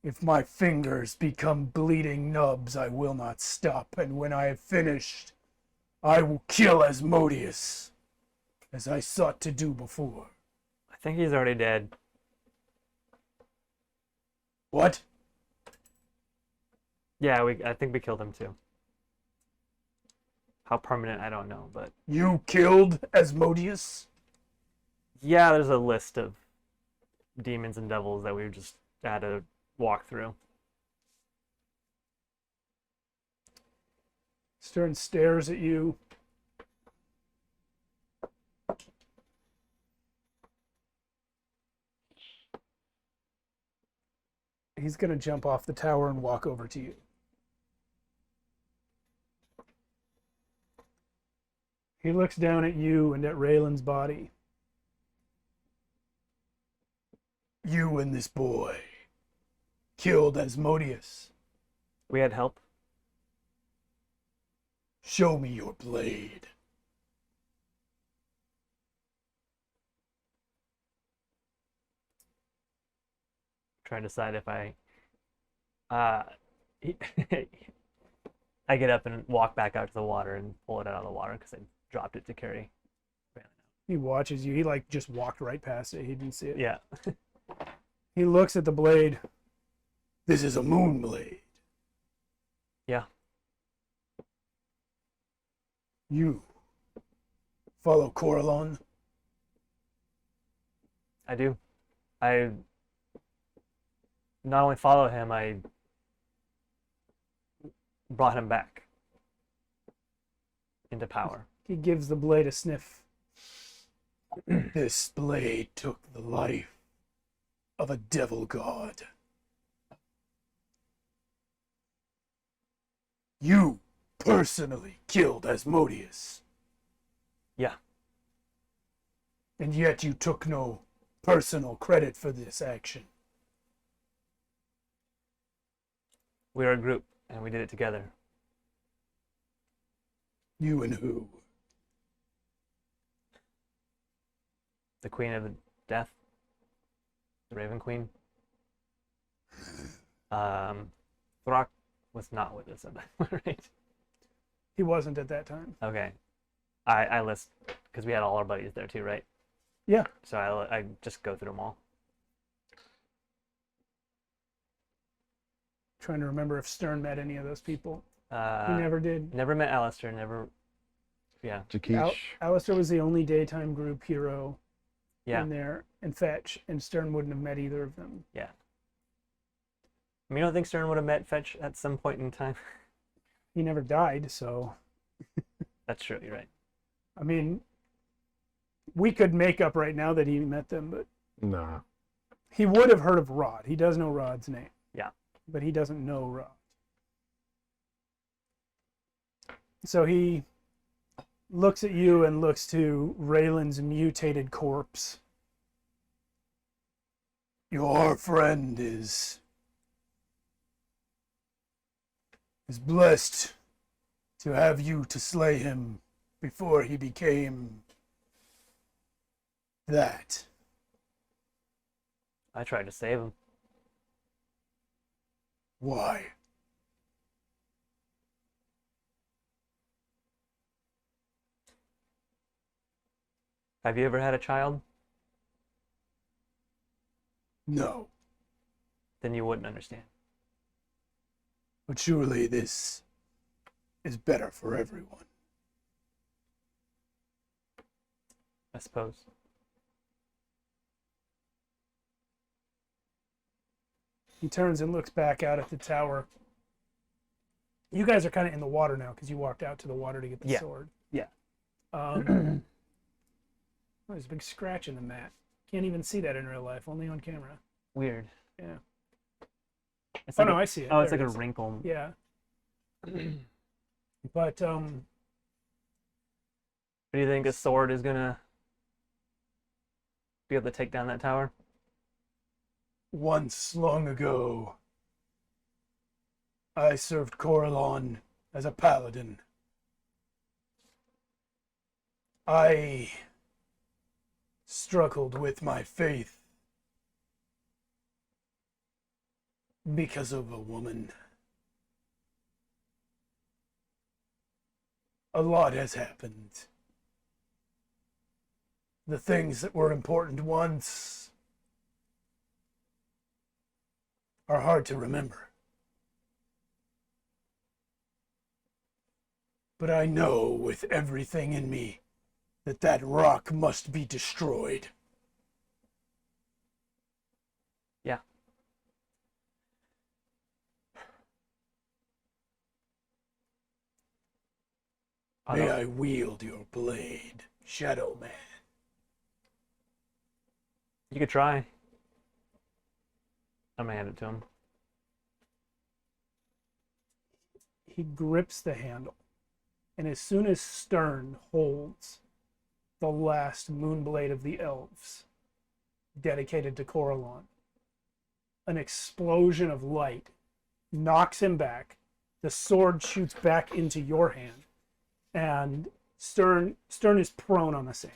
If my fingers become bleeding nubs, I will not stop, and when I have finished, I will kill Asmodeus, as I sought to do before." I think he's already dead. What? Yeah, I think we killed him too. How permanent, I don't know, but You killed Asmodeus? yeah, there's a list of demons and devils that we just had to walk through. Stern stares at you. He's going to jump off the tower and walk over to you. He looks down at you and at Raylan's body. You and this boy killed Asmodeus. We had help. Show me your blade. Trying to decide if I get up and walk back out to the water and pull it out of the water because I dropped it to carry. He watches you. He just walked right past it. He didn't see it. Yeah. He looks at the blade. This is a moon blade. Yeah. You follow Carolynn? I do. I not only follow him, I brought him back into power. He gives the blade a sniff. This blade took the life of a devil god. You personally killed Asmodeus. Yeah. And yet you took no personal credit for this action. We were a group, and we did it together. You and who? The Queen of Death, the Raven Queen. Throck was not with us at that point, right? He wasn't at that time. Okay. I list, because we had all our buddies there too, right? Yeah. So I just go through them all. Trying to remember if Stern met any of those people. He Uh, never did. Never met Alistair, never, yeah. Jakeesh. Alistair was the only daytime group hero Yeah. in there, and Fetch, and Stern wouldn't have met either of them. Yeah. I mean, you don't think Stern would have met Fetch at some point in time? He never died, so That's true, you're right. I mean, We could make up right now that he met them, but Nah. he would have heard of Rod. He does know Rod's name. Yeah. But he doesn't know Rod. So he looks at you and looks to Raylan's mutated corpse. Your friend is blessed to have you to slay him before he became that. I tried to save him. Why? Have you ever had a child? No. Then you wouldn't understand. But surely this is better for everyone. I suppose. He turns and looks back out at the tower. You guys are kind of in the water now because you walked out to the water to get the sword. Yeah. There's a big scratch in the mat. Can't even see that in real life, only on camera. Weird. Yeah. It's Oh, like no, I see it. Oh, it's There like it a is. wrinkle. Yeah. But, Do you think a sword is gonna be able to take down that tower? once long ago, I served Carolynn as a paladin. I struggled with my faith because of a woman. A lot has happened. The things that were important once are hard to remember. But I know with everything in me that that rock must be destroyed. Yeah. May I wield your blade, Shadow Man. You could try. I'm gonna hand it to him. He grips the handle, and as soon as Stern holds the last moonblade of the elves, dedicated to Carolynn, an explosion of light knocks him back. The sword shoots back into your hand, and Stern is prone on the sand,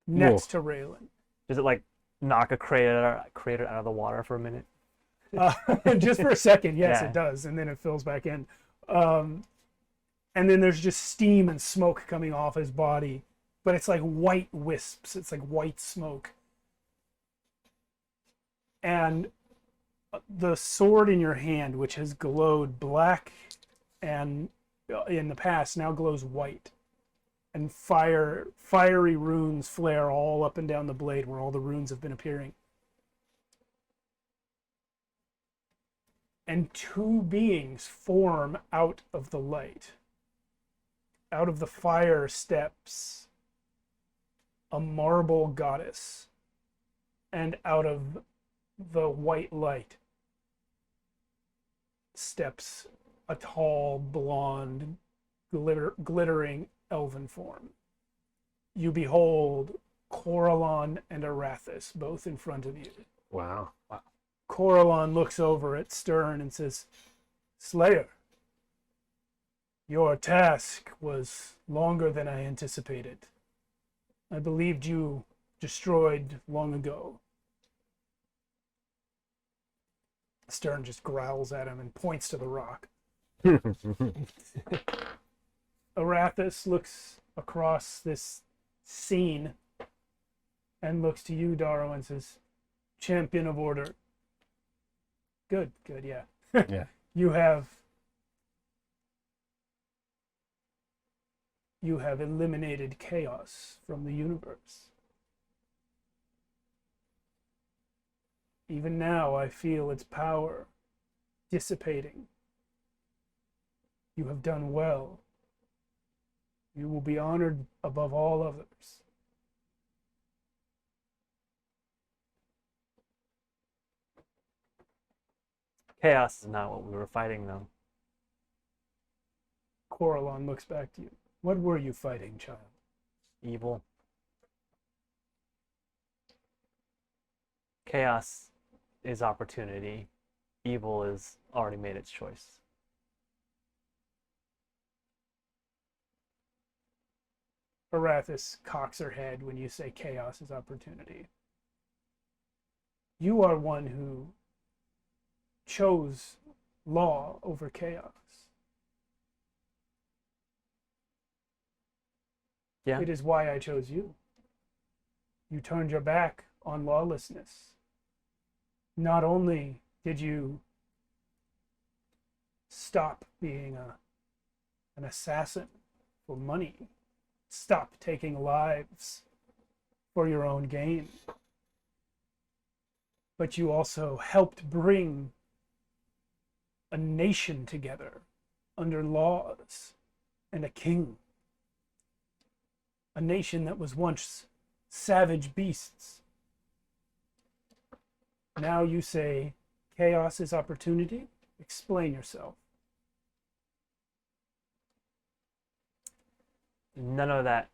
next to Raylan. Does it like knock a crater out of the water for a minute? Just for a second, yes, Yeah. it does, and then it fills back in. And then there's just steam and smoke coming off his body, but it's like white wisps. It's like white smoke. And the sword in your hand, which has glowed black and in the past, now glows white. And fiery runes flare all up and down the blade where all the runes have been appearing. And two beings form out of the light. Out of the fire steps a marble goddess, and out of the white light steps a tall, blonde, glittering elven form. You behold Carolynn and Arathis both in front of you. Wow. Carolynn looks over at Stern and says, "Slayer, your task was longer than I anticipated. I believed you destroyed long ago." Stern just growls at him and points to the rock. Arathis looks across this scene and looks to you, Daro, and says, "Champion of order." Good, yeah. Yeah. You have eliminated chaos from the universe. Even now, I feel its power dissipating. You have done well. You will be honored above all others. Chaos is not what we were fighting, though. Carolynn looks back to you. What were you fighting, child? Evil. Chaos is opportunity. Evil is already made its choice. Arathis cocks her head when you say chaos is opportunity. You are one who chose law over chaos. Yeah. It is why I chose you. You turned your back on lawlessness. Not only did you stop being an assassin for money, stop taking lives for your own gain, but you also helped bring a nation together under laws and a king. A nation that was once savage beasts. Now you say chaos is opportunity? Explain yourself. None of that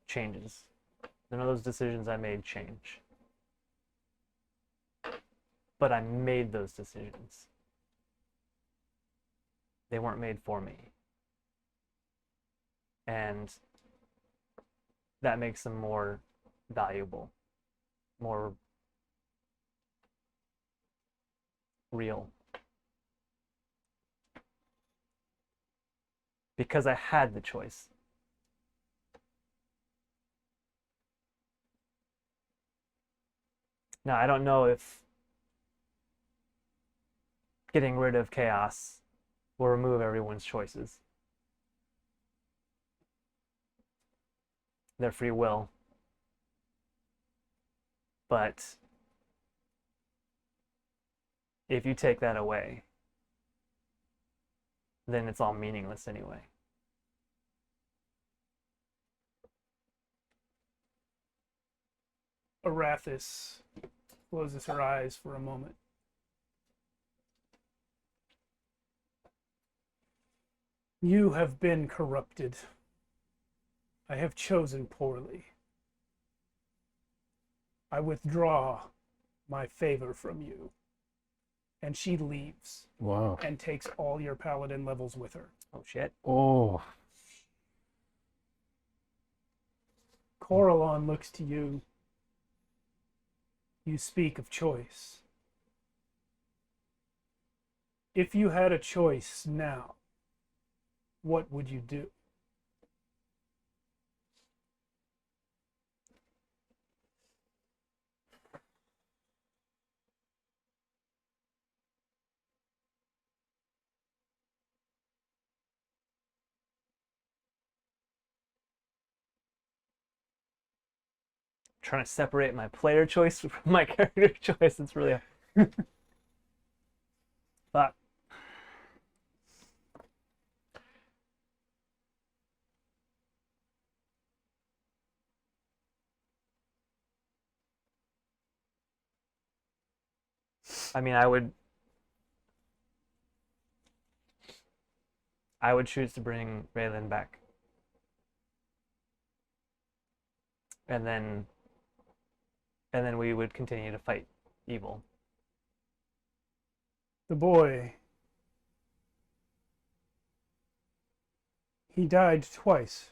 changes. None of those decisions I made change. But I made those decisions. They weren't made for me. And that makes them more valuable, more real. Because I had the choice. Now, I don't know if getting rid of chaos will remove everyone's choices. Their free will. But if you take that away, then it's all meaningless anyway. Arathis closes her eyes for a moment. You have been corrupted. I have chosen poorly. I withdraw my favor from you. And she leaves. Wow. And takes all your paladin levels with her. Oh shit. Oh. Carolynn looks to you. You speak of choice. If you had a choice now, what would you do? Trying to separate my player choice from my character choice. It's really fuck. I mean, I would choose to bring Raylan back. And then we would continue to fight evil. The boy, he died twice.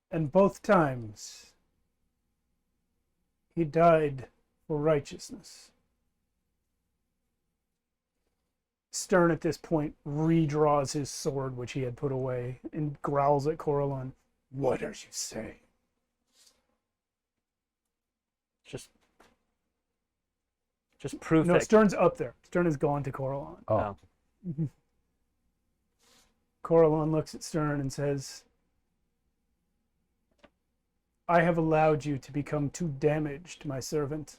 And both times, he died for righteousness. Stern at this point redraws his sword, which he had put away, and growls at Carolynn. What are you saying? Just proof No, that Stern's up there. Stern has gone to Carolynn. Oh. Carolynn looks at Stern and says, I have allowed you to become too damaged, my servant.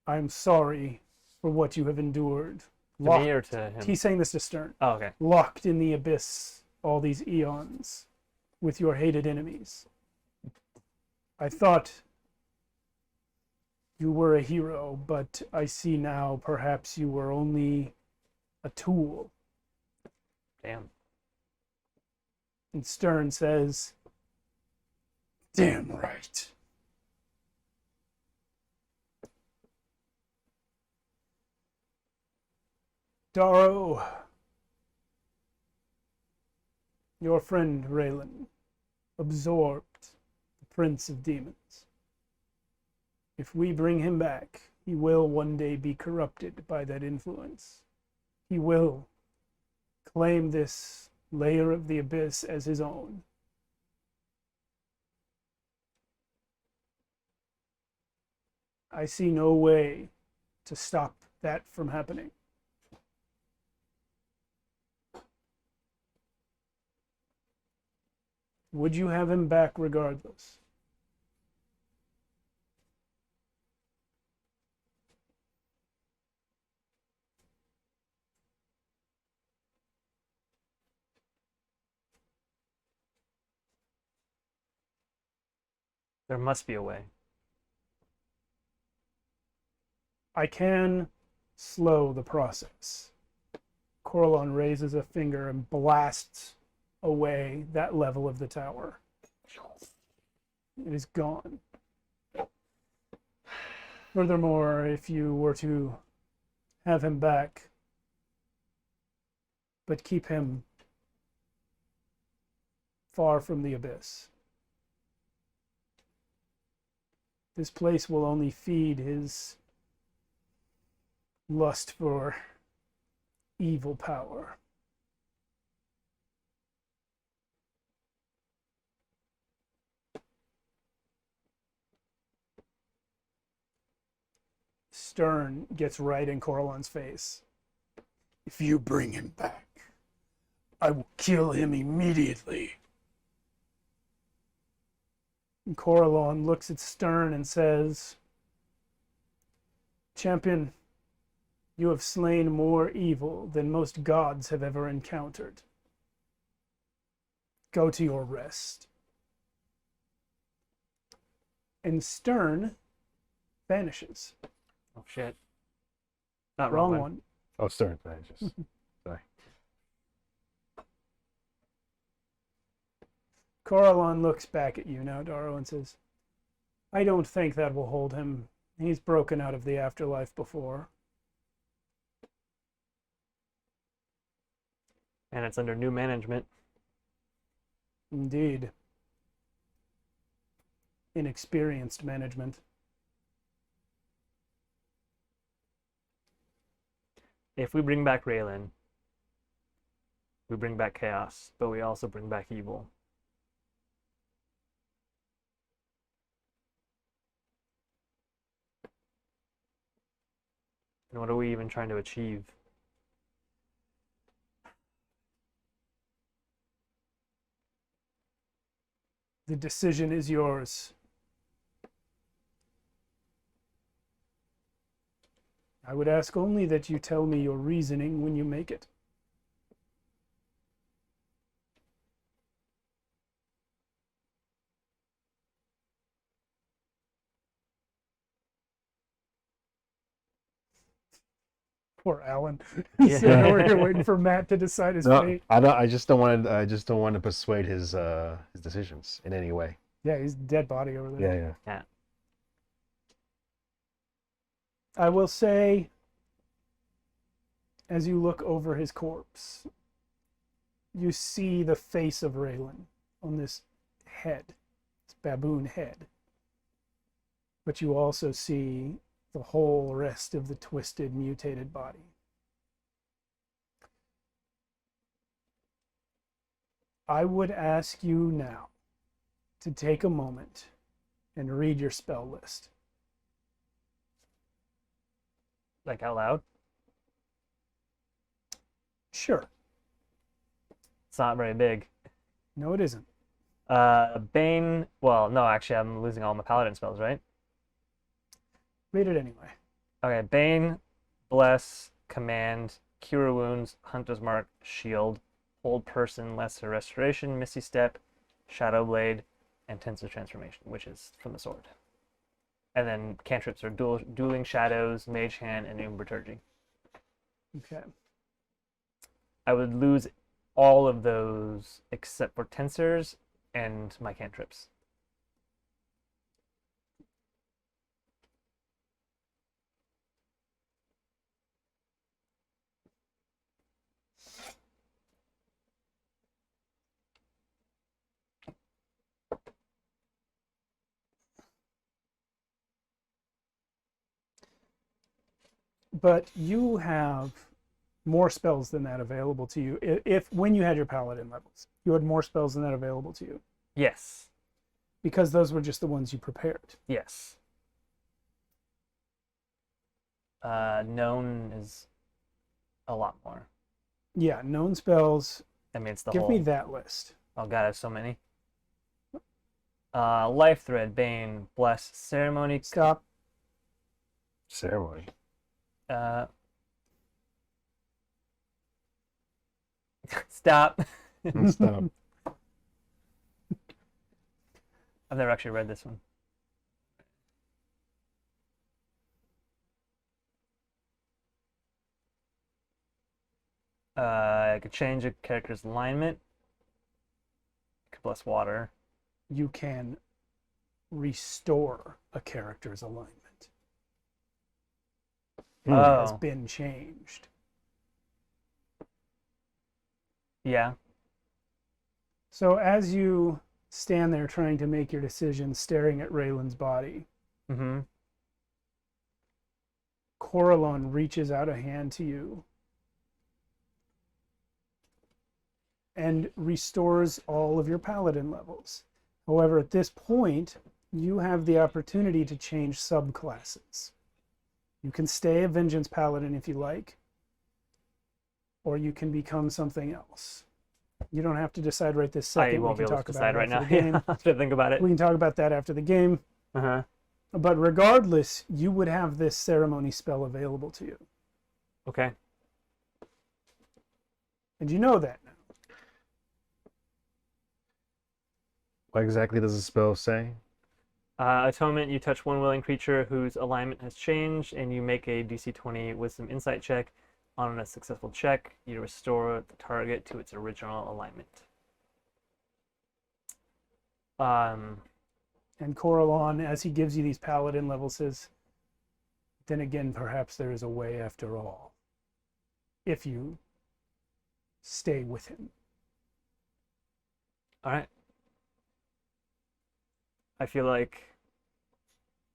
I am sorry for what you have endured. to me or to him. He's saying this to Stern. Oh, okay. Locked in the abyss all these eons with your hated enemies. I thought You were a hero, but I see now perhaps you were only a tool. Damn. And Stern says, damn right. Darrow, your friend Raylan absorbed the Prince of Demons. If we bring him back, he will one day be corrupted by that influence. He will claim this layer of the abyss as his own. I see no way to stop that from happening. Would you have him back regardless? There must be a way. I can slow the process. Carolynn raises a finger and blasts away that level of the tower. It is gone. Furthermore, if you were to have him back, but keep him far from the abyss, this place will only feed his lust for evil power. Stern gets right in Carolynn's face. If you bring him back, I will kill him immediately. And Carolynn looks at Stern and says, Champion, you have slain more evil than most gods have ever encountered. Go to your rest. And Stern vanishes. Oh shit. Not Wrong one. Oh, Stern vanishes. Sorry. Carolynn looks back at you now, Darrow, and says, I don't think that will hold him. He's broken out of the afterlife before. And it's under new management. Indeed. Inexperienced management. If we bring back Raylan, we bring back chaos, but we also bring back evil. And what are we even trying to achieve? The decision is yours. I would ask only that you tell me your reasoning when you make it. Poor Alan. He's sitting over here waiting for Matt to decide his No, fate. I don't. I just don't want to. I just don't want to persuade his decisions in any way. Yeah, he's a dead body over there. Yeah, Yeah. I will say, as you look over his corpse, you see the face of Raylan on this head, this baboon head. But you also see the whole rest of the twisted, mutated body. I would ask you now to take a moment and read your spell list. Like out loud? Sure. It's not very big. No, it isn't. Bane, well, no, actually, I'm losing all my paladin spells, right? Read it anyway. Okay, Bane, Bless, Command, Cure Wounds, Hunter's Mark, Shield, Hold Person, Lesser Restoration, Misty Step, Shadow Blade, and Tensor Transformation, which is from the sword. And then cantrips are Dueling Shadows, Mage Hand, and Umbraturgy. Okay. I would lose all of those except for Tensors and my cantrips. But you have more spells than that available to you. If when you had your paladin levels, you had more spells than that available to you. Yes. Because those were just the ones you prepared. Yes. Known is a lot more. Yeah, known spells. I mean, it's the Give whole... me that list. Oh god, I have so many. Life Thread, Bane, Bless, Ceremony. Stop. Ceremony. Stop. Stop. I've never actually read this one. I could change a character's alignment. Could bless water. You can restore a character's alignment. It has Oh, been changed. yeah. So as you stand there trying to make your decision, staring at Raylan's body, Mm-hmm. Carolynn reaches out a hand to you and restores all of your paladin levels. However, at this point, you have the opportunity to change subclasses. You can stay a Vengeance Paladin if you like, or you can become something else. You don't have to decide right this second. I won't be We can able to talk decide about right it now. after the game. I have to think about it. We can talk about that after the game. Uh-huh. But regardless, you would have this ceremony spell available to you. Okay. And you know that now. What exactly does the spell say? Atonement, you touch one willing creature whose alignment has changed, and you make a DC 20 Wisdom Insight check. On a successful check, you restore the target to its original alignment. And Carolynn, as he gives you these paladin levels, says, then again, perhaps there is a way after all, if you stay with him. All right. I feel like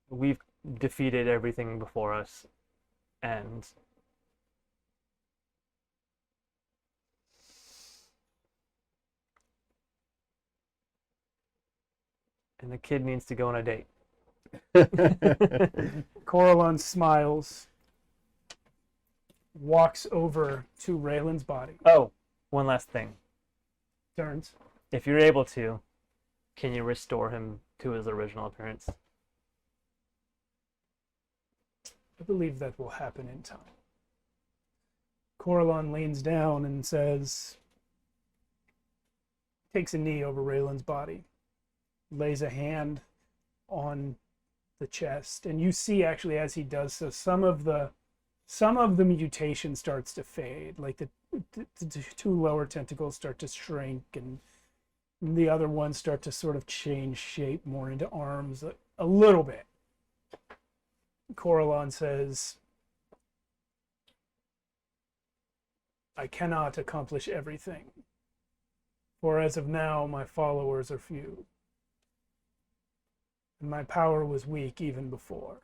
we've defeated everything before us, and the kid needs to go on a date. Carolynn smiles, walks over to Raylan's body, Oh, one last thing. turns. If you're able to, can you restore him to his original appearance? I believe that will happen in time. Carolynn leans down and says, takes a knee over Raylan's body, lays a hand on the chest, and you see actually as he does so, some of the mutation starts to fade, like the two lower tentacles start to shrink, and the other ones start to sort of change shape more into arms a little bit. Carolynn says, I cannot accomplish everything, for as of now my followers are few, and my power was weak even before.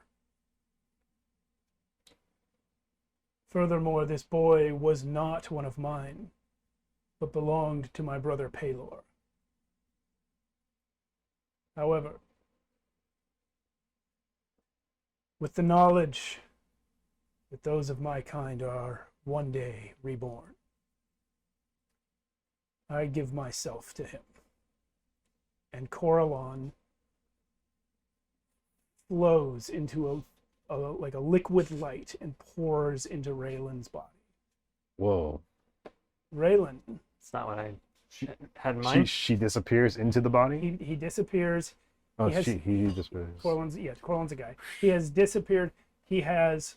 Furthermore, this boy was not one of mine, but belonged to my brother Pelor. However, with the knowledge that those of my kind are one day reborn, I give myself to him. And Carolynn flows into like a liquid light and pours into Raylan's body. Whoa. Raylan, It's not what I She, had in mind. she disappears into the body? he disappears. Oh, He has- he just was. Corlynn's a guy. He has disappeared. He has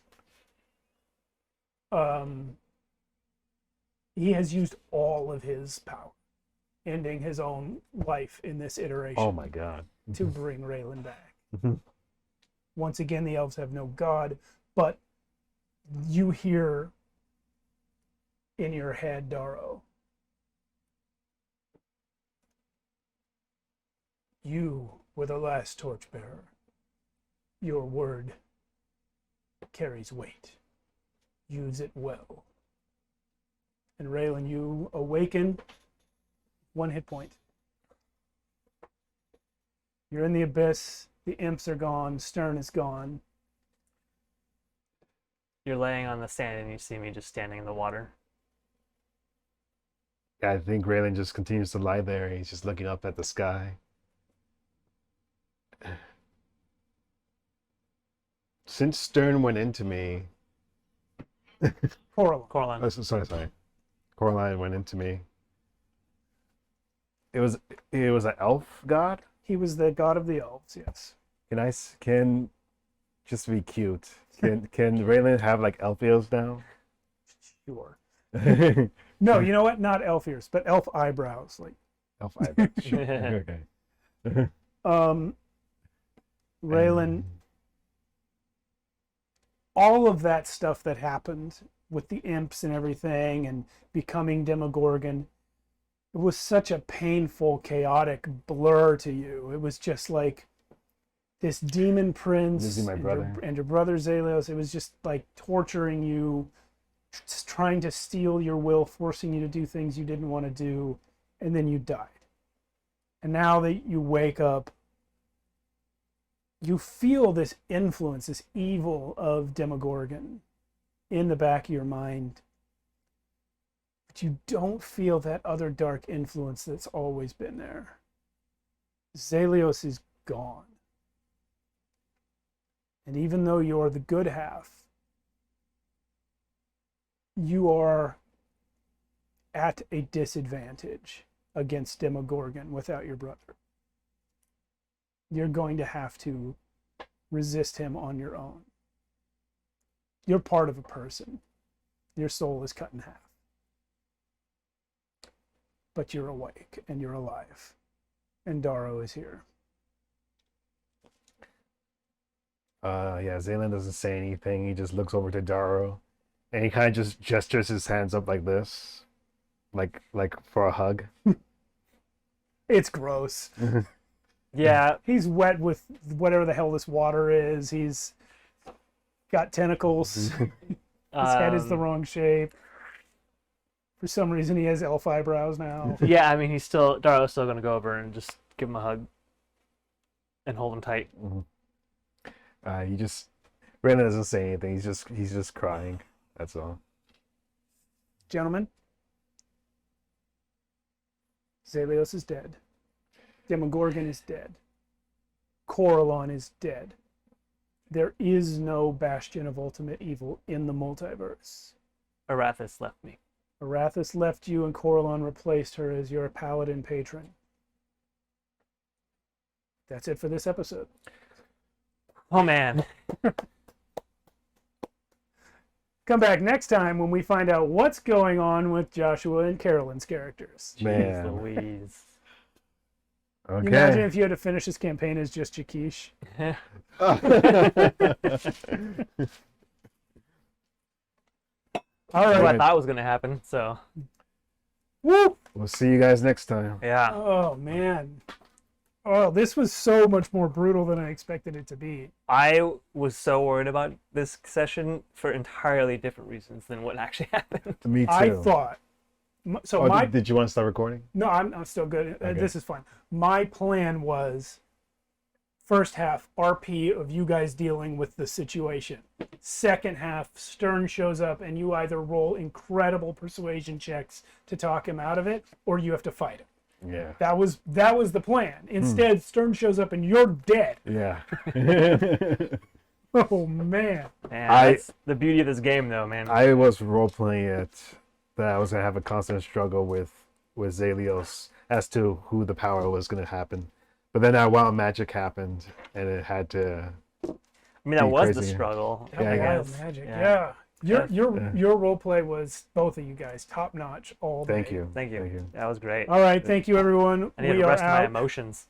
used all of his power, ending his own life in this iteration Oh my god. to bring Raylan back. Mhm. Once again, the elves have no god, but you hear in your head, Darrow, you were the last torchbearer. Your word carries weight. Use it well. And Raylan, you awaken 1 hit point. You're in the abyss. The imps are gone. Stern is gone. You're laying on the sand and you see me just standing in the water. I think Raylan just continues to lie there. He's just looking up at the sky. Since Stern went into me, Coraline. oh, sorry. Coraline went into me. It was an elf god. He was the god of the elves, yes. Can just to be cute. Can Raylan have like elf ears now? Sure. Elf No, you know what? Not elf ears, but elf eyebrows. Like, eyebrows. Sure. Okay. Raylan, all of that stuff that happened with the imps and everything and becoming Demogorgon, it was such a painful, chaotic blur to you. It was just like this demon prince Losing my brother. and your brother Zalios. It was just like torturing you, just trying to steal your will, forcing you to do things you didn't want to do, and then you died. And now that you wake up, you feel this influence, this evil of Demogorgon in the back of your mind. But you don't feel that other dark influence that's always been there. Zalios is gone. And even though you're the good half, you are at a disadvantage against Demogorgon without your brother. You're going to have to resist him on your own. You're part of a person. Your soul is cut in half. But you're awake and you're alive. And Darrow is here. Yeah, Zaylan doesn't say anything. He just looks over to Darrow, and he kind of just gestures his hands up like this, like for a hug. It's gross. Yeah, He's wet with whatever the hell this water is. He's got tentacles. His head is the wrong shape. For some reason, he has elf eyebrows now. yeah. I mean, Darrow's still gonna go over and just give him a hug and hold him tight. Raylan doesn't say anything. He's just crying. That's all. Gentlemen, Zalios is dead. Demogorgon is dead. Coralon is dead. There is no bastion of ultimate evil in the multiverse. Arathis left me. Arathis left you and Coralon replaced her as your paladin patron. That's it for this episode. Oh man. Come back next time when we find out what's going on with Joshua and Carolynn's characters. Jeez Man. Louise. Okay. You imagine if you had to finish this campaign as just Jakish? All What I right. thought was gonna happen. So Woo! We'll see you guys next time. yeah. Oh, man. Oh, this was so much more brutal than I expected it to be. I was so worried about this session for entirely different reasons than what actually happened. Me too. I thought. So Oh, my did you want to start recording? No, I'm still good. Okay. This is fine. My plan was first half RP of you guys dealing with the situation. Second half, Stern shows up and you either roll incredible persuasion checks to talk him out of it, or you have to fight him. Yeah. That was the plan. Instead, Stern shows up and you're dead. Yeah. Oh man. Man, I- that's the beauty of this game, though, man. I was role playing it that I was gonna have a constant struggle with Zalios as to who the power was gonna happen. But then that wild magic happened, and it had to. I mean, that was the crazy. struggle. Yeah, I Wild guess. magic. Yeah. Yeah. Your role play was, both of you guys, top notch all day. Thank you. Thank you. Thank you. That was great. All right, thank you everyone. I need We to are rest my out. emotions.